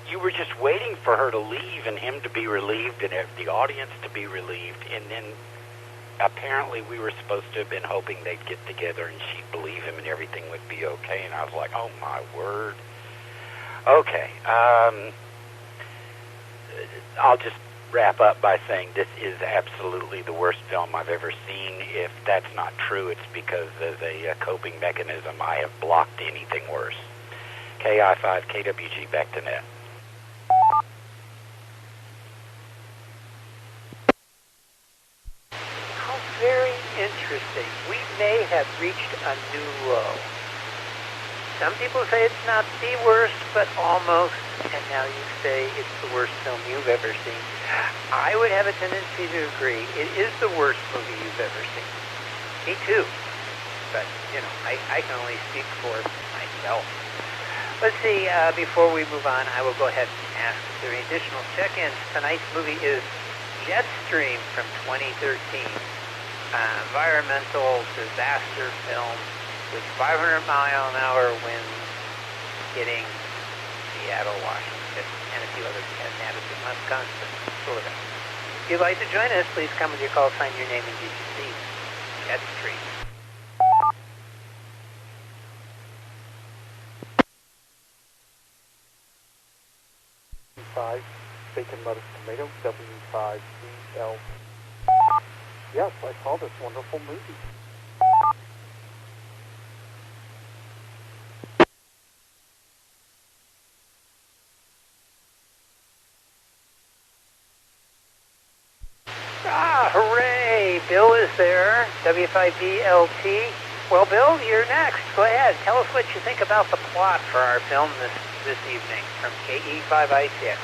You were just waiting for her to leave and him to be relieved and the audience to be relieved. And then apparently we were supposed to have been hoping they'd get together and she'd believe him and everything would be okay. And I was like, oh, my word. Okay. I'll just wrap up by saying this is absolutely the worst film I've ever seen. If that's not true, it's because as a coping mechanism, I have blocked anything worse. KI5, KWG, back to net. How very interesting. We may have reached a new low. Some people say it's not the worst, but almost, and now you say it's the worst film you've ever seen. I would have a tendency to agree. It is the worst movie you've ever seen. Me too. But, you know, I can only speak for myself. Let's see, before we move on, I will go ahead and ask if there are any additional check-ins. Tonight's movie is Jetstream from 2013. Environmental disaster film with 500-mile-an-hour winds hitting Seattle, Washington, and a few others in Madison, Wisconsin, Florida. If you'd like to join us, please come with your call sign, your name, and DGC. Jetstream. W5 bacon, lettuce, tomato, W5BL. Yes, I saw this wonderful movie. Hooray! Bill is there, W5BLT. Well, Bill, you're next. Go ahead. Tell us what you think about the plot for our film this evening from KE5ITX.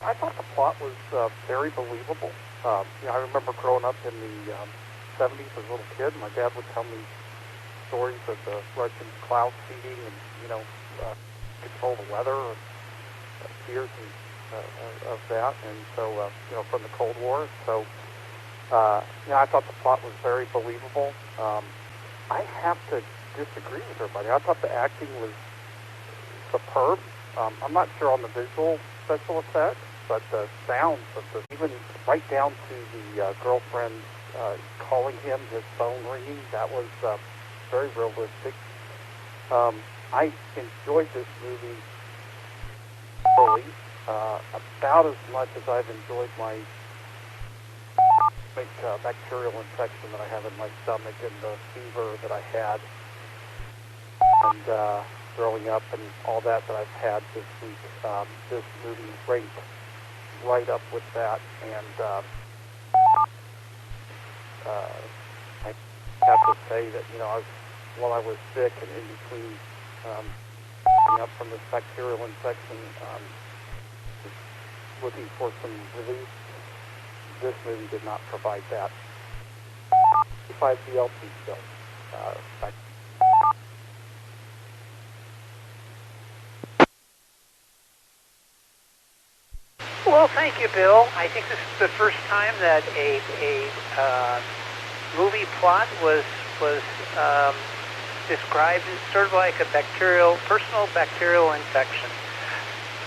I thought the plot was very believable. I remember growing up in the 70s as a little kid. My dad would tell me stories of the Russian cloud seeding and, control the weather and fears of that. And so, from the Cold War. So, I thought the plot was very believable. I have to disagree with everybody. I thought the acting was superb. I'm not sure on the visual special effects, but the sounds of even right down to the girlfriend calling him, his phone ringing, that was very realistic. I enjoyed this movie thoroughly, about as much as I've enjoyed my bacterial infection that I have in my stomach and the fever that I had, and throwing up and all that I've had this week. This movie ranked right up with that, and I have to say that, while I was sick and in between up from this bacterial infection, just looking for some relief, this movie did not provide that. 5 BLT still. Well, thank you, Bill. I think this is the first time that a movie plot was described as sort of like a personal bacterial infection.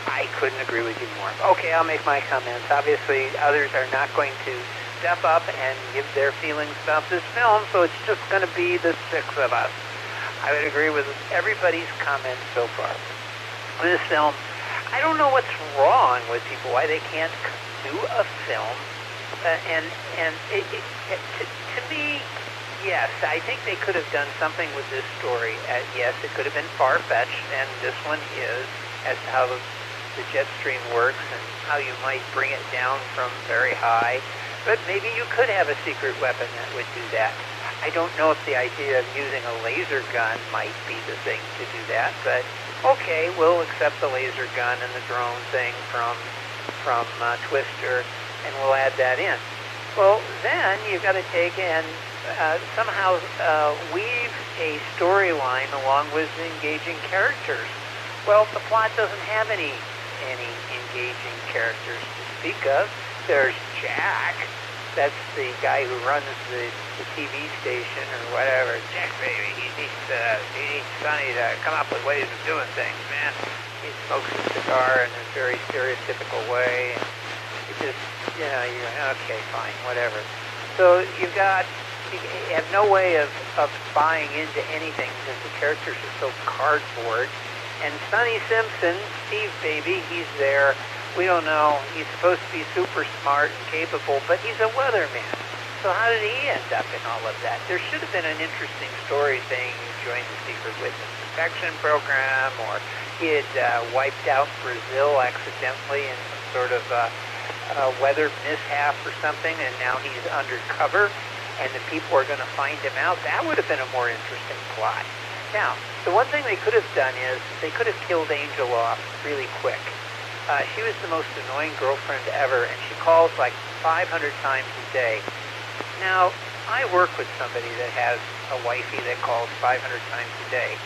I couldn't agree with you more. Okay, I'll make my comments. Obviously, others are not going to step up and give their feelings about this film, so it's just going to be the six of us. I would agree with everybody's comments so far. This film, I don't know what's wrong with people, why they can't do a film. To me, yes, I think they could have done something with this story. Yes, it could have been far-fetched, and this one is, as to how the jet stream works and how you might bring it down from very high. But maybe you could have a secret weapon that would do that. I don't know if the idea of using a laser gun might be the thing to do that, but okay, we'll accept the laser gun and the drone thing from Twister, and we'll add that in. Well, then you've got to take and somehow weave a storyline along with engaging characters. Well, the plot doesn't have any engaging characters to speak of. There's Jack. That's the guy who runs the TV station or whatever. Jack, baby, he needs Sonny to come up with ways of doing things, man. He smokes a cigar in a very stereotypical way. And it just, you're okay, fine, whatever. So you have no way of buying into anything because the characters are so cardboard. And Sonny Simpson, Steve baby, he's there. We don't know. He's supposed to be super smart and capable, but he's a weatherman. So how did he end up in all of that? There should have been an interesting story saying he joined the Secret Witness Protection Program, or he had wiped out Brazil accidentally in some sort of weather mishap or something, and now he's undercover, and the people are going to find him out. That would have been a more interesting plot. Now, the one thing they could have done is they could have killed Angel off really quick. She was the most annoying girlfriend ever, and she calls like 500 times a day. Now, I work with somebody that has a wifey that calls 500 times a day.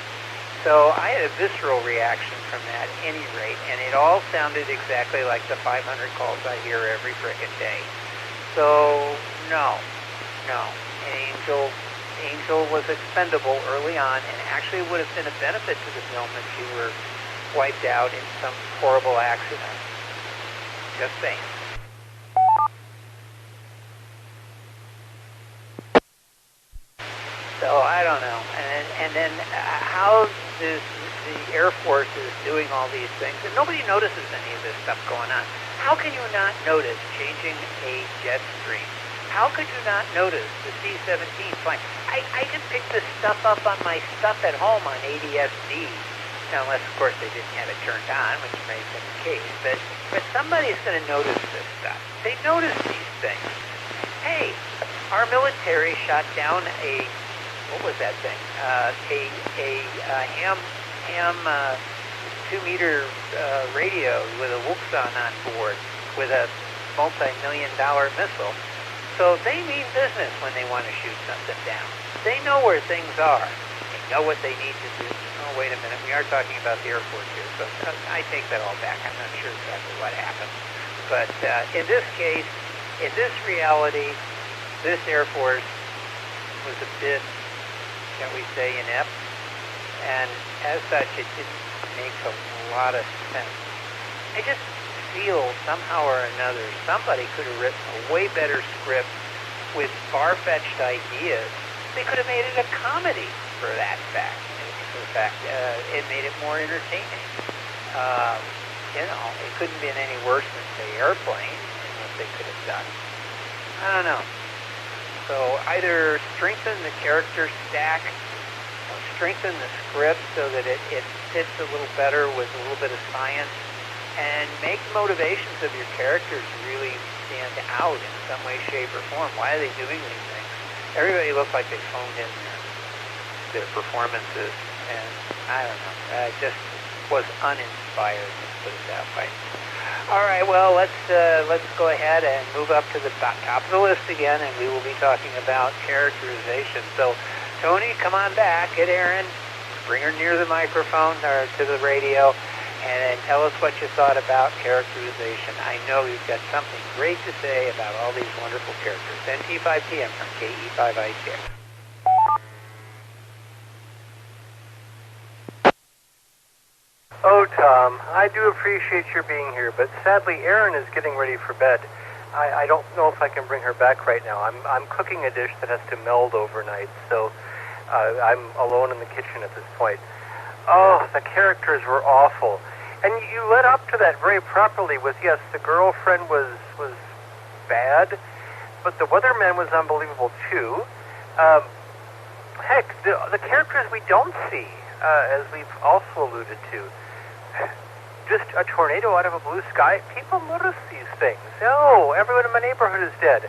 So I had a visceral reaction from that at any rate, and it all sounded exactly like the 500 calls I hear every frickin' day. So, no. Angel was expendable early on, and actually would have been a benefit to the film if she were wiped out in some horrible accident. Just saying. So I don't know. And then how the Air Force is doing all these things, and nobody notices any of this stuff going on. How can you not notice changing a jet stream? How could you not notice the C-17 flying? I can pick this stuff up on my stuff at home on ADSD. Now, unless, of course, they didn't have it turned on, which may have been the case. But somebody's going to notice this stuff. They notice these things. Hey, our military shot down what was that thing? A ham 2-meter radio with a Wuxon on board with a multi-million-dollar missile. So they mean business when they want to shoot something down. They know where things are. They know what they need to do. Oh, wait a minute. We are talking about the Air Force here, so I take that all back. I'm not sure exactly what happened. But in this case, in this reality, this Air Force was a bit, shall we say, inept. And as such, it didn't make a lot of sense. I just feel somehow or another somebody could have written a way better script with far-fetced ideas. They could have made it a comedy for that fact. It made it more entertaining. It couldn't have been any worse than, say, Airplane, and what they could have done. I don't know. So either strengthen the character stack, or strengthen the script so that it fits a little better with a little bit of science, and make the motivations of your characters really stand out in some way, shape, or form. Why are they doing these things? Everybody looked like they phoned in their performances, and I don't know. I just was uninspired, let's put it that way. All right, well, let's go ahead and move up to the top of the list again, and we will be talking about characterization. So, Tony, come on back. Get Erin. Bring her near the microphone or to the radio, and tell us what you thought about characterization. I know you've got something great to say about all these wonderful characters. NT5PM from KE5IK. Oh, Tom, I do appreciate your being here, but sadly, Erin is getting ready for bed. I don't know if I can bring her back right now. I'm cooking a dish that has to meld overnight, so I'm alone in the kitchen at this point. Oh, the characters were awful. And you led up to that very properly with, yes, the girlfriend was bad, but the weatherman was unbelievable, too. Heck, the characters we don't see, as we've also alluded to, just a tornado out of a blue sky, people notice these things. Oh, everyone in my neighborhood is dead.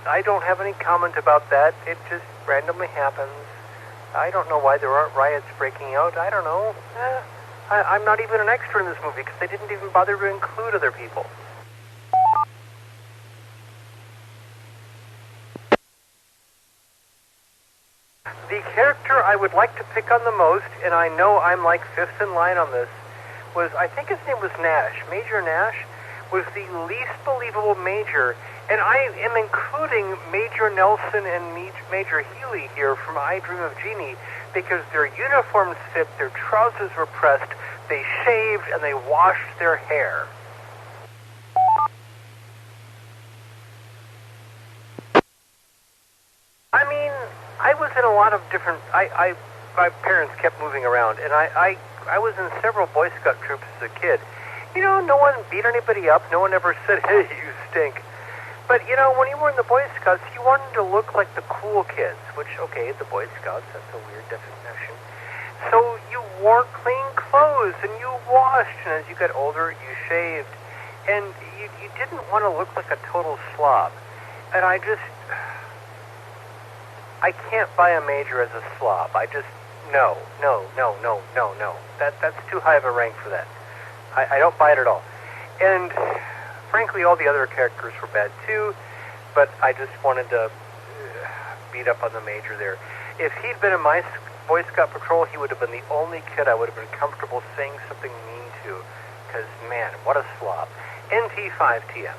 I don't have any comment about that. It just randomly happens. I don't know why there aren't riots breaking out. I don't know. I'm not even an extra in this movie because they didn't even bother to include other people. The character I would like to pick on the most, and I know I'm like fifth in line on this, was, I think his name was Nash. Major Nash was the least believable Major, and I am including Major Nelson and Major Healy here from I Dream of Jeannie because their uniforms fit, their trousers were pressed, they shaved, and they washed their hair. I mean, I was in a lot of different... my parents kept moving around, and I was in several Boy Scout troops as a kid. You know, no one beat anybody up. No one ever said, hey, you stink. But, you know, when you were in the Boy Scouts, you wanted to look like the cool kids, which, okay, the Boy Scouts, that's a weird definition. So you wore clean clothes, and you washed, and as you got older, you shaved. And you didn't want to look like a total slob. And I can't buy a Major as a slob. No. That's too high of a rank for that. I don't buy it at all. And frankly, all the other characters were bad too, but I just wanted to beat up on the Major there. If he'd been in my Boy Scout patrol, he would have been the only kid I would have been comfortable saying something mean to, because, man, what a slob. NT5TM.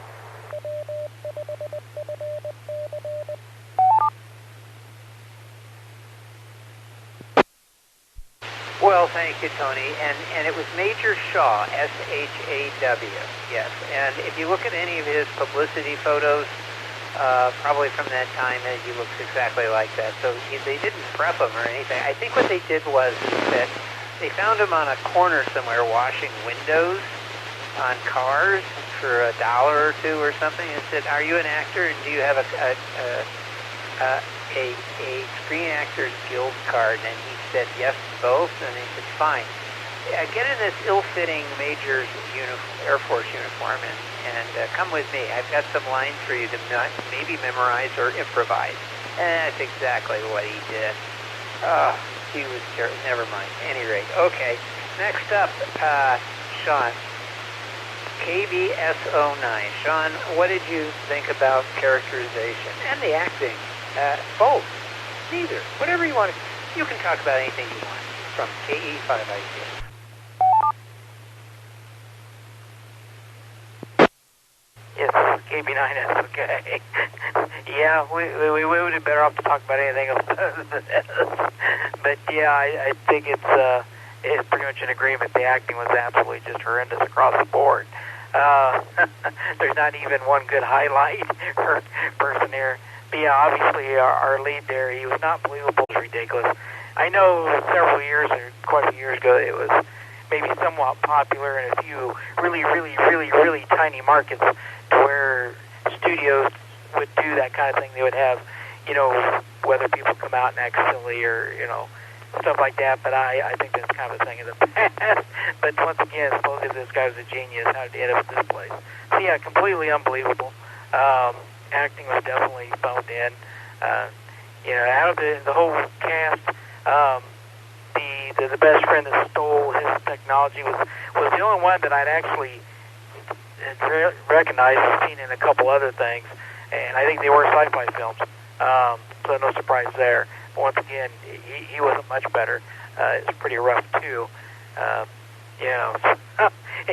Well, thank you, Tony. And it was Major Shaw, S-H-A-W, yes. And if you look at any of his publicity photos, probably from that time, he looks exactly like that. So they didn't prep him or anything. I think what they did was that they found him on a corner somewhere washing windows on cars for $1 or $2 or something, and said, "Are you an actor, and do you have a Screen Actors Guild card?" And he said yes to both, and he said, "Fine. Get in this ill-fitting Major's Air Force uniform and come with me. I've got some lines for you to maybe memorize or improvise." And that's exactly what he did. Oh, he was terrible. Never mind. At any rate, okay. Next up, Sean, KBS09. Sean, what did you think about characterization and the acting? Both. Neither. Whatever you want to... You can talk about anything you want from KE5IC. Yes, KB9S, okay. Yeah, we would have better off to talk about anything else other than this. But yeah, I think it's pretty much an agreement. The acting was absolutely just horrendous across the board. There's not even one good highlight or person here. But yeah, obviously our lead there, he was not believable. It was ridiculous. I know several years or quite a few years ago it was maybe somewhat popular in a few really tiny markets to where studios would do that kind of thing. They would have, whether people come out and act silly or, stuff like that. But I think that's kind of a thing of the past. But once again, supposedly this guy was a genius. How did he end up at this place? So yeah, completely unbelievable. Acting was definitely phoned in. Out of the whole cast, the best friend that stole his technology was the only one that I'd actually recognized and seen in a couple other things, and I think they were sci-fi films, so no surprise there. But once again, he wasn't much better. It's pretty rough too. And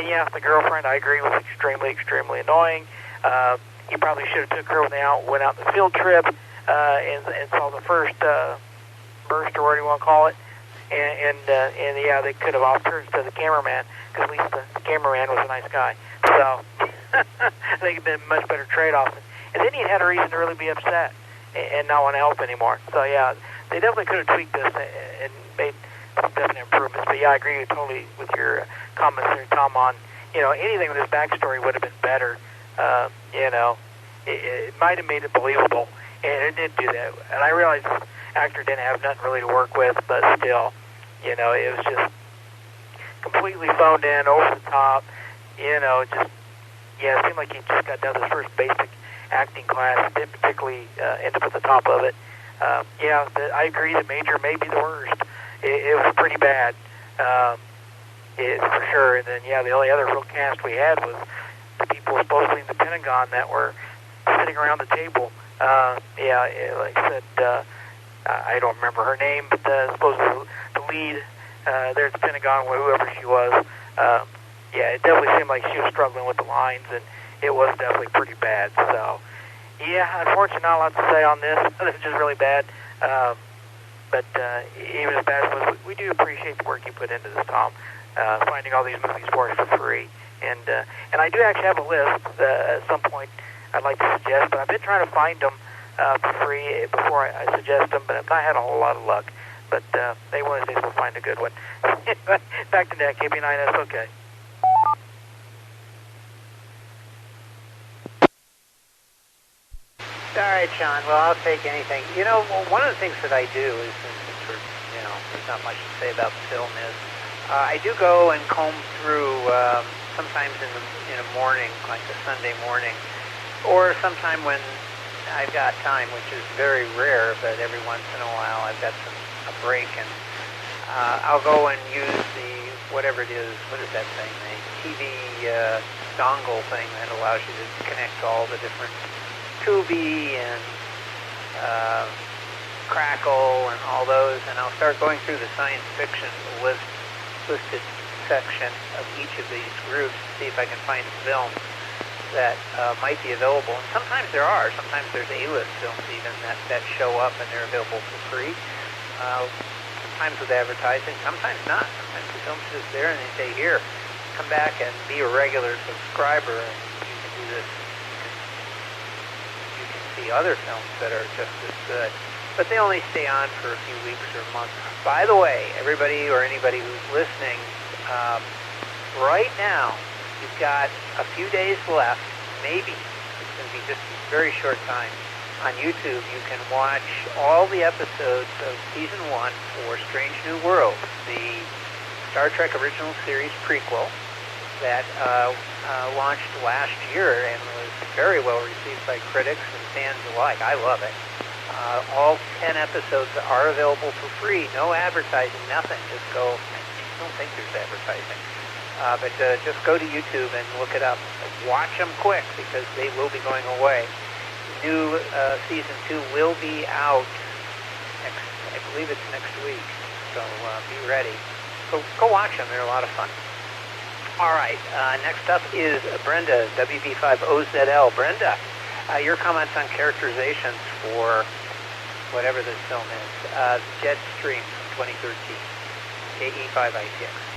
yeah, the girlfriend, I agree, was extremely annoying. He probably should have took her when they went out on the field trip and saw the first burst, or what do you want to call it. and yeah, they could have off turns to the cameraman, because at least the cameraman was a nice guy. So I think it'd been a much better trade-off. And then he had a reason to really be upset and not want to help anymore. So yeah, they definitely could have tweaked this and made some definite improvements. But yeah, I agree totally with your comments there, Tom, on, you know, anything with his backstory would have been better. You know, it might have made it believable, and it did do that. And I realized this actor didn't have nothing really to work with, but still, you know, it was just completely phoned in, over the top, you know, just, yeah, it seemed like he just got done his first basic acting class, didn't particularly end up at the top of it. Yeah, I agree, the Major may be the worst. It was pretty bad, for sure. And then, yeah, the only other real cast we had was the people supposedly in the Pentagon that were sitting around the table. Yeah, like I said, I don't remember her name, but supposedly the lead there at the Pentagon, whoever she was, yeah, it definitely seemed like she was struggling with the lines, and it was definitely pretty bad. So, yeah, unfortunately, not a lot to say on this. This is just really bad. But even as bad as it was, we do appreciate the work you put into this, Tom, finding all these movies for us for free. And I do actually have a list at some point I'd like to suggest, but I've been trying to find them for free before I suggest them, but I've not had a whole lot of luck. But they want to say we'll find a good one. Back to that, KB9S, okay. All right, Sean. Well, I'll take anything. You know, one of the things that I do is, you know, there's not much to say about the film is, I do go and comb through sometimes in the morning, like a Sunday morning, or sometime when I've got time, which is very rare, but every once in a while I've got a break, and I'll go and use the, whatever it is, what is that thing, the TV dongle thing that allows you to connect all the different Tubi and Crackle and all those, and I'll start going through the science fiction listed section of each of these groups to see if I can find a film that might be available. And sometimes there are. Sometimes there's A-list films even that show up and they're available for free. Sometimes with advertising, sometimes not. Sometimes the film's just there and they say, here, come back and be a regular subscriber and you can do this. You can see other films that are just as good. But they only stay on for a few weeks or months. By the way, everybody or anybody who's listening, right now, you've got a few days left, maybe. It's going to be just a very short time. On YouTube, you can watch all the episodes of Season 1 for Strange New Worlds, the Star Trek Original Series prequel that launched last year and was very well received by critics and fans alike. I love it. All 10 episodes are available for free. No advertising, nothing. Just go. I don't think there's advertising. But just go to YouTube and look it up. Watch them quick because they will be going away. New Season 2 will be out I believe it's next week. So be ready. Go watch them. They're a lot of fun. All right. Next up is Brenda, WB5OZL. Brenda, your comments on characterizations for whatever this film is. Jetstream from 2013. KE5ITX.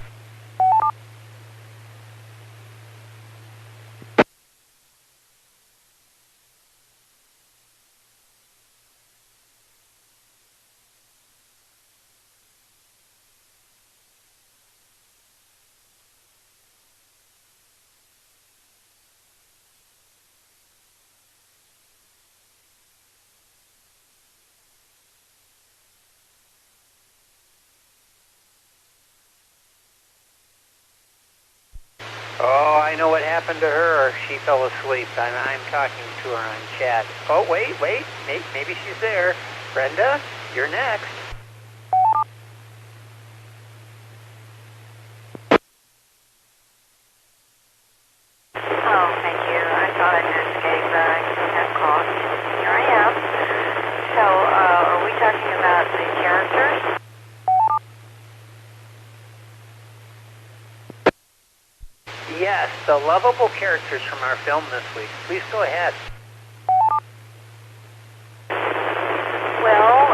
Oh, I know what happened to her. She fell asleep. I'm talking to her on chat. Oh, wait. Maybe she's there. Brenda, you're next. Oh, thank you. I thought I'd escape, but I still have caught. Here I am. So, are we talking about the characters? Yes, the lovable characters from our film this week. Please go ahead. Well,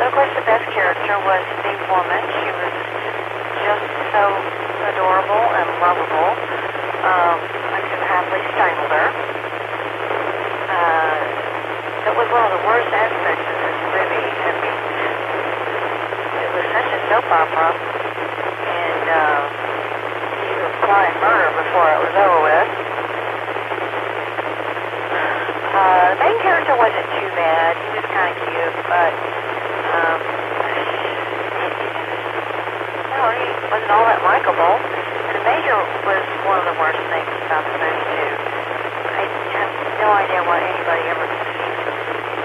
of course, the best character character was the woman. She was just so adorable and lovable. I could happily strangle her. That was one of the worst aspects of this movie. I mean, it was such a soap opera, and you could apply murder before it was over with. The main character wasn't too bad. He was kind of cute, but he wasn't all that likable. And the Major was one of the worst things about the movie, too. I have no idea why anybody ever sees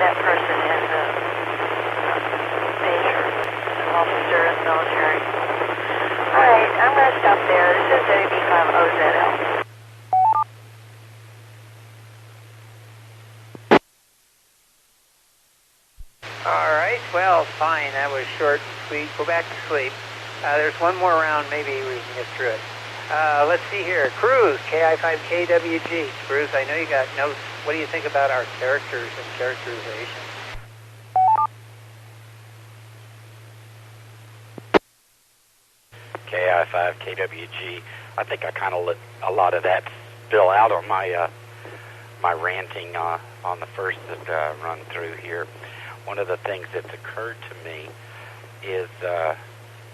that person as a major, an officer in the military. All right, I'm going to stop there. This is WB50ZL. All right, well, fine. That was short and sweet. Go back to sleep. There's one more round. Maybe we can get through it. Let's see here. Cruz, KI5KWG. Cruz, I know you got notes. What do you think about our characters and characterization? KI5KWG. I think I kind of let a lot of that spill out on my my ranting on the first run through here. One of the things that's occurred to me is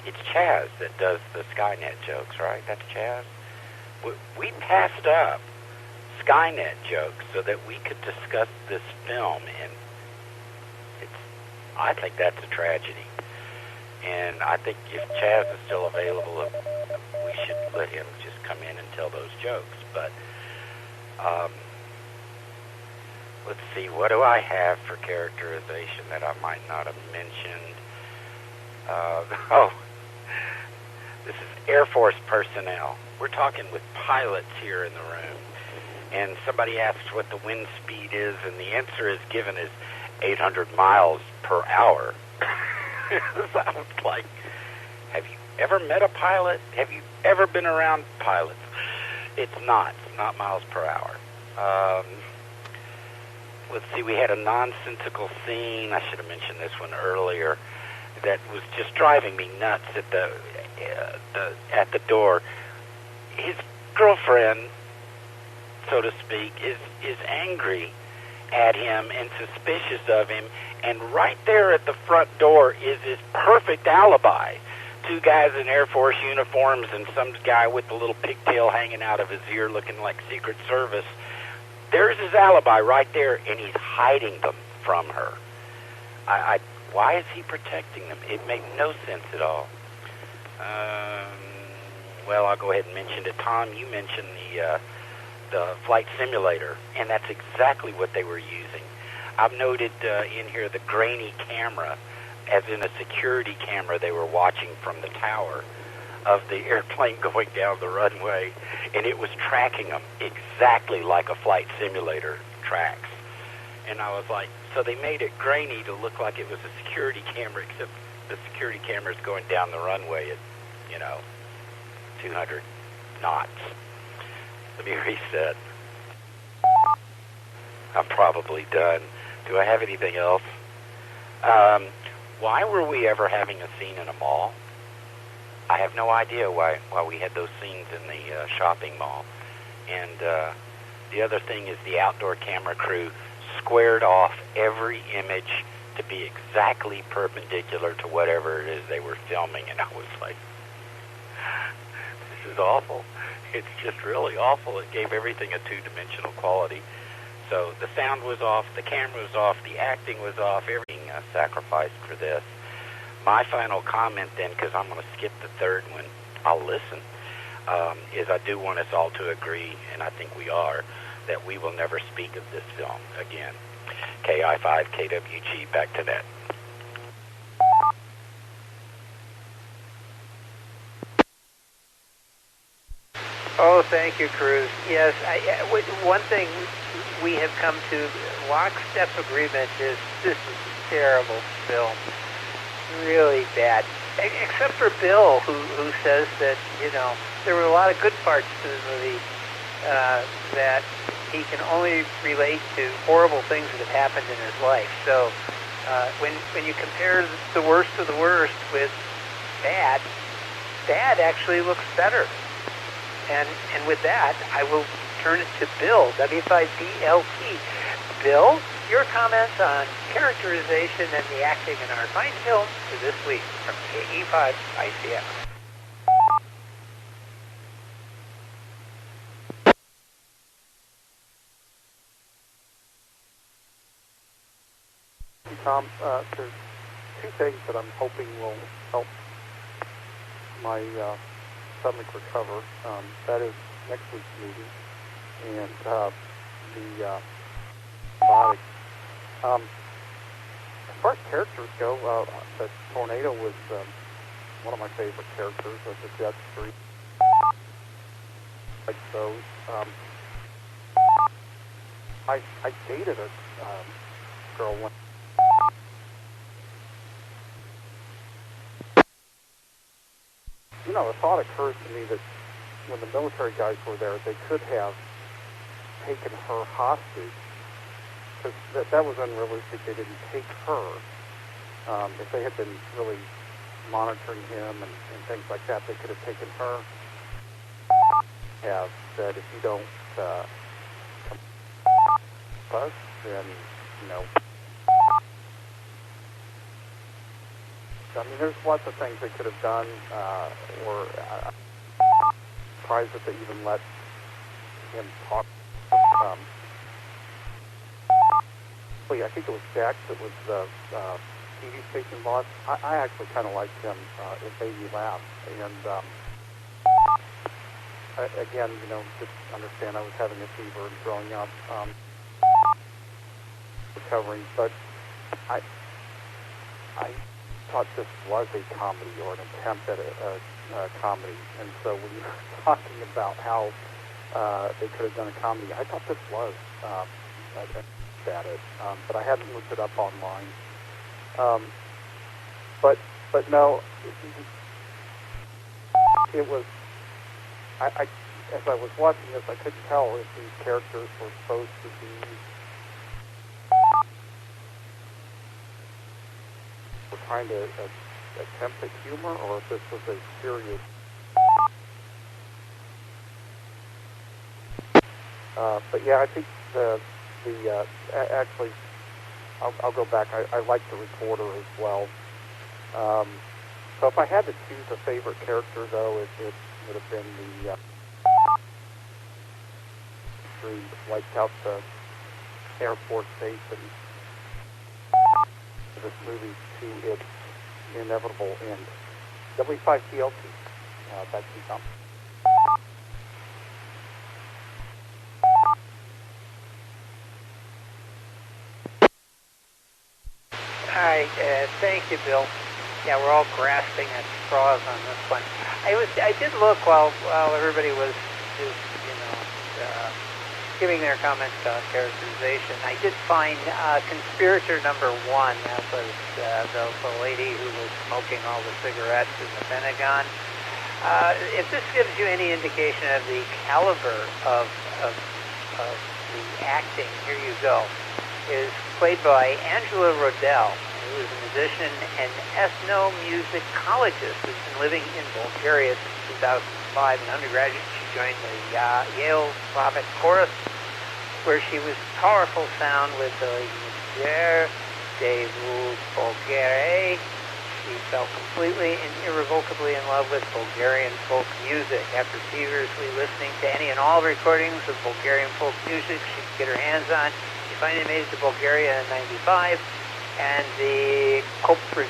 it's Chaz that does the Skynet jokes, right? That's Chaz. We passed up Skynet jokes so that we could discuss this film, and I think that's a tragedy. And I think if Chaz is still available, we should let him just come in and tell those jokes. But let's see, what do I have for characterization that I might not have mentioned? This is Air Force personnel. We're talking with pilots here in the room. And somebody asks what the wind speed is, and the answer is given as 800 miles per hour. I was like, have you ever met a pilot? Have you ever been around pilots? It's not miles per hour. Let's see, we had a nonsensical scene, I should have mentioned this one earlier, that was just driving me nuts at the door. His girlfriend, so to speak, is angry at him and suspicious of him, and right there at the front door is his perfect alibi. Two guys in Air Force uniforms and some guy with a little pigtail hanging out of his ear looking like Secret Service. There's his alibi right there, and he's hiding them from her. Why is he protecting them? It makes no sense at all. Well, I'll go ahead and mention it. Tom, you mentioned the flight simulator, and that's exactly what they were using. I've noted in here the grainy camera, as in a security camera they were watching from the tower of the airplane going down the runway, and it was tracking them exactly like a flight simulator tracks. And I was like, so they made it grainy to look like it was a security camera, except the security camera is going down the runway at, 200 knots. Let me reset. I'm probably done. Do I have anything else? Why were we ever having a scene in a mall? I have no idea why we had those scenes in the shopping mall. And the other thing is the outdoor camera crew squared off every image to be exactly perpendicular to whatever it is they were filming. And I was like, this is awful. It's just really awful. It gave everything a two-dimensional quality. So the sound was off, the camera was off, the acting was off, everything sacrificed for this. My final comment then, because I'm going to skip the third one, I'll listen, is I do want us all to agree, and I think we are, that we will never speak of this film again. KI5KWG, back to that. Oh, thank you, Cruz. Yes, one thing we have come to lockstep agreement is this is a terrible film. Really bad. Except for Bill, who says that, there were a lot of good parts to the movie that he can only relate to horrible things that have happened in his life. So when you compare the worst of the worst with bad actually looks better. And with that, I will turn it to Bill, W5BLT. Bill, your comments on characterization and the acting in our fine film for this week from KE5 ICF. Tom, there's two things that I'm hoping will help my stomach recover. That is next week's movie and the body. As far as characters go, the tornado was one of my favorite characters of the Jet Stream. Like those. I dated a girl once. You know, the thought occurs to me that when the military guys were there, they could have taken her hostage, because that was unrealistic. They didn't take her. If they had been really monitoring him and things like that, they could have taken her. Have said, if you don't us, then, you know, I mean, there's lots of things they could have done, or surprised that they even let him talk. I think it was Jack that was the TV station boss. I actually kind of liked him. It made me laugh. And again, you know, just understand I was having a fever and throwing up, recovering, but I thought this was a comedy or an attempt at a comedy. And so when you're talking about how they could have done a comedy, I thought this was at it, but I hadn't looked it up online. But no, it was. I as I was watching this, I couldn't tell if these characters were supposed to be trying to attempt at humor, or if this was a serious. But yeah, I think actually, I'll go back. I like the reporter as well. So if I had to choose a favorite character, though, it would have been the who wiped out the Air Force Base and this movie to its inevitable end. W5CLT. Back to you, Tom. All right, thank you, Bill. Yeah, we're all grasping at straws on this one. I did look while everybody was just, giving their comments about characterization. I did find conspirator number one. That was the lady who was smoking all the cigarettes in the Pentagon. If this gives you any indication of the caliber of the acting, here you go. Is played by Angela Rodell, who is a musician and ethnomusicologist who's been living in Bulgaria since 2005. An undergraduate, she joined the Yale Slavic Chorus, where she was powerful sound with the Yzer de Bulgarie. She fell completely and irrevocably in love with Bulgarian folk music. After feverishly listening to any and all recordings of Bulgarian folk music she could get her hands on, she finally made it to Bulgaria in '95 and the Koprivnica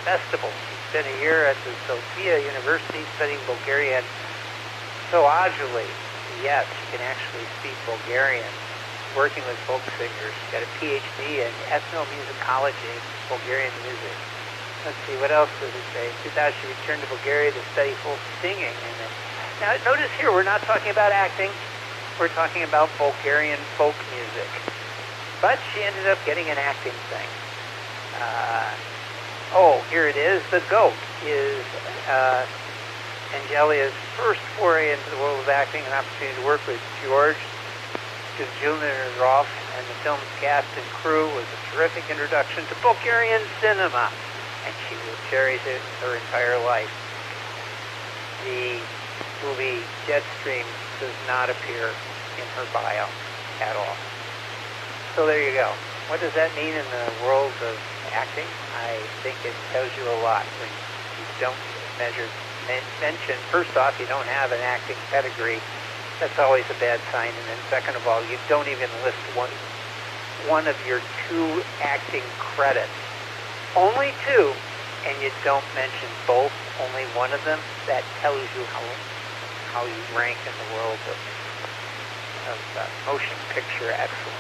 Festival. She spent a year at the Sofia University studying Bulgarian. So agilely, yes, she can actually speak Bulgarian, working with folk singers. She got a PhD in ethnomusicology, Bulgarian music. Let's see, what else does it say? In 2000, she returned to Bulgaria to study folk singing. Now, notice here, we're not talking about acting. We're talking about Bulgarian folk music. But she ended up getting an acting thing. Here it is. The GOAT is Angelia's first foray into the world of acting, an opportunity to work with George to Julia Roth and the film's cast and crew was a terrific introduction to Bulgarian cinema, and she will cherish it her entire life. The movie Jetstream does not appear in her bio at all. So there you go. What does that mean in the world of acting? I think it tells you a lot when you don't mention, first off, you don't have an acting pedigree. That's always a bad sign. And then second of all, you don't even list one of your 2 acting credits. Only 2, and you don't mention both, only one of them. That tells you how you rank in the world of motion picture excellence.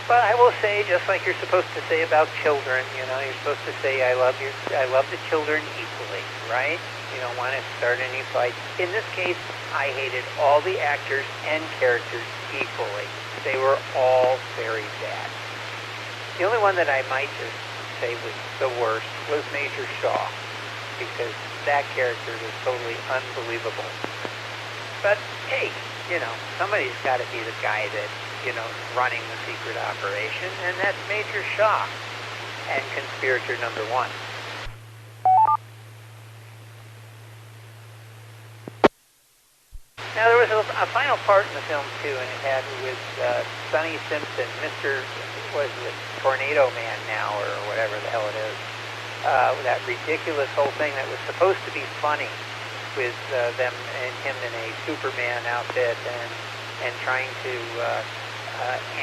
But I will say, just like you're supposed to say about children, you're supposed to say, I love the children equally, right? You don't want to start any fight. In this case, I hated all the actors and characters equally. They were all very bad. The only one that I might just say was the worst was Major Shaw, because that character was totally unbelievable. But hey, somebody's got to be the guy that, running the secret operation, and that's Major Shaw, and conspirator number 1. Now, there was a final part in the film, too, and it had with Sonny Simpson, Tornado Man now, or whatever the hell it is. That ridiculous whole thing that was supposed to be funny with them and him in a Superman outfit and trying to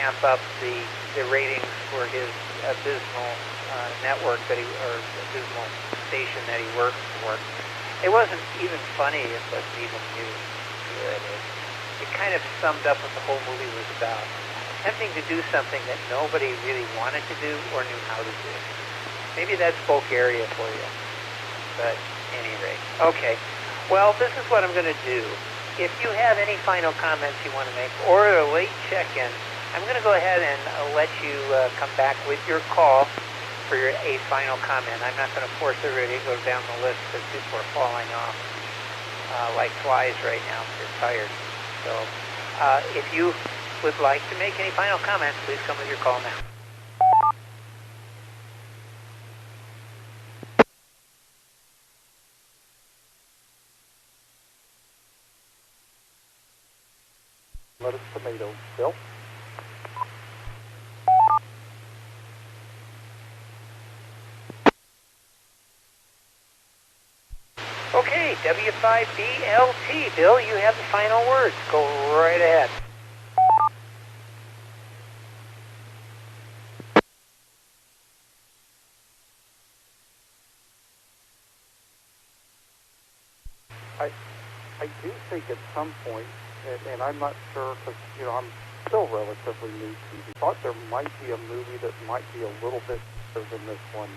amp up the ratings for his abysmal network or abysmal station that he works for. It wasn't even funny. It wasn't even good. It kind of summed up what the whole movie was about. Attempting to do something that nobody really wanted to do or knew how to do. Maybe that's Bulgaria for you. But at any rate. Okay. Well, this is what I'm going to do. If you have any final comments you want to make or a late check-in, I'm going to go ahead and let you come back with your call for a final comment. I'm not going to force everybody to go down the list because people are falling off like flies right now. They're tired. So if you would like to make any final comments, please come with your call now. Lettuce, tomato. Bill? Okay, W5BLT. Bill, you have the final words. Go right ahead. I do think at some point, and I'm not sure because, I'm still relatively new to TV. I thought there might be a movie that might be a little bit better than this one.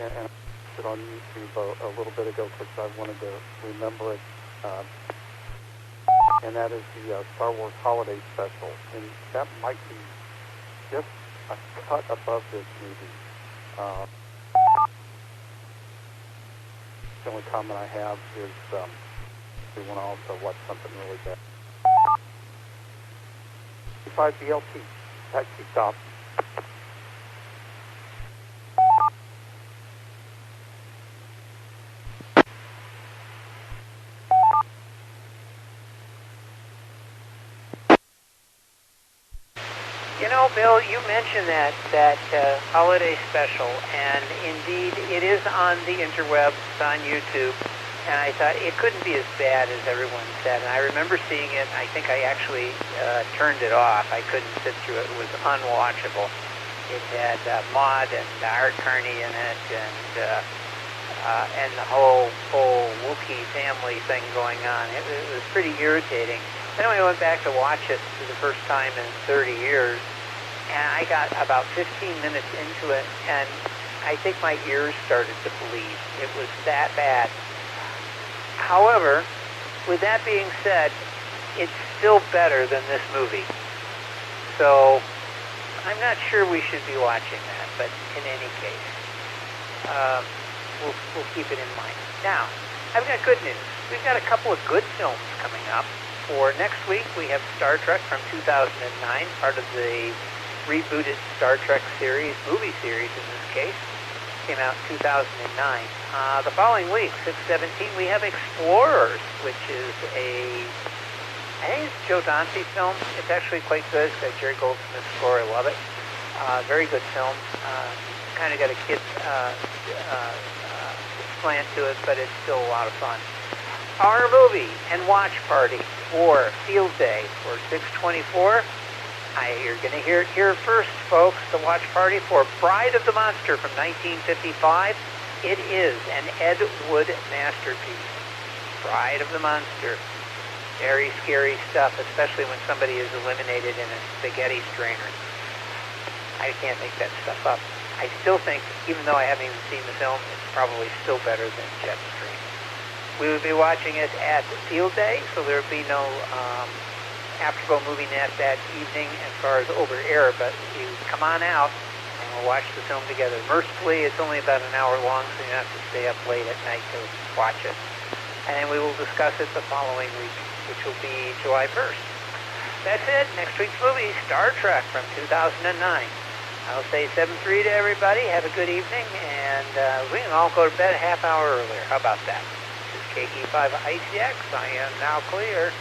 And I watched it on YouTube a little bit ago because I wanted to remember it. And that is the Star Wars Holiday Special. And that might be just a cut above this movie. The only comment I have is we want to also watch something really bad. 5 BLT, taxi stop. Bill, you mentioned that holiday special, and indeed it is on the interwebs, it's on YouTube, and I thought it couldn't be as bad as everyone said. And I remember seeing it. I think I actually turned it off. I couldn't sit through it. It was unwatchable. It had Maude and Art Carney in it, and the whole Wookiee family thing going on. It was pretty irritating. Then I went back to watch it for the first time in 30 years, and I got about 15 minutes into it, and I think my ears started to bleed. It was that bad. However, with that being said, it's still better than this movie. So I'm not sure we should be watching that, but in any case. we'll keep it in mind. Now, I've got good news. We've got a couple of good films coming up. For next week, we have Star Trek from 2009, part of the rebooted Star Trek series, movie series in this case. Came out in 2009. The following week, 6/17, we have Explorers, which is I think it's Joe Dante film. It's actually quite good. It's got Jerry Goldsmith's score. I love it. Very good film. Kind of got a kid's slant to it, but it's still a lot of fun. Our movie and watch party for Field Day for 6/24. You're going to hear it here first, folks. The watch party for Bride of the Monster from 1955. It is an Ed Wood masterpiece. Bride of the Monster. Very scary stuff, especially when somebody is eliminated in a spaghetti strainer. I can't make that stuff up. I still think, even though I haven't even seen the film, it's probably still better than Jetstream. We will be watching it at Field Day, so there will be no Afterglow Movie Net that evening as far as over air, but you come on out and we'll watch the film together. Mercifully, it's only about an hour long, so you don't have to stay up late at night to watch it. And then we will discuss it the following week, which will be July 1st. That's it. Next week's movie, Star Trek from 2009. I'll say 7-3 to everybody. Have a good evening, and we can all go to bed a half hour earlier. How about that? This is KE5 ICX. I am now clear.